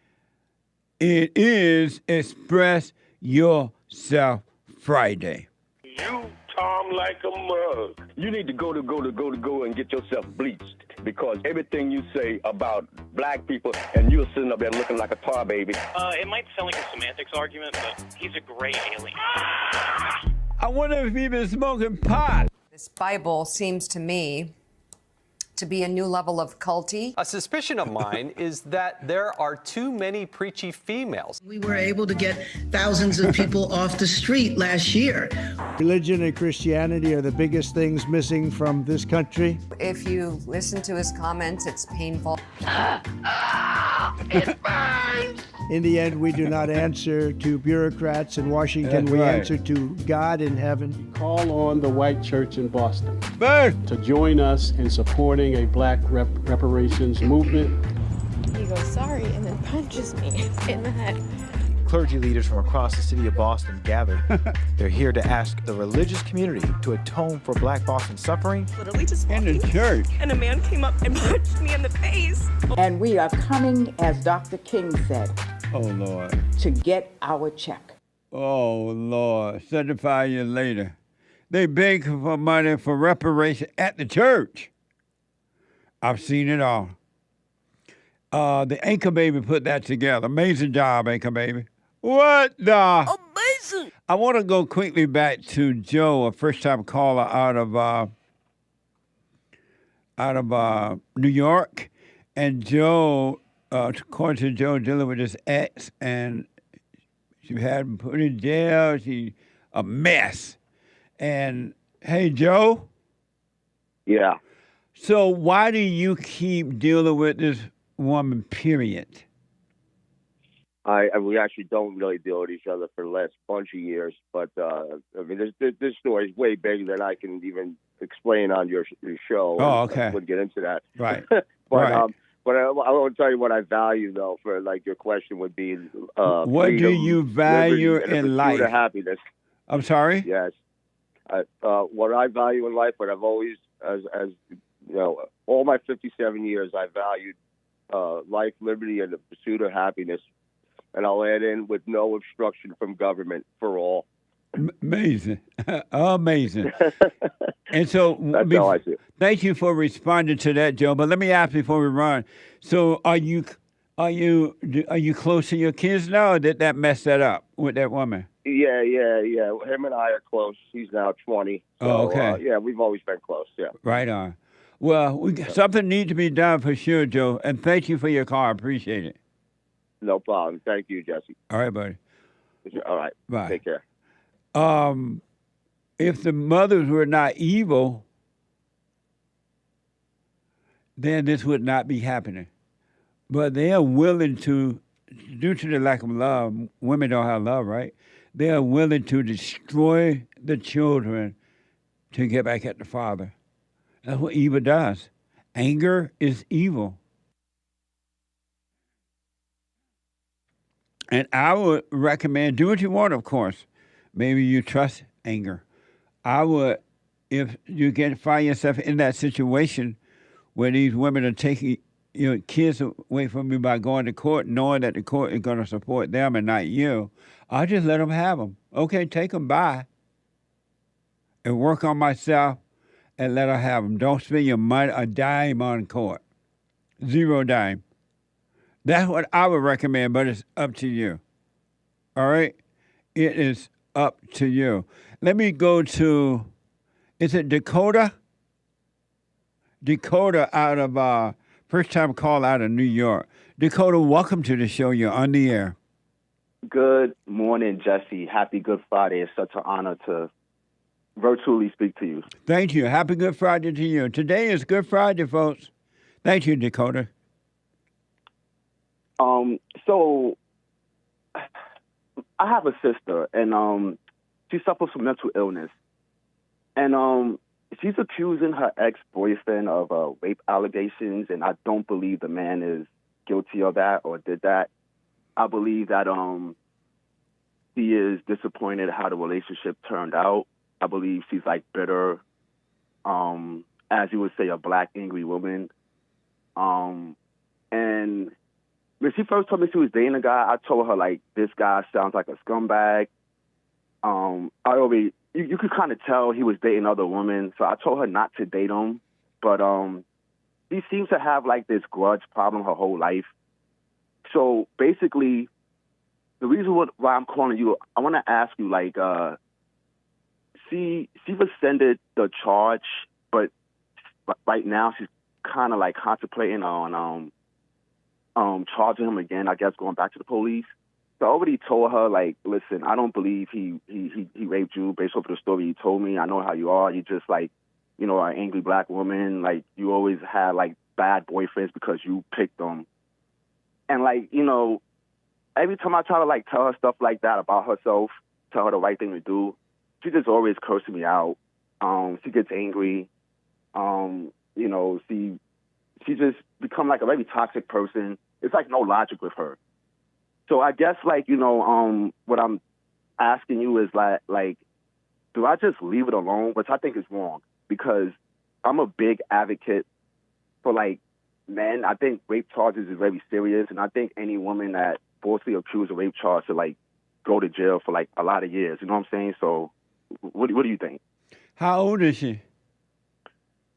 It is Express Yourself Friday. You, Tom, like a mug. You need to go and get yourself bleached because everything you say about black people and you're sitting up there looking like a tar baby. It might sound like a semantics argument, but he's a gray alien. I wonder if he's been smoking pot. This Bible seems to me to be a new level of culty. A suspicion of mine is that there are too many preachy females. We were able to get thousands of people off the street last year. Religion and Christianity are the biggest things missing from this country. If you listen to his comments, it's painful. It burns! In the end, we do not answer to bureaucrats in Washington. That's we right. answer to God in heaven. Call on the white church in Boston Burn! to join us in supporting a black reparations movement. He goes, sorry, and then punches me in the head. Clergy leaders from across the city of Boston gathered. They're here to ask the religious community to atone for Black Boston suffering. Literally just in the church. And a man came up and punched me in the face. And we are coming, as Dr. King said, Oh, Lord. to get our check. Oh, Lord. 75 years later. They beg for money for reparation at the church. I've seen it all. The Anchor Baby put that together. Amazing job, Anchor Baby. What the? Amazing. I want to go quickly back to Joe, a first-time caller out of New York. And Joe, according to Joe, dealing with his ex, and she had him put in jail. She a mess. And hey, Joe. Yeah. So why do you keep dealing with this woman? Period. We actually don't really deal with each other for the last bunch of years, but I mean, this story is way bigger than I can even explain on your show. Oh, okay. I would get into that. Right. But right. But I want to tell you what I value, though, for like your question would be what freedom, do you value liberty, and in the pursuit life? of happiness. I'm sorry? Yes. What I value in life, what I've always, as you know, all my 57 years, I valued life, liberty, and the pursuit of happiness. And I'll add in with no obstruction from government for all. Amazing. Amazing. And so That's how I see it. Thank you for responding to that, Joe. But let me ask before we run. So are you close to your kids now, or did that mess that up with that woman? Yeah. Him and I are close. He's now 20. So, Oh, okay. yeah, we've always been close, yeah. Right on. Well, something needs to be done for sure, Joe. And thank you for your call. I appreciate it. No problem. Thank you, Jesse. All right, buddy. All right. Bye. Take care. If the mothers were not evil, then this would not be happening. But they are willing to, due to the lack of love, women don't have love, right? They are willing to destroy the children to get back at the father. That's what evil does. Anger is evil. And I would recommend, do what you want, of course. Maybe you trust anger. I would, if you find yourself in that situation where these women are taking your kids away from you by going to court, knowing that the court is going to support them and not you, I'll just let them have them. Okay, take them by and work on myself and let her have them. Don't spend your money, a dime on court. 0 dime. That's what I would recommend, but it's up to you. All right? It is up to you. Let me go to, is it Dakota? Dakota out of, first time call out of New York. Dakota, welcome to the show. You're on the air. Good morning, Jesse. Happy Good Friday. It's such an honor to virtually speak to you. Thank you. Happy Good Friday to you. Today is Good Friday, folks. Thank you, Dakota. So I have a sister, and she suffers from mental illness, and she's accusing her ex-boyfriend of rape allegations, and I don't believe the man is guilty of that or did that. I believe that she is disappointed how the relationship turned out. I believe she's like bitter, as you would say, a black angry woman. And when she first told me she was dating a guy, I told her like, this guy sounds like a scumbag. You could kind of tell he was dating other women, so I told her not to date him. But she seems to have like this grudge problem her whole life. So basically, the reason why I'm calling you, I want to ask you, like, she rescinded the charge, but right now she's kind of like contemplating on charging him again, I guess, going back to the police. So I already told her, like, listen, I don't believe he raped you based off of the story you told me. I know how you are. You just, like, you know, an angry black woman. Like, you always had, like, bad boyfriends because you picked them. And, like, you know, every time I try to, like, tell her stuff like that about herself, tell her the right thing to do, she just always curses me out. She gets angry. You know, she just become, like, a very toxic person. It's, like, no logic with her. So I guess, like, you know, what I'm asking you is, like, do I just leave it alone? Which I think is wrong, because I'm a big advocate for, like, men. I think rape charges is very serious, and I think any woman that falsely accused of rape charge should, like, go to jail for, like, a lot of years. You know what I'm saying? So what do you think? How old is she?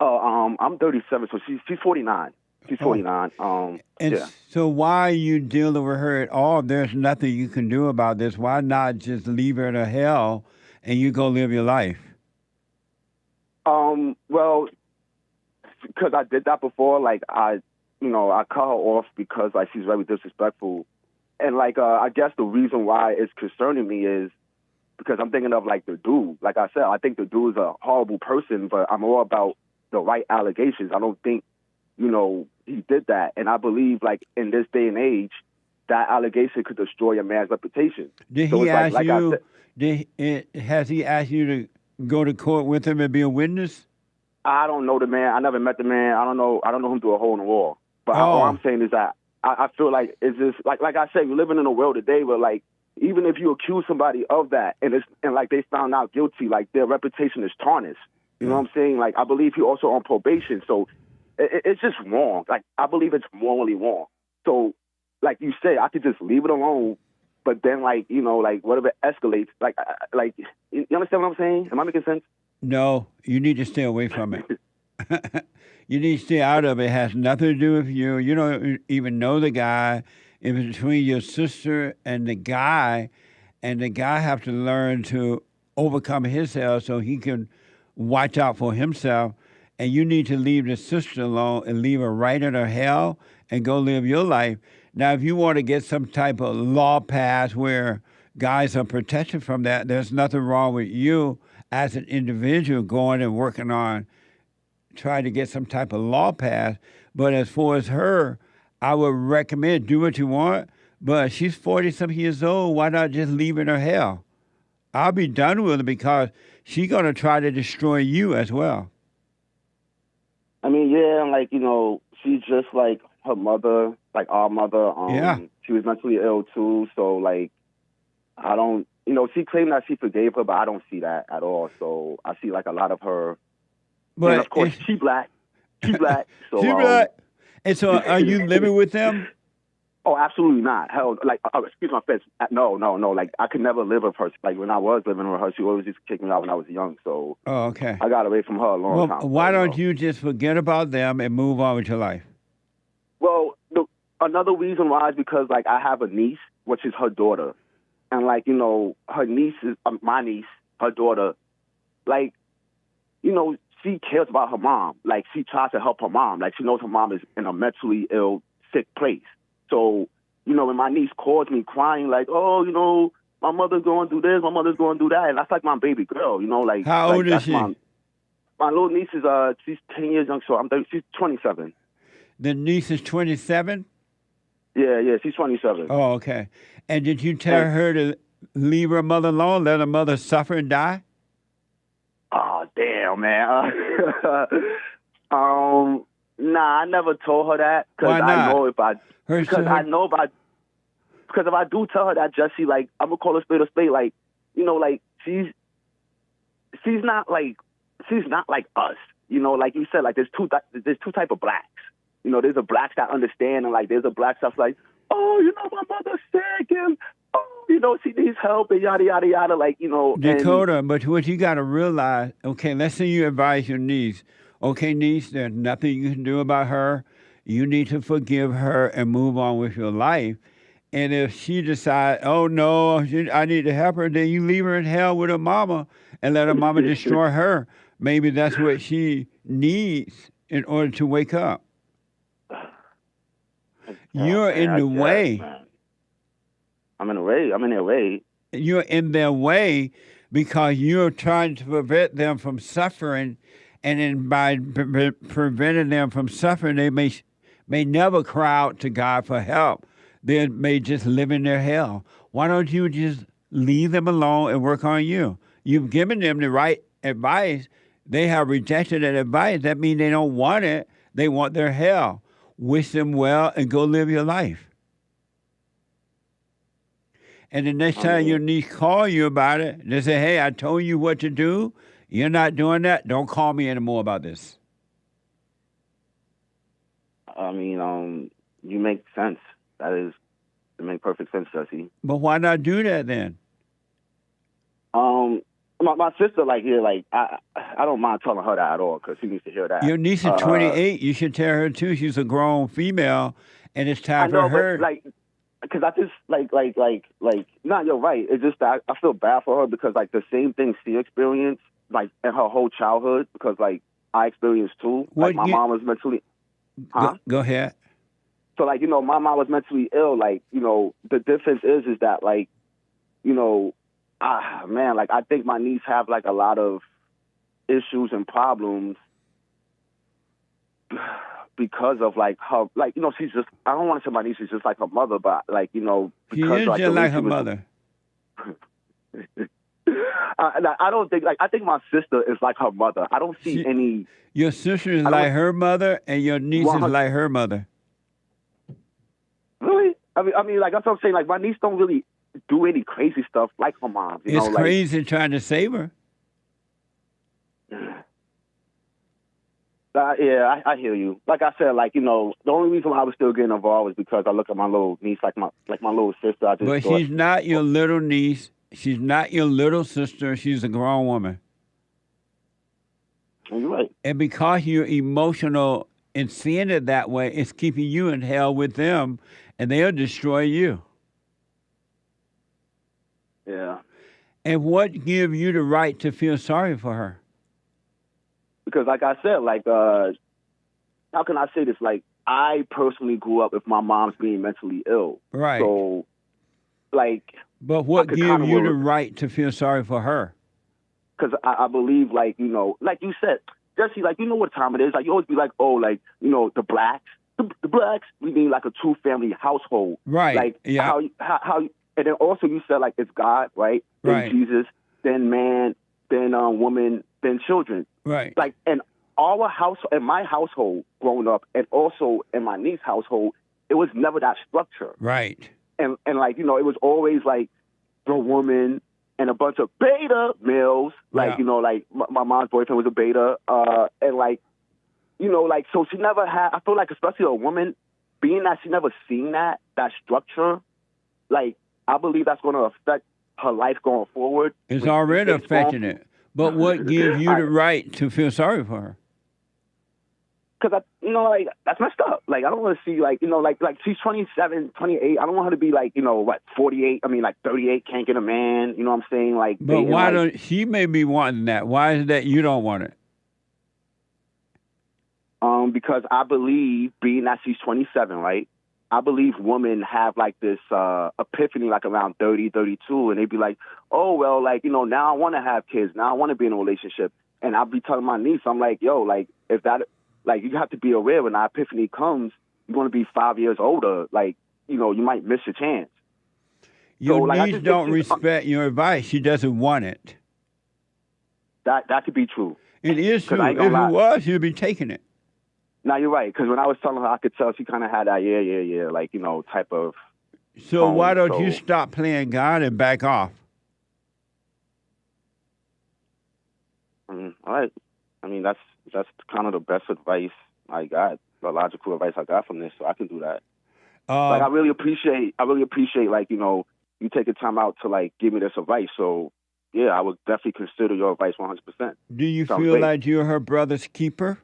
I'm 37, so she's 49. She's 49. And yeah. so why are you dealing with her at all? There's nothing you can do about this. Why not just leave her to hell and you go live your life? Well, because I did that before. Like, I cut her off because, like, she's very disrespectful. And, like, I guess the reason why it's concerning me is because I'm thinking of, like, the dude. Like I said, I think the dude is a horrible person, but I'm all about the right allegations. I don't think, you know, he did that. And I believe, like, in this day and age, that allegation could destroy a man's reputation. Did so he ask like you, has he asked you to go to court with him and be a witness? I don't know the man. I never met the man. I don't know him through a hole in the wall. But all I'm saying is that I feel like it's just, like I said, we're living in a world today where, like, even if you accuse somebody of that and like they found out guilty, like, their reputation is tarnished. You know what I'm saying? Like, I believe he also on probation. So it's just wrong. Like, I believe it's morally wrong. So, like you say, I could just leave it alone, but then, like, you know, like, whatever escalates, like, you understand what I'm saying? Am I making sense? No, you need to stay away from it. You need to stay out of it. It has nothing to do with you. You don't even know the guy. If it's between your sister and the guy have to learn to overcome himself so he can watch out for himself. And you need to leave the sister alone and leave her right in her hell and go live your life. Now, if you want to get some type of law passed where guys are protected from that, there's nothing wrong with you as an individual going and working on try to get some type of law passed. But as far as her, I would recommend do what you want. But she's 40-something years old. Why not just leave her in her hell? I'll be done with her because she's going to try to destroy you as well. I mean, yeah, like, you know, she's just like her mother, like our mother. Yeah. She was mentally ill, too. So, like, I don't, you know, she claimed that she forgave her, but I don't see that at all. So I see, like, a lot of her. But and, of course, she black. She black. So, she black. And so are you living with them? Oh, absolutely not. Hell, like, excuse my French. No. Like, I could never live with her. Like, when I was living with her, she always used to kick me out when I was young. So, Oh, okay. I got away from her a long time. Why don't you just forget about them and move on with your life? Well, another reason why is because, like, I have a niece, which is her daughter. And, like, you know, her niece is my niece, her daughter. Like, you know, she cares about her mom. Like, she tries to help her mom. Like, she knows her mom is in a mentally ill, sick place. So, you know, when my niece calls me crying, like, oh, you know, my mother's going to do this, my mother's going to do that, and that's like my baby girl, you know, like. How old is she? My little niece is, she's 10 years young, so she's 27. The niece is 27? Yeah, she's 27. Oh, okay. And did you tell her to leave her mother alone, let her mother suffer and die? Oh, damn, man. Nah, I never told her that. Why not? I know if I do tell her that, Jesse, like, I'm gonna call her spade a spade. Like, you know, like she's not like us. You know, like you said, like there's two type of blacks. You know, there's a blacks that understand, and like there's a blacks that's like, oh, you know, my mother's sick, and oh, you know, she needs help, and yada yada yada. Like, you know, Dakota, but what you got to realize, okay, let's say you advise your niece. Okay, niece, there's nothing you can do about her. You need to forgive her and move on with your life. And if she decides, oh, no, I need to help her, then you leave her in hell with her mama and let her mama destroy her. Maybe that's what she needs in order to wake up. You're in the way. Man. I'm in the way. I'm in their way. You're in their way because you're trying to prevent them from suffering. And then by preventing them from suffering, they may never cry out to God for help. They may just live in their hell. Why don't you just leave them alone and work on you? You've given them the right advice. They have rejected that advice. That means they don't want it. They want their hell. Wish them well and go live your life. And the next time your niece call you about it, they say, hey, I told you what to do. You're not doing that. Don't call me anymore about this. I mean, you make sense. It makes perfect sense, Jesse. But why not do that then? My sister, like, here, like, I don't mind telling her that at all because she needs to hear that. Your niece is 28. You should tell her too. She's a grown female, and it's time for her. But, like, because I just like, not, you're right. It's just that I feel bad for her because, like, the same thing she experienced, like, in her whole childhood, because, like, I experienced too. Like, my mom was mentally. Go ahead. So, like, you know, my mom was mentally ill. Like, you know, the difference is that, like, you know, man, like, I think my niece have, like, a lot of issues and problems because of, like, her, like, you know, she's just, I don't want to say my niece is just like her mother, but, like, you know, because, she is just like her mother. I don't think, like, I think my sister is like her mother. I don't see any. Your sister is like her mother, and your niece is like her mother. Really? I mean, like, that's what I'm saying. Like, my niece don't really do any crazy stuff like her mom. It's crazy trying to save her. Yeah, I hear you. Like I said, like, you know, the only reason why I was still getting involved is because I look at my little niece like my little sister. But she's not your little niece. She's not your little sister. She's a grown woman. You're right. And because you're emotional and seeing it that way, it's keeping you in hell with them, and they'll destroy you. Yeah. And what gives you the right to feel sorry for her? Because, like I said, like, how can I say this? Like, I personally grew up with my mom's being mentally ill. Right. So, like... But what gives you the right to feel sorry for her? Because I believe, like, you know, like you said, Jesse, like, you know what time it is. Like, you always be like, oh, like, you know, the blacks, the blacks, we need like a 2-family household. Right. Like, Yeah. how, and then also you said, like, it's God, right? Then Right. Jesus, then man, then woman, then children. Right. Like, and our house, in my household growing up, and also in my niece's household, it was never that structure. Right. And like, you know, it was always like the woman and a bunch of beta males. Like, you know, like my mom's boyfriend was a beta. And like, you know, like, so she never had, I feel like, especially a woman, being that she never seen that structure, like, I believe that's going to affect her life going forward. It's already affecting it. But what gives you the right to feel sorry for her? Because, you know, like, that's messed up. Like, I don't want to see, like, you know, like she's 27, 28. I don't want her to be, like, you know, what, 48? I mean, like, 38, can't get a man. You know what I'm saying? Like, But why like, don't she may be wanting that? Why is that you don't want it? Because I believe, being that she's 27, right? I believe women have, like, this epiphany, like, around 30, 32, and they be like, oh, well, like, you know, now I want to have kids. Now I want to be in a relationship. And I'll be telling my niece, I'm like, yo, like, if that, like, you have to be aware when that epiphany comes, you're going to be 5 years older. Like, you know, you might miss your chance. Your like, niece don't respect your advice. She doesn't want it. That could be true. It is true. If it was, you'd be taking it. No, you're right. Because when I was telling her, I could tell she kind of had that, yeah, like, you know, type of. So why don't you stop playing God and back off? All right. I mean, that's kind of the best advice I got, the logical advice I got from this. So I can do that. Like, I really appreciate, like, you know, you taking time out to, like, give me this advice. So, yeah, I would definitely consider your advice 100%. Do you Sounds feel great. like you're her brother's keeper?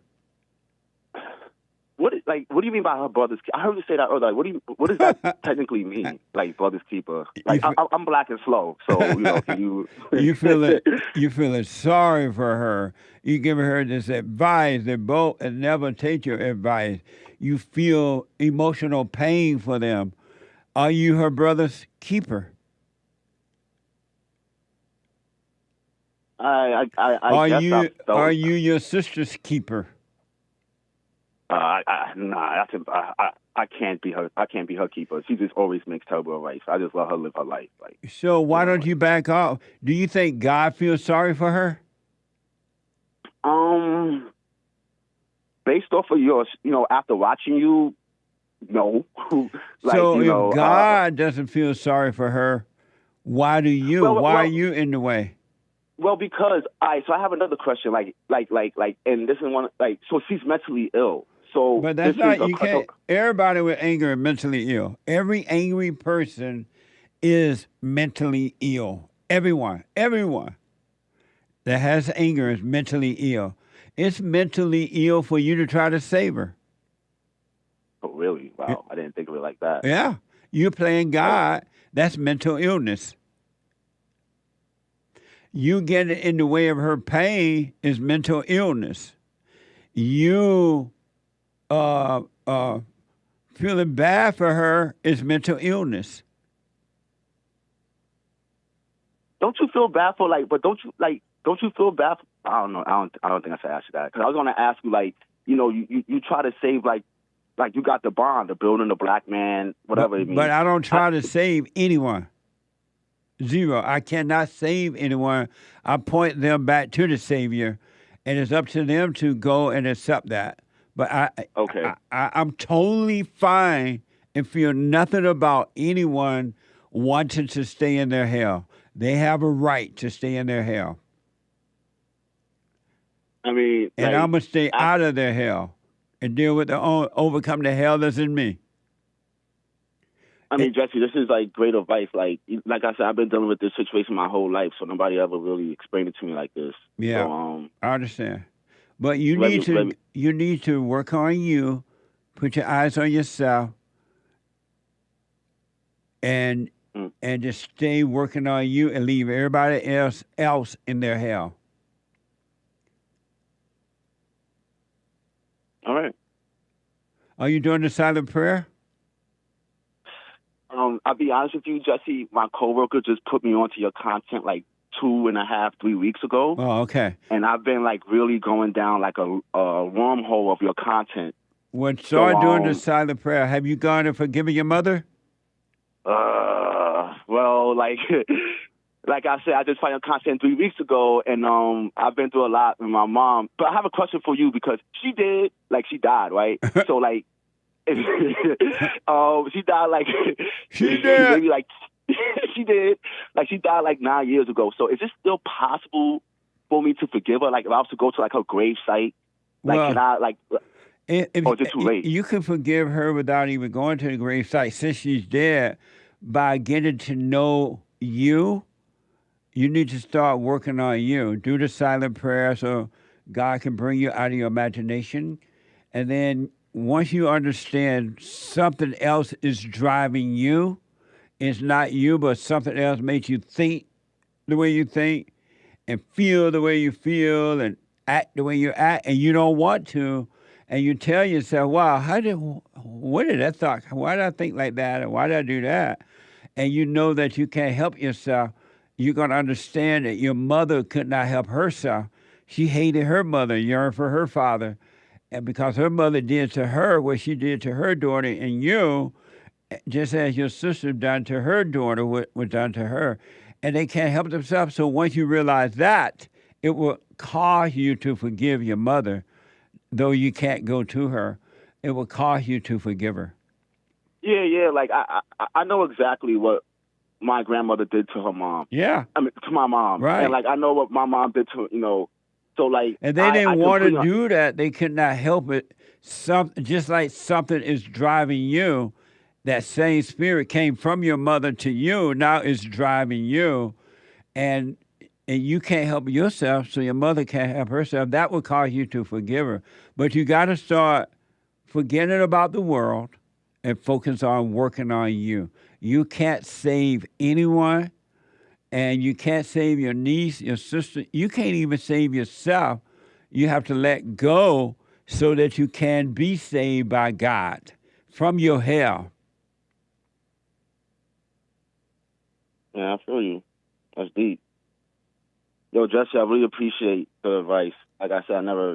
What do you mean by her brother's keeper? I heard you say that earlier. What does that technically mean? Like, brother's keeper? Like, I'm black and slow, so, you know, can you... you feeling sorry for her. You give her this advice. They both never take your advice. You feel emotional pain for them. Are you her brother's keeper? I Are guess are you your sister's keeper? I can't be her. I can't be her keeper. She just always makes terrible advice. I just let her live her life. Like, so why don't you back off? Do you think God feels sorry for her? Based off of yours, you know, after watching you, no. Like, so you know, if God doesn't feel sorry for her, why do you? Why are you in the way? Well, because so I have another question. Like, and this is one. Like, so she's mentally ill. So, but that's not, you can't, everybody with anger is mentally ill. Every angry person is mentally ill. Everyone that has anger is mentally ill. It's mentally ill for you to try to save her. Oh, really? Wow. I didn't think of it like that. Yeah. You're playing God. That's mental illness. You getting in the way of her pain is mental illness. You feeling bad for her is mental illness. Don't you feel bad for, like, but don't you feel bad for, I don't know. I don't think I should ask you that. Because I was going to ask you, like, you know, you try to save, like you got the bond, the building, the black man, whatever it means. But I don't try to save anyone. Zero. I cannot save anyone. I point them back to the Savior, and it's up to them to go and accept that. But I'm totally fine and feel nothing about anyone wanting to stay in their hell. They have a right to stay in their hell. I mean, and I'm gonna stay out of their hell and deal with overcome the hell that's in me. I mean, Jesse, this is, like, great advice. Like I said, I've been dealing with this situation my whole life, so nobody ever really explained it to me like this. Yeah, so, I understand. But you need to work on you, put your eyes on yourself, and just stay working on you and leave everybody else in their hell. All right. Are you doing the silent prayer? I'll be honest with you, Jesse. My coworker just put me onto your content like 2.5, 3 weeks ago. Oh, okay. And I've been like really going down like a wormhole of your content. When start doing the silent prayer, have you gone and forgiven your mother? Well, like like I said, I just found your content 3 weeks ago, and I've been through a lot with my mom. But I have a question for you because she died, right? So like, she died like she did. Maybe like she did. Like she died like 9 years ago. So is it still possible for me to forgive her? Like if I was to go to like her grave site, like can I like? Or is it too late? You can forgive her without even going to the grave site since she's dead by getting to know you. You need to start working on you. Do the silent prayer so God can bring you out of your imagination. And then once you understand something else is driving you, it's not you, but something else makes you think the way you think and feel the way you feel and act the way you act, and you don't want to, and you tell yourself, wow, why did I think like that, and why did I do that? And you know that you can't help yourself. You're going to understand that your mother could not help herself. She hated her mother, yearned for her father. And because her mother did to her what she did to her daughter, and you, just as your sister done to her daughter, what was done to her. And they can't help themselves. So once you realize that, it will cause you to forgive your mother, though you can't go to her. It will cause you to forgive her. Yeah. Like I know exactly what my grandmother did to her mom. Yeah. I mean, to my mom. Right. And like I know what my mom did to, so like. And they didn't want to do that. They could not help it. Just like something is driving you, that same spirit came from your mother to you, now it's driving you. And you can't help yourself, so your mother can't help herself. That will cause you to forgive her. But you got to start forgetting about the world and focus on working on you. You can't save anyone, and you can't save your niece, your sister. You can't even save yourself. You have to let go so that you can be saved by God from your hell. Yeah, I feel you. That's deep. Yo, Jesse, I really appreciate the advice. Like I said, I never,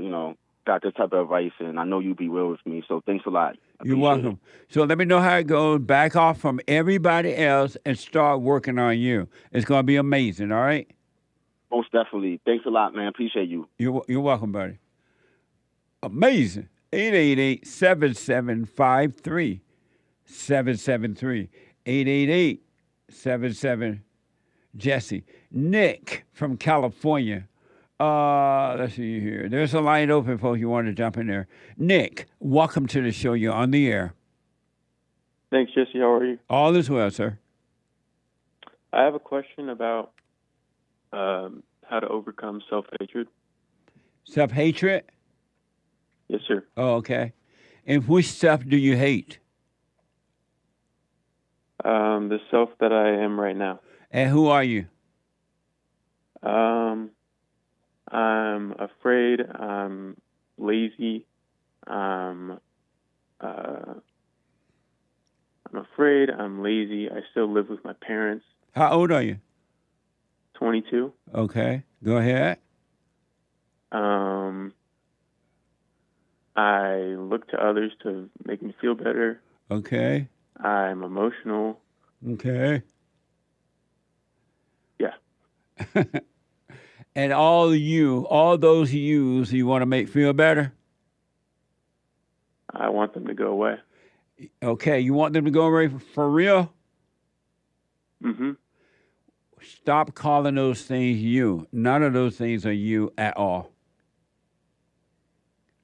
got this type of advice, and I know you be real with me, so thanks a lot. You're welcome. So let me know how it goes. Back off from everybody else and start working on you. It's going to be amazing, all right? Most definitely. Thanks a lot, man. Appreciate you. You're welcome, buddy. Amazing. 888-7753. 773. 888-77 Jesse. Nick from California. Let's see here. There's a line open, folks. You want to jump in there. Nick, welcome to the show. You're on the air. Thanks, Jesse. How are you? All is well, sir. I have a question about how to overcome self-hatred. Self-hatred? Yes, sir. Oh, okay. And which stuff do you hate? The self that I am right now. And who are you? I'm afraid. I'm lazy. I'm afraid. I'm lazy. I still live with my parents. How old are you? 22. Okay. Go ahead. I look to others to make me feel better. Okay. I'm emotional. Okay. Yeah. And all those yous you want to make feel better? I want them to go away. Okay, you want them to go away for real? Mm-hmm. Stop calling those things you. None of those things are you at all.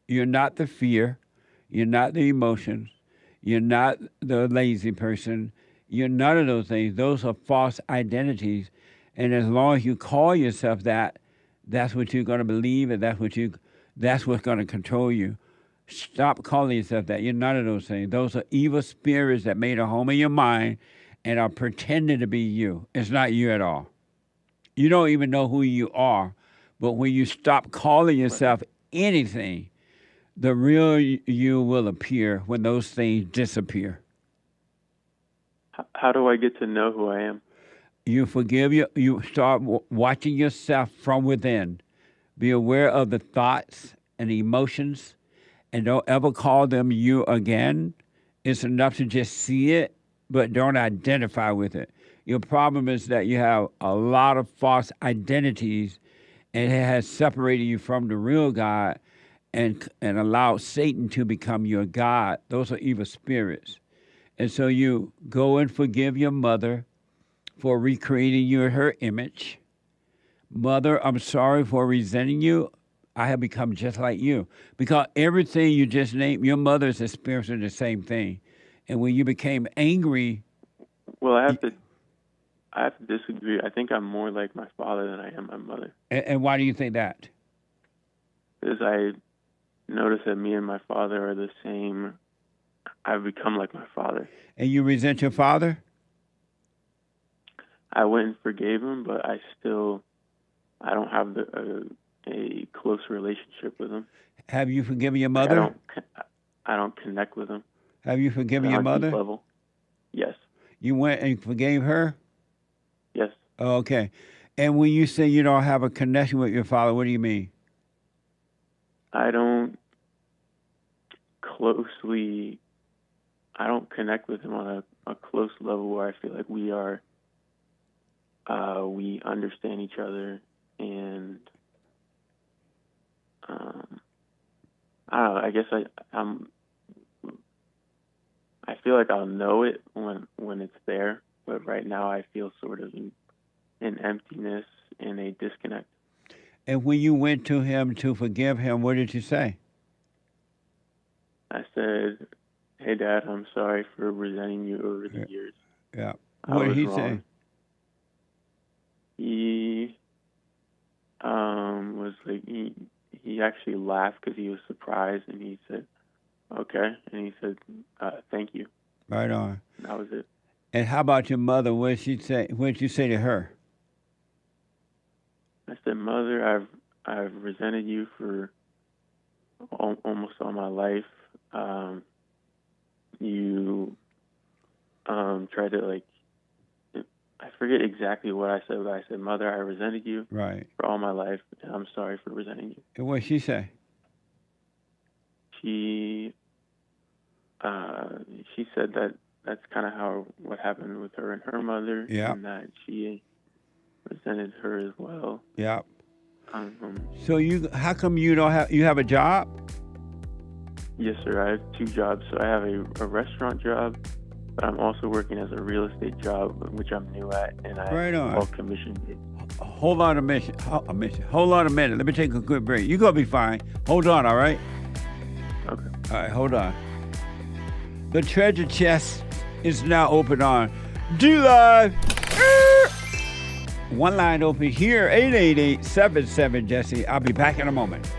You're not the fear. You're not the emotions. You're not the lazy person. You're none of those things. Those are false identities. And as long as you call yourself that, that's what you're going to believe, and that's what's going to control you. Stop calling yourself that. You're none of those things. Those are evil spirits that made a home in your mind and are pretending to be you. It's not you at all. You don't even know who you are. But when you stop calling yourself anything, the real you will appear when those things disappear. How do I get to know who I am? You forgive you start watching yourself from within. Be aware of the thoughts and emotions, and don't ever call them you again. It's enough to just see it, but don't identify with it. Your problem is that you have a lot of false identities, and it has separated you from the real God and allowed Satan to become your God. Those are evil spirits. And so you go and forgive your mother for recreating you in her image. Mother, I'm sorry for resenting you. I have become just like you. Because everything you just named, your mother is experiencing the same thing. And when you became angry... Well, I have to disagree. I think I'm more like my father than I am my mother. And why do you think that? Because I notice that me and my father are the same. I've become like my father. And you resent your father? I went and forgave him, but I don't have a close relationship with him. Have you forgiven your mother? I don't connect with him. Have you forgiven your mother? Level. Yes. You went and forgave her? Yes. Oh, okay. And when you say you don't have a connection with your father, what do you mean? I don't connect with him on a close level where I feel like we understand each other, and I don't know. I guess I feel like I'll know it when it's there, but right now I feel sort of an emptiness and a disconnect. And when you went to him to forgive him, what did you say? I said, "Hey, Dad, I'm sorry for resenting you over the years." Yeah. What did he say? He was like, he actually laughed because he was surprised, and he said, "Okay," and he said, "Thank you." Right on. And that was it. And how about your mother? What did she say? What did you say to her? I said, "Mother, I've resented you for almost all my life. You tried to I forget exactly what I said, but I said, Mother, I resented you for all my life, and I'm sorry for resenting you." And what did she say? She said that that's kind of what happened with her and her mother, and that she resented her as well. Yeah. So how come you have a job? Yes, sir. I have 2 jobs. So I have a restaurant job, but I'm also working as a real estate job, which I'm new at, and I have all commission. Hold on a minute. Hold on a minute. Let me take a quick break. You're going to be fine. Hold on, all right? Okay. All right, hold on. The treasure chest is now open on D-Live. One line open here, 888-77-JESSE. I'll be back in a moment.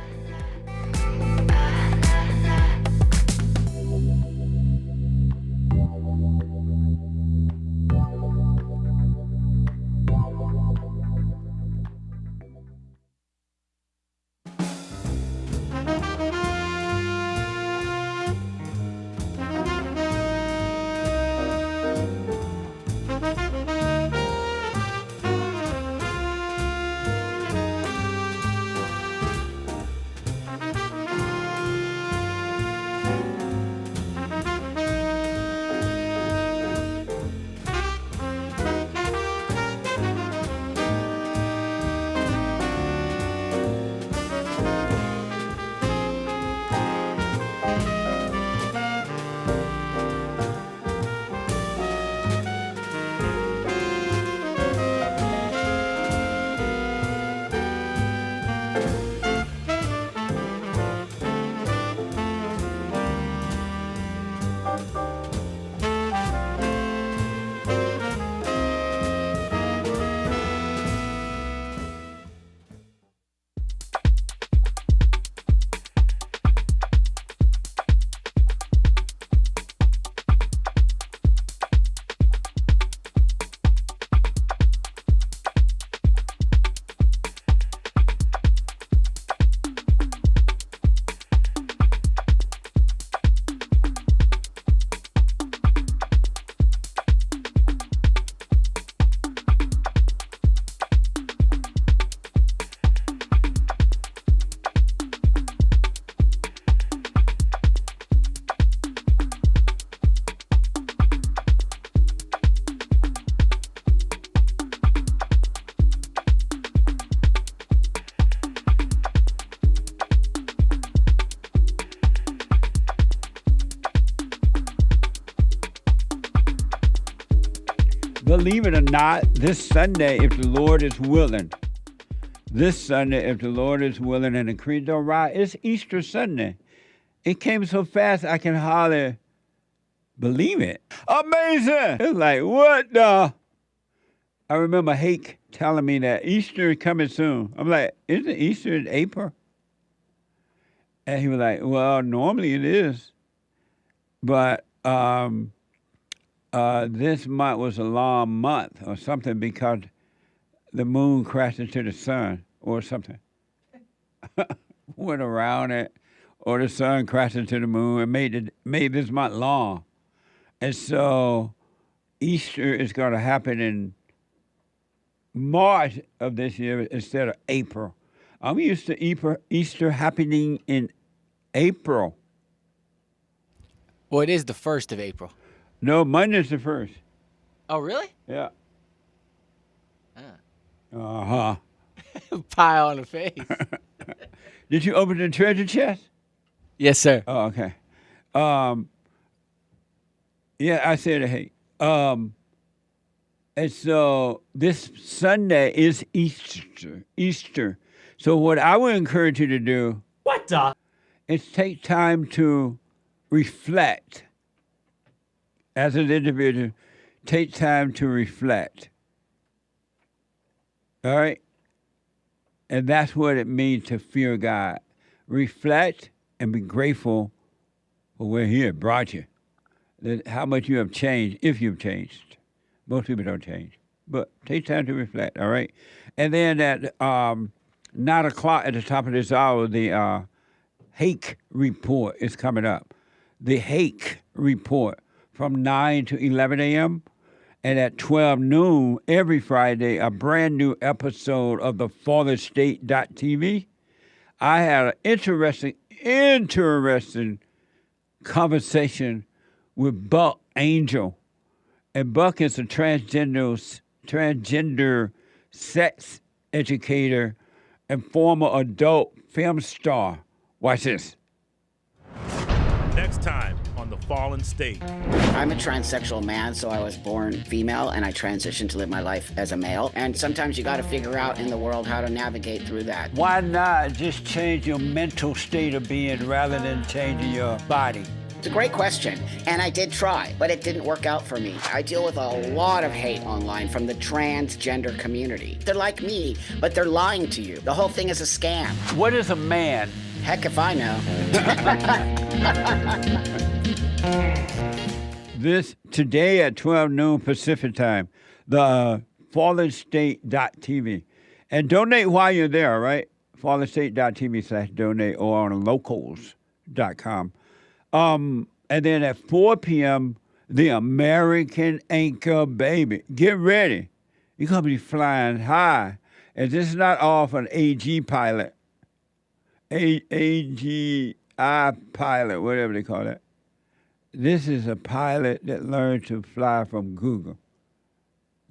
believe it or not, this Sunday, if the Lord is willing, this Sunday, if the Lord is willing and the creek don't rise, it's Easter Sunday. It came so fast I can hardly believe it. Amazing! It's like, what the? I remember Hake telling me that Easter is coming soon. I'm like, isn't Easter in April? And he was like, well, normally it is. But this month was a long month or something because the moon crashed into the sun or something. Went around it, or the sun crashed into the moon and made this month long. And so Easter is going to happen in March of this year instead of April. I'm used to Easter happening in April. Well, it is the 1st of April. No, Monday's the 1st. Oh, really? Yeah. Uh-huh. Pie on the face. Did you open the treasure chest? Yes, sir. Oh, okay. Yeah, I said it, hey. And so this Sunday is Easter. So what I would encourage you to do is take time to reflect. As an individual, take time to reflect. All right? And that's what it means to fear God. Reflect and be grateful for where He had brought you. How much you have changed, if you've changed. Most people don't change. But take time to reflect, all right? And then at 9 o'clock at the top of this hour, the Hake report is coming up. The Hake report from 9 to 11 a.m. And at 12 noon every Friday, a brand new episode of the FallenState.tv. I had an interesting conversation with Buck Angel. And Buck is a transgender sex educator and former adult film star. Watch this. Next time on The Fallen State. I'm a transsexual man, so I was born female and I transitioned to live my life as a male. And sometimes you got to figure out in the world how to navigate through that. Why not just change your mental state of being rather than changing your body? It's a great question, and I did try, but it didn't work out for me. I deal with a lot of hate online from the transgender community. They're like me, but they're lying to you. The whole thing is a scam. What is a man? Heck if I know. This today at 12 noon Pacific time, the FallenState.tv. And donate while you're there, all right? FallenState.tv/donate or on locals.com. And then at 4 p.m., the American Anchor Baby. Get ready. You're going to be flying high. And this is not off an AG pilot. AGI pilot, whatever they call it. This is a pilot that learned to fly from Google.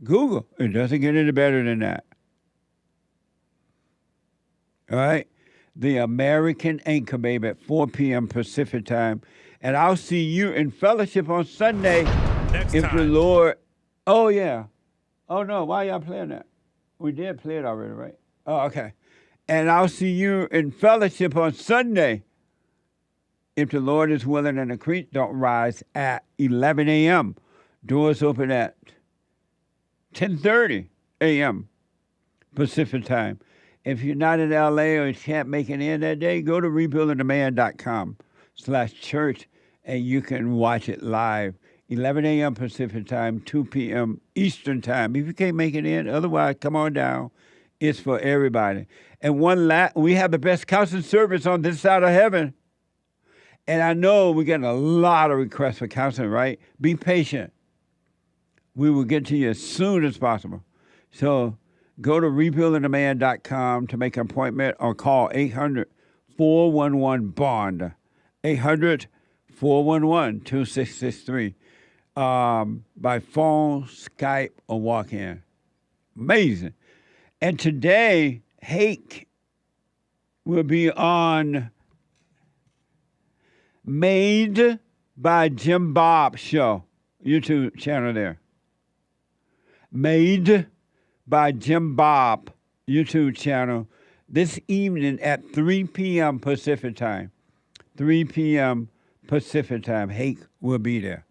Google. It doesn't get any better than that. All right? The American Anchor Baby at 4 p.m. Pacific time. And I'll see you in fellowship on Sunday. Next if time. the Lord... Oh, yeah. Oh, no. Why y'all playing that? We did play it already, right? Oh, okay. And I'll see you in fellowship on Sunday. If the Lord is willing and the creek don't rise at 11 a.m. Doors open at 10:30 a.m. Pacific time. If you're not in L.A. or you can't make it in that day, go to rebuildingtheman.com/church and you can watch it live. 11 a.m. Pacific time, 2 p.m. Eastern time. If you can't make it in, otherwise, come on down. It's for everybody. And we have the best counseling service on this side of heaven. And I know we're getting a lot of requests for counseling, right? Be patient. We will get to you as soon as possible. So go to rebuildingtheman.com to make an appointment or call 800-411-BOND. 800-411-2663. By phone, Skype, or walk-in. Amazing. And today, Hake will be on Made by Jim Bob show, YouTube channel there. Made by Jim Bob YouTube channel this evening at 3 p.m. Pacific time. 3 p.m. Pacific time. Hake will be there.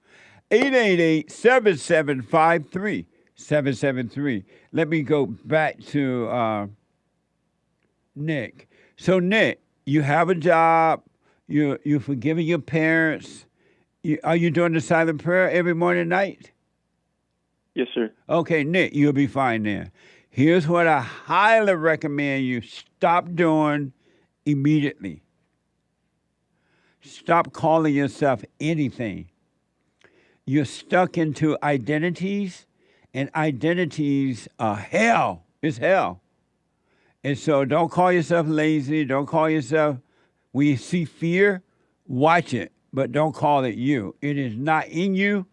888-7753-773. Let me go back to Nick. So, Nick, you have a job. You're forgiving your parents. Are you doing the silent prayer every morning and night? Yes, sir. Okay, Nick, you'll be fine then. Here's what I highly recommend you stop doing immediately. Stop calling yourself anything. You're stuck into identities, and identities are hell. It's hell. And so don't call yourself lazy. Don't call yourself, when you see fear, watch it, but don't call it you. It is not in you,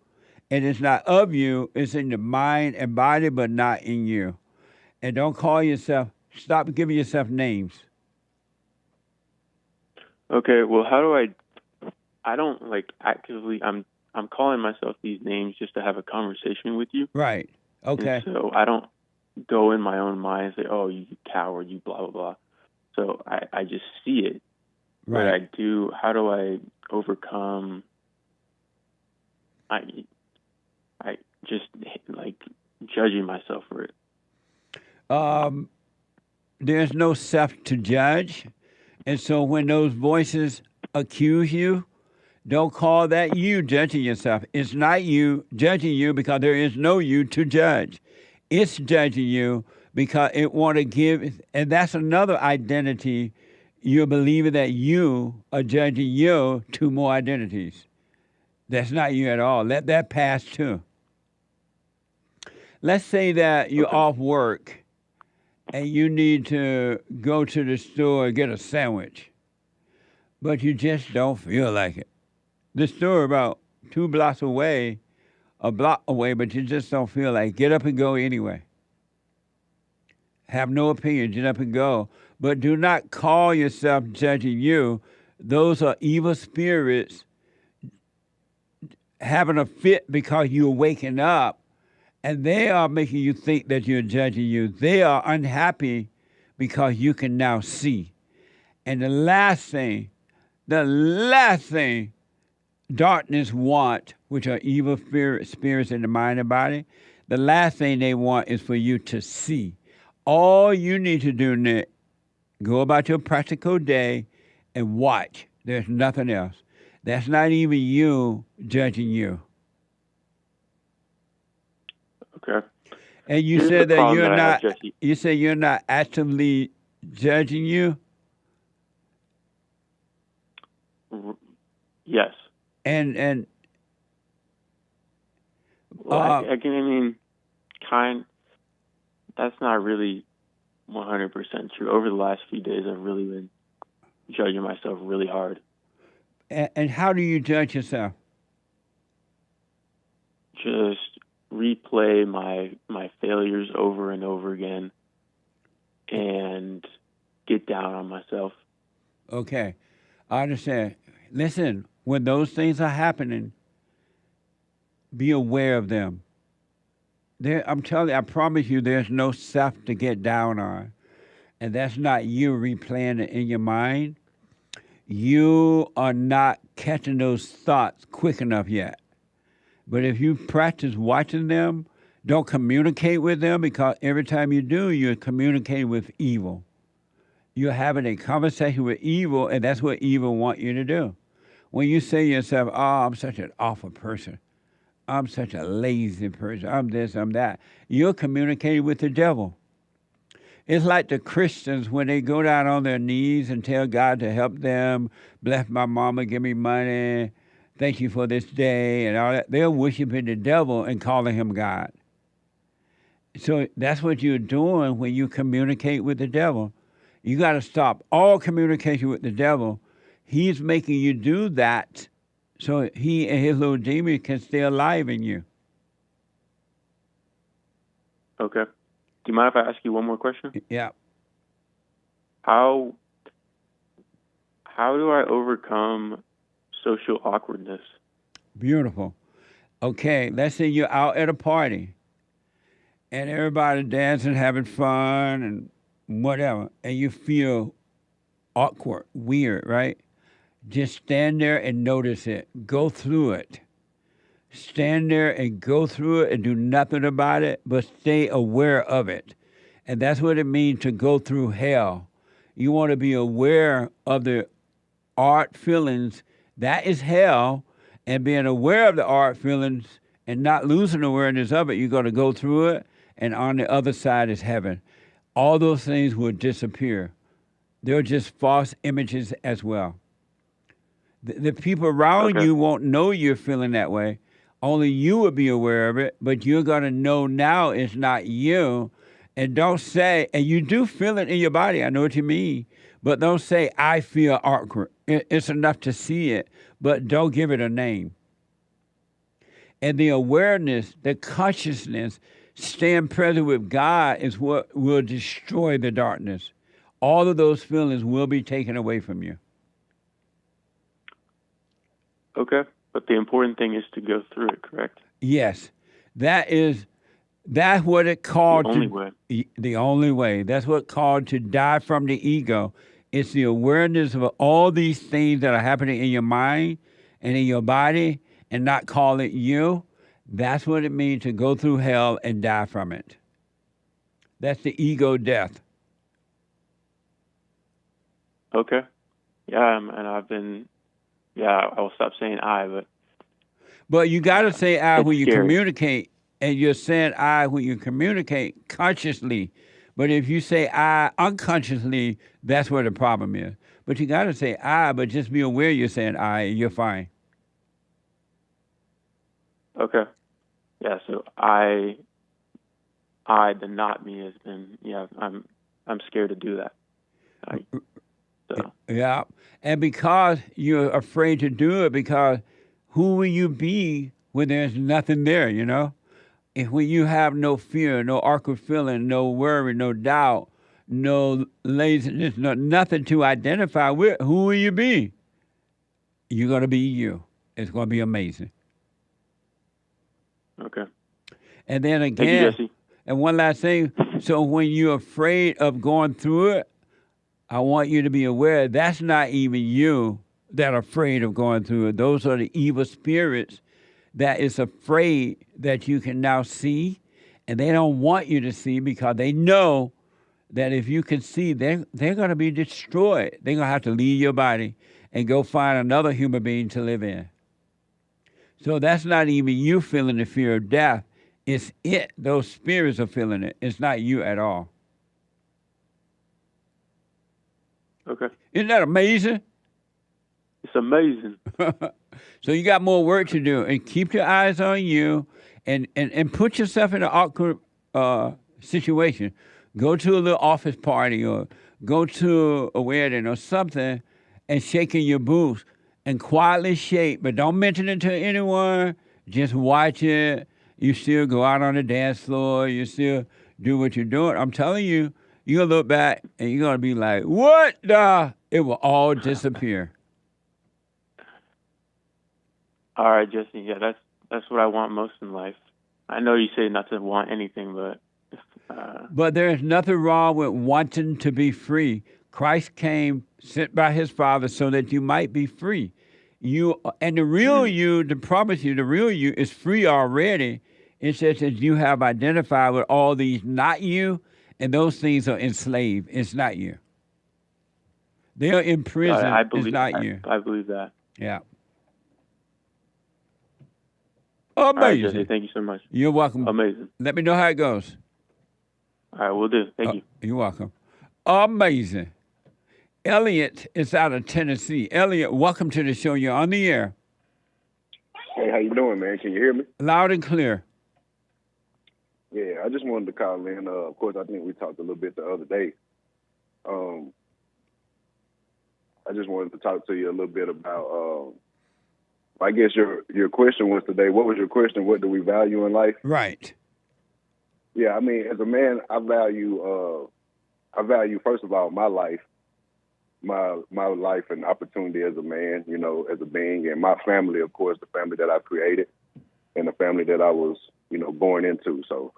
and it's not of you. It's in the mind and body, but not in you. And don't call yourself, stop giving yourself names. Okay, well, how do I don't actively, I'm calling myself these names just to have a conversation with you. Right. Okay. And so I don't go in my own mind and say, oh, you coward, you blah, blah, blah. So I just see it. Right. But how do I overcome, I just judging myself for it. There's no self to judge. And so when those voices accuse you, don't call that you judging yourself. It's not you judging you because there is no you to judge. It's judging you because it want to give, and that's another identity. You're believing that you are judging you two more identities. That's not you at all. Let that pass too. Let's say that you're off work and you need to go to the store and get a sandwich, but you just don't feel like it. The store about 2 blocks away, a block away, but you just don't feel like it. Get up and go anyway. Have no opinion, get up and go. But do not call yourself judging you. Those are evil spirits having a fit because you're waking up, and they are making you think that you're judging you. They are unhappy because you can now see. And the last thing darkness want, which are evil spirits in the mind and body, the last thing they want is for you to see. All you need to do, Nick, go about your practical day and watch. There's nothing else. That's not even you judging you. Okay. And you said that you're not. You say you're not actively judging you. Yes. And that's not really 100% true. Over the last few days, I've really been judging myself really hard. And how do you judge yourself? Just replay my failures over and over again and get down on myself. Okay. I understand. Listen, when those things are happening, be aware of them. I'm telling you, I promise you, there's no self to get down on. And that's not you replaying it in your mind. You are not catching those thoughts quick enough yet. But if you practice watching them, don't communicate with them, because every time you do, you're communicating with evil. You're having a conversation with evil, and that's what evil want you to do. When you say to yourself, oh, I'm such an awful person. I'm such a lazy person. I'm this, I'm that. You're communicating with the devil. It's like the Christians when they go down on their knees and tell God to help them, bless my mama, give me money, thank you for this day, and all that. They're worshiping the devil and calling him God. So that's what you're doing when you communicate with the devil. You got to stop all communication with the devil. He's making you do that so he and his little demon can stay alive in you. Okay. Do you mind if I ask you one more question? Yeah. How do I overcome social awkwardness? Beautiful. Okay, let's say you're out at a party and everybody dancing, having fun, and whatever, and you feel awkward, weird, right? Just stand there and notice it. Go through it. Stand there and go through it and do nothing about it, but stay aware of it. And that's what it means to go through hell. You want to be aware of the art feelings. That is hell. And being aware of the art feelings and not losing awareness of it, you're going to go through it. And on the other side is heaven. All those things will disappear. They're just false images as well. The people around you won't know you're feeling that way. Only you will be aware of it, but you're going to know now it's not you. And don't say, and you do feel it in your body, I know what you mean, but don't say, I feel awkward. It's enough to see it, but don't give it a name. And the awareness, the consciousness, staying present with God is what will destroy the darkness. All of those feelings will be taken away from you. Okay. But the important thing is to go through it, correct? Yes. That's what it called. The only way. The only way. That's what called to die from the ego. It's the awareness of all these things that are happening in your mind and in your body and not call it you. That's what it means to go through hell and die from it. That's the ego death. Okay. Yeah, and I've been... Yeah, I will stop saying I, but you got to say I when you scary. communicate, and you're saying I when you communicate consciously. But if you say I unconsciously, that's where the problem is. But you got to say I, but just be aware you're saying I, and you're fine. Okay. Yeah, so I, the not me has been, I'm scared to do that. So. Yeah, and because you're afraid to do it, because who will you be when there's nothing there, you know? If when you have no fear, no awkward feeling, no worry, no doubt, no laziness, nothing to identify with, who will you be? You're going to be you. It's going to be amazing. Okay. And then again, thank you, Jesse. And one last thing, so when you're afraid of going through it, I want you to be aware that's not even you that are afraid of going through it. Those are the evil spirits that is afraid that you can now see, and they don't want you to see because they know that if you can see, they're going to be destroyed. They're going to have to leave your body and go find another human being to live in. So that's not even you feeling the fear of death. It's it. Those spirits are feeling it. It's not you at all. Okay. Isn't that amazing? It's amazing. So you got more work to do, and keep your eyes on you, and put yourself in an awkward situation. Go to a little office party or go to a wedding or something and shaking your boots and quietly shake, but don't mention it to anyone. Just watch it. You still go out on the dance floor. You still do what you're doing. I'm telling you, you're going to look back and you're going to be like, what the? It will all disappear. All right, Jesse. Yeah, that's what I want most in life. I know you say not to want anything, but... But there's nothing wrong with wanting to be free. Christ came, sent by his Father, so that you might be free. You and the real you, to promise you, the real you is free already. It's just that you have identified with all these not you, and those things are enslaved. It's not you. They are in prison. It's not you. I believe that. Yeah. Amazing. All right, Jesse, thank you so much. You're welcome. Amazing. Let me know how it goes. All right, we'll do. Thank you. You're welcome. Amazing. Elliot is out of Tennessee. Elliot, welcome to the show. You're on the air. Hey, how you doing, man? Can you hear me? Loud and clear. Yeah, I just wanted to call in. Of course, I think we talked a little bit the other day. I just wanted to talk to you a little bit about, I guess your question was today, what was your question? What do we value in life? Right. Yeah, I mean, as a man, I value first of all, my life, my life and opportunity as a man, you know, as a being, and my family, of course, the family that I created and the family that I was, you know, born into. So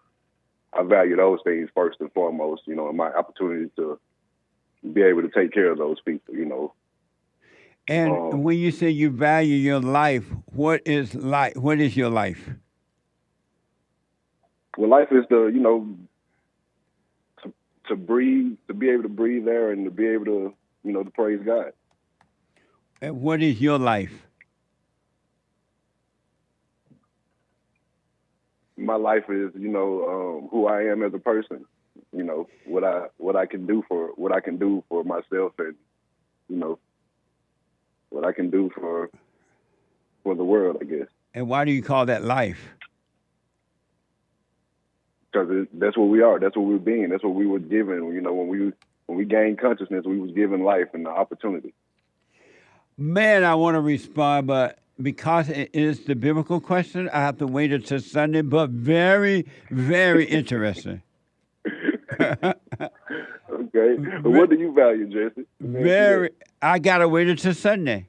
I value those things first and foremost, you know, and my opportunity to be able to take care of those people, you know. And when you say you value your life, what is your life? Well, life is you know, to breathe, to be able to breathe there and to be able to, you know, to praise God. And what is your life? My life is, you know, who I am as a person. You know, what I can do for myself, and you know, what I can do for the world, I guess. And why do you call that life? Because that's what we are. That's what we're being. That's what we were given. You know, when we gained consciousness, we was given life and the opportunity. Man, I want to respond, but because it is the biblical question, I have to wait until Sunday. But very, very interesting. Okay. But what do you value, Jesse? I gotta wait until Sunday.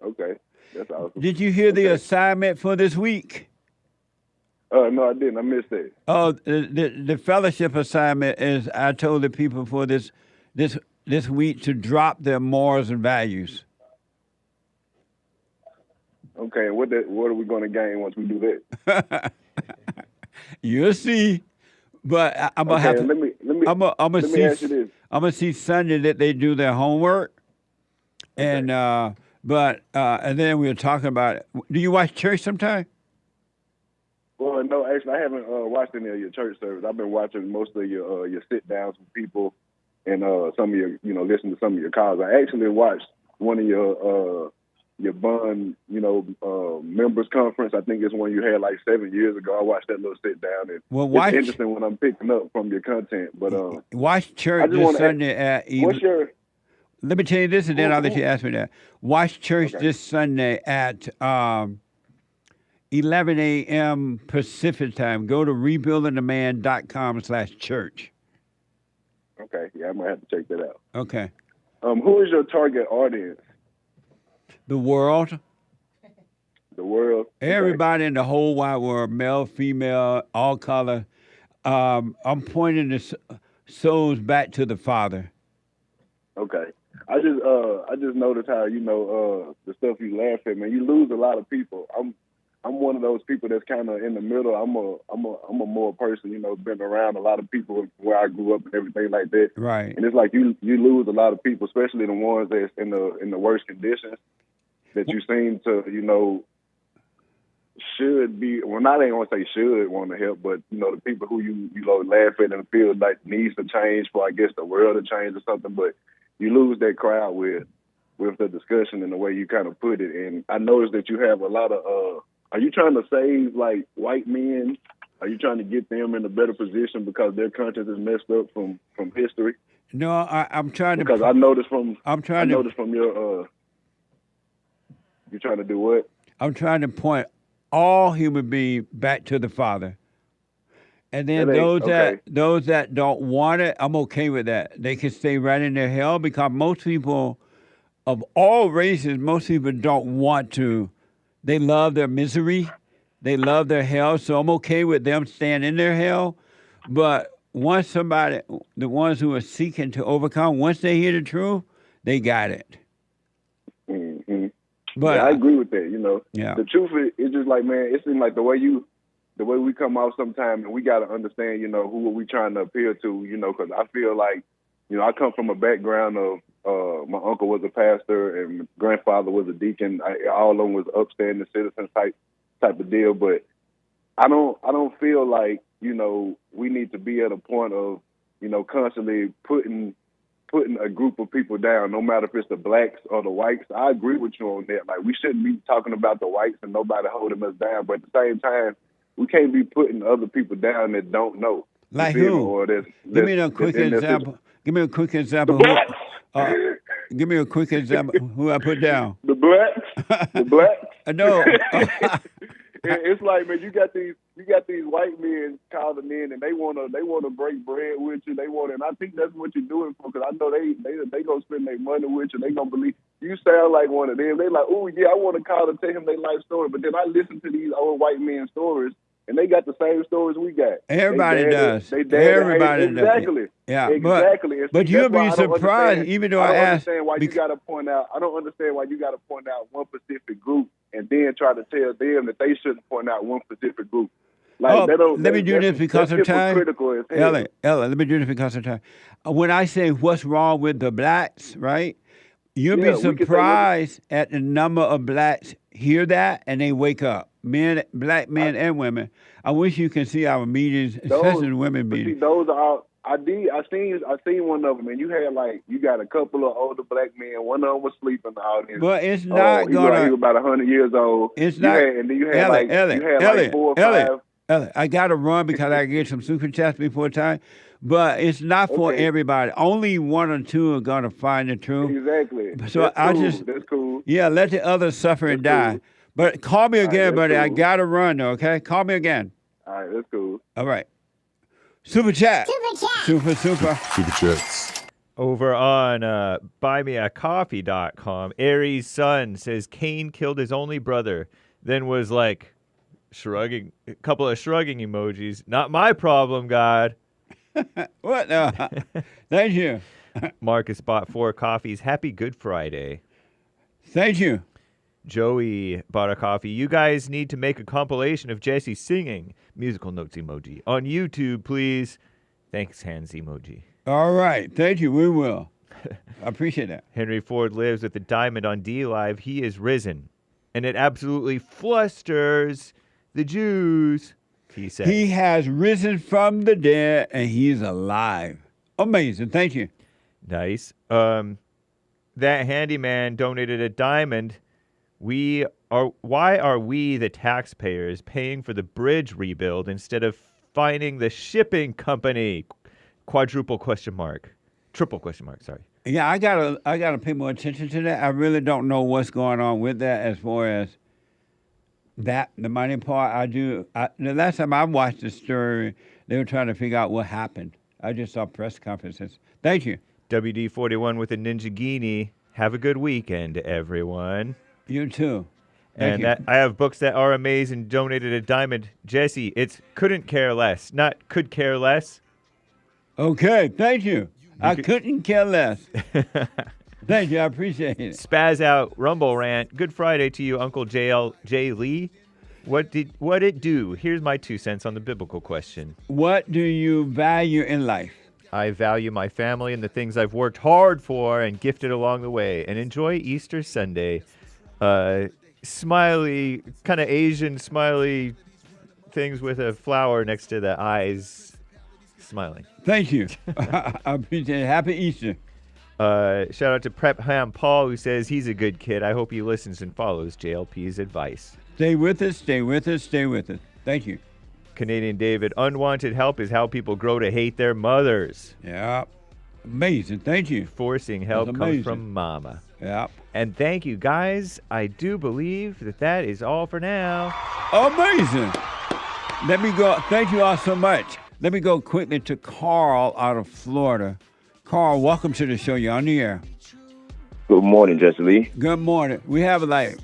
Okay, that's awesome. Did you hear the assignment for this week? No, I didn't. I missed that. Oh, the fellowship assignment is I told the people for this week to drop their morals and values. Okay, and what are we going to gain once we do that? You'll see. But I'm gonna have to. Let me see. Ask you this. I'm gonna see Sunday that they do their homework, and and then we were talking about. Do you watch church sometime? Well, no, actually, I haven't watched any of your church service. I've been watching most of your sit downs with people, and some of your, you know, listen to some of your calls. I actually watched one of your Bond, you know, members conference. I think it's one you had like 7 years ago. I watched that little sit down, and it's interesting when I'm picking up from your content. But watch church this Sunday at. What's your? Let me tell you this, and then I'll let you ask me that. Watch church this Sunday at 11 a.m. Pacific time. Go to rebuildingtheman.com/church. Okay, yeah, I might have to check that out. Okay. Who is your target audience? The world. The world. Everybody in the whole wide world, male, female, all color. I'm pointing the souls back to the Father. Okay. I just noticed how, you know, the stuff you laugh at, man. You lose a lot of people. I'm one of those people that's kind of in the middle. I'm a more person, you know, been around a lot of people where I grew up and everything like that. Right. And it's like you lose a lot of people, especially the ones that's in the worst conditions, that you seem to, you know, should be. Well, I ain't gonna say should want to help, but you know, the people who you know laugh at and feel like needs to change for, I guess, the world to change or something. But you lose that crowd with the discussion and the way you kind of put it. And I noticed that you have a lot of. Are you trying to save like white men? Are you trying to get them in a better position because their conscience is messed up from history? No, I'm trying because I noticed from your. You're trying to do what? I'm trying to point all human beings back to the Father. And then those that don't want it, I'm okay with that. They can stay right in their hell because most people of all races, most people don't want to. They love their misery. They love their hell. So I'm okay with them staying in their hell. But once the ones who are seeking to overcome, once they hear the truth, they got it. Mm-hmm. But yeah, I agree with that. You know, yeah. The truth is, it's just like, man, it seems like the way we come off sometimes, and we got to understand, you know, who are we trying to appeal to, you know, because I feel like, you know, I come from a background of my uncle was a pastor and my grandfather was a deacon. All of them was upstanding citizens type of deal. But I don't feel like, you know, we need to be at a point of, you know, constantly putting a group of people down, no matter if it's the blacks or the whites. I agree with you on that. Like, we shouldn't be talking about the whites and nobody holding us down. But at the same time, we can't be putting other people down that don't know. Like who? Give me a quick example. Give me a quick example. Give me a quick example. Who I put down? The blacks. The blacks. No. It's like, man, you got these white men calling in, and they wanna break bread with you. And I think that's what you're doing for, because I know they gonna spend their money with you. They gonna believe you sound like one of them. They like, oh yeah, I want to call and tell him their life story. But then I listen to these old white men's stories, and they got the same stories we got. Everybody does. Everybody does. Exactly. Yeah, exactly. But you'll be surprised, even though I asked. I don't understand why you got to point out. I don't understand why you got to point out one specific group and then try to tell them that they shouldn't point out one specific group. Like, let me do this because of time. Ella, let me do this because of time. When I say what's wrong with the blacks, right? You'll be surprised at the number of blacks hear that and they wake up. Black men and women. I wish you can see our meetings, especially the women meetings. See, those are all, I seen one of them, and you got a couple of older black men. One of them was sleeping in the audience. But it's not gonna. He was about 100 years old. It's not. And then you had like 4 or 5. I got to run because I get some super chats before time. But it's not for everybody. Only 1 or 2 are going to find the truth. Exactly. So that's cool. Yeah, let the others suffer and die. Cool. But call me again, buddy. Cool. I got to run, though, okay? Call me again. All right, that's cool. All right. Super chat. Super. Super chats. Over on buymeacoffee.com, Aries' son says Cain killed his only brother, then was like shrugging, a couple of shrugging emojis. Not my problem, God. What? Thank you. Marcus bought 4 coffees. Happy Good Friday. Thank you. Joey bought a coffee. You guys need to make a compilation of Jesse singing. Musical notes emoji. On YouTube, please. Thanks, hands emoji. All right. Thank you. We will. I appreciate that. Henry Ford lives with the diamond on D Live. He is risen. And it absolutely flusters the Jews, he said. He has risen from the dead, and he's alive. Amazing. Thank you. Nice. That handyman donated a diamond. Why are we, the taxpayers, paying for the bridge rebuild instead of finding the shipping company? Triple question mark, sorry. Yeah, I gotta pay more attention to that. I really don't know what's going on with that as far as that, the money part. The last time I watched the story, they were trying to figure out what happened. I just saw press conferences. Thank you. WD-41 with a Ninja Guinea. Have a good weekend, everyone. You too. Thank you. I have books that are amazing. Donated a diamond. Jesse, it's couldn't care less, not could care less. Okay, thank you. I couldn't care less. Thank you, I appreciate it. Spaz out, Rumble Rant. Good Friday to you, Uncle J. Lee. What it do? Here's my 2 cents on the biblical question. What do you value in life? I value my family and the things I've worked hard for and gifted along the way. And enjoy Easter Sunday. Smiley, kind of Asian smiley things with a flower next to the eyes smiling. Thank you. I appreciate it. Happy Easter. Shout out to Prep Ham Paul, who says he's a good kid. I hope he listens and follows JLP's advice. Stay with us, stay with us, stay with us. Thank you. Canadian David, unwanted help is how people grow to hate their mothers. Yeah. Amazing. Thank you. Forcing help comes from mama. Yeah. And thank you, guys. I do believe that is all for now. Amazing. Let me go. Thank you all so much. Let me go quickly to Carl out of Florida. Carl, welcome to the show. You're on the air. Good morning, Jesse Lee. Good morning. We have I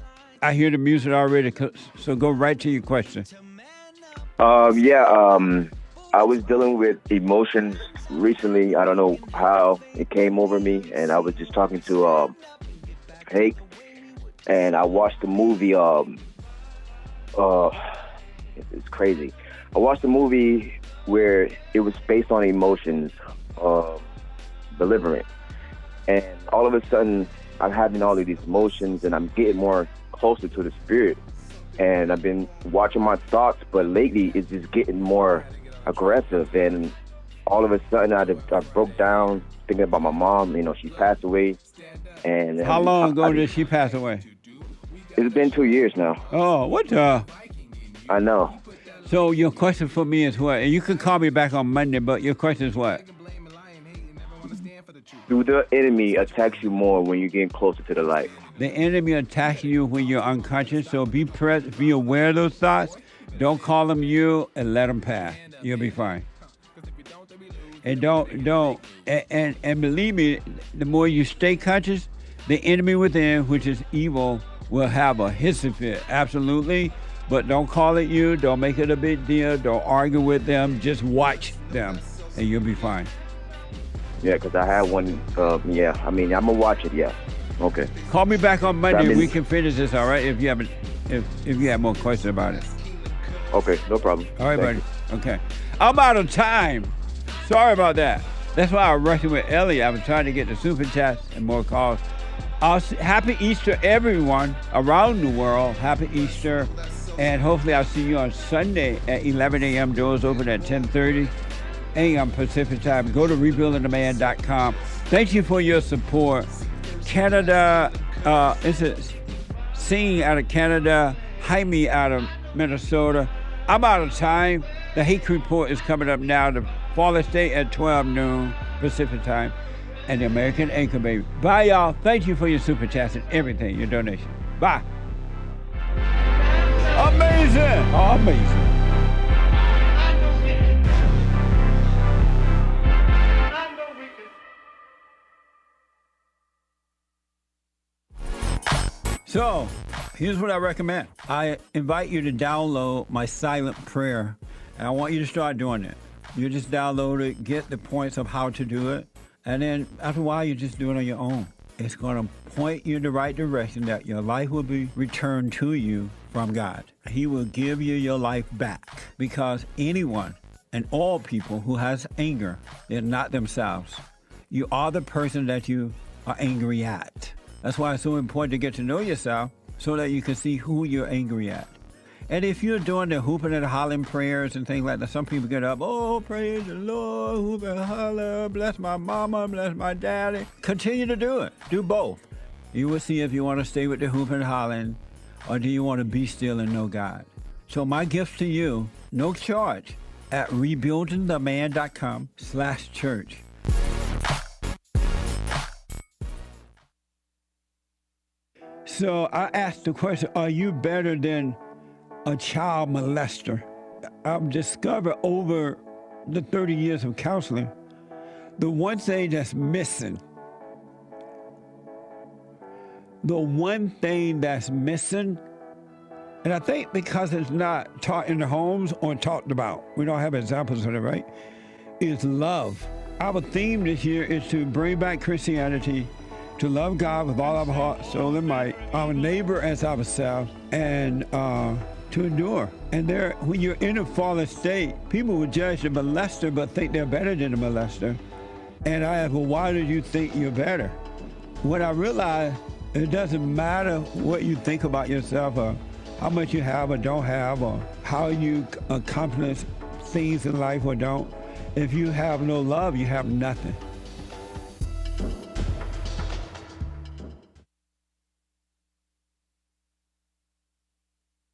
hear the music already, so go right to your question. I was dealing with emotions recently. I don't know how it came over me, and I was just talking to Hake, and I watched the movie. It's crazy. I watched a movie where it was based on emotions, Deliverance, and all of a sudden I'm having all of these emotions, and I'm getting more closer to the spirit. And I've been watching my thoughts, but lately it's just getting more aggressive. And all of a sudden I broke down thinking about my mom. She passed away. And how long ago did she pass away? It's been 2 years now. Oh, what the? I know. So your question for me is what? And you can call me back on Monday, but your question is what? Do the enemy attacks you more when you're getting closer to the light? The enemy attacks you when you're unconscious, so be present, be aware of those thoughts. Don't call them you and let them pass. You'll be fine. And and believe me, the more you stay conscious, the enemy within, which is evil, will have a hissy fit. Absolutely. but don't call it you. Don't make it a big deal. Don't argue with them. Just watch them, and you'll be fine. Yeah, because I had one. Yeah, I mean, I'm gonna watch it. Yeah. Okay. Call me back on Monday. We can finish this. All right? If you haven't, if you have more questions about it. Okay, no problem. All right, buddy. Okay. I'm out of time. Sorry about that. That's why I was rushing with Ellie. I was trying to get the super chats and more calls. Happy Easter, everyone around the world. Happy Easter. And hopefully I'll see you on Sunday at 11 a.m. Doors open at 10:30 a.m. Pacific time. Go to rebuildingtheman.com. Thank you for your support. Canada, it's a Singing out of Canada, Jaime out of Minnesota. I'm out of time. The Hake Report is coming up now. The Fallen State at 12 noon Pacific time. And the American Anchor Baby. Bye, y'all. Thank you for your super chats and everything, your donation. Bye. Amazing. Amazing. So, here's what I recommend. I invite you to download my silent prayer, and I want you to start doing it. You just download it, get the points of how to do it, and then after a while, you just do it on your own. It's going to point you in the right direction that your life will be returned to you from God. He will give you your life back, because anyone and all people who has anger, they're not themselves. You are the person that you are angry at. That's why it's so important to get to know yourself so that you can see who you're angry at. And if you're doing the hooping and hollering prayers and things like that, some people get up, oh, praise the Lord, hoop and holler, bless my mama, bless my daddy. Continue to do it. Do both. You will see if you want to stay with the hooping and hollering, or do you want to be still and know God. So my gift to you, no charge, at rebuildingtheman.com/church. So I asked the question, are you better than a child molester? I've discovered over the 30 years of counseling, the one thing that's missing, and I think because it's not taught in the homes or talked about, we don't have examples of it, right, is love. Our theme this year is to bring back Christianity, to love God with all our heart, soul, and might, our neighbor as ourselves, and to endure. And when you're in a fallen state, people will judge the molester but think they're better than the molester. And I ask, well, why do you think you're better? When I realized it doesn't matter what you think about yourself, or how much you have or don't have, or how you accomplish things in life or don't. If you have no love, you have nothing.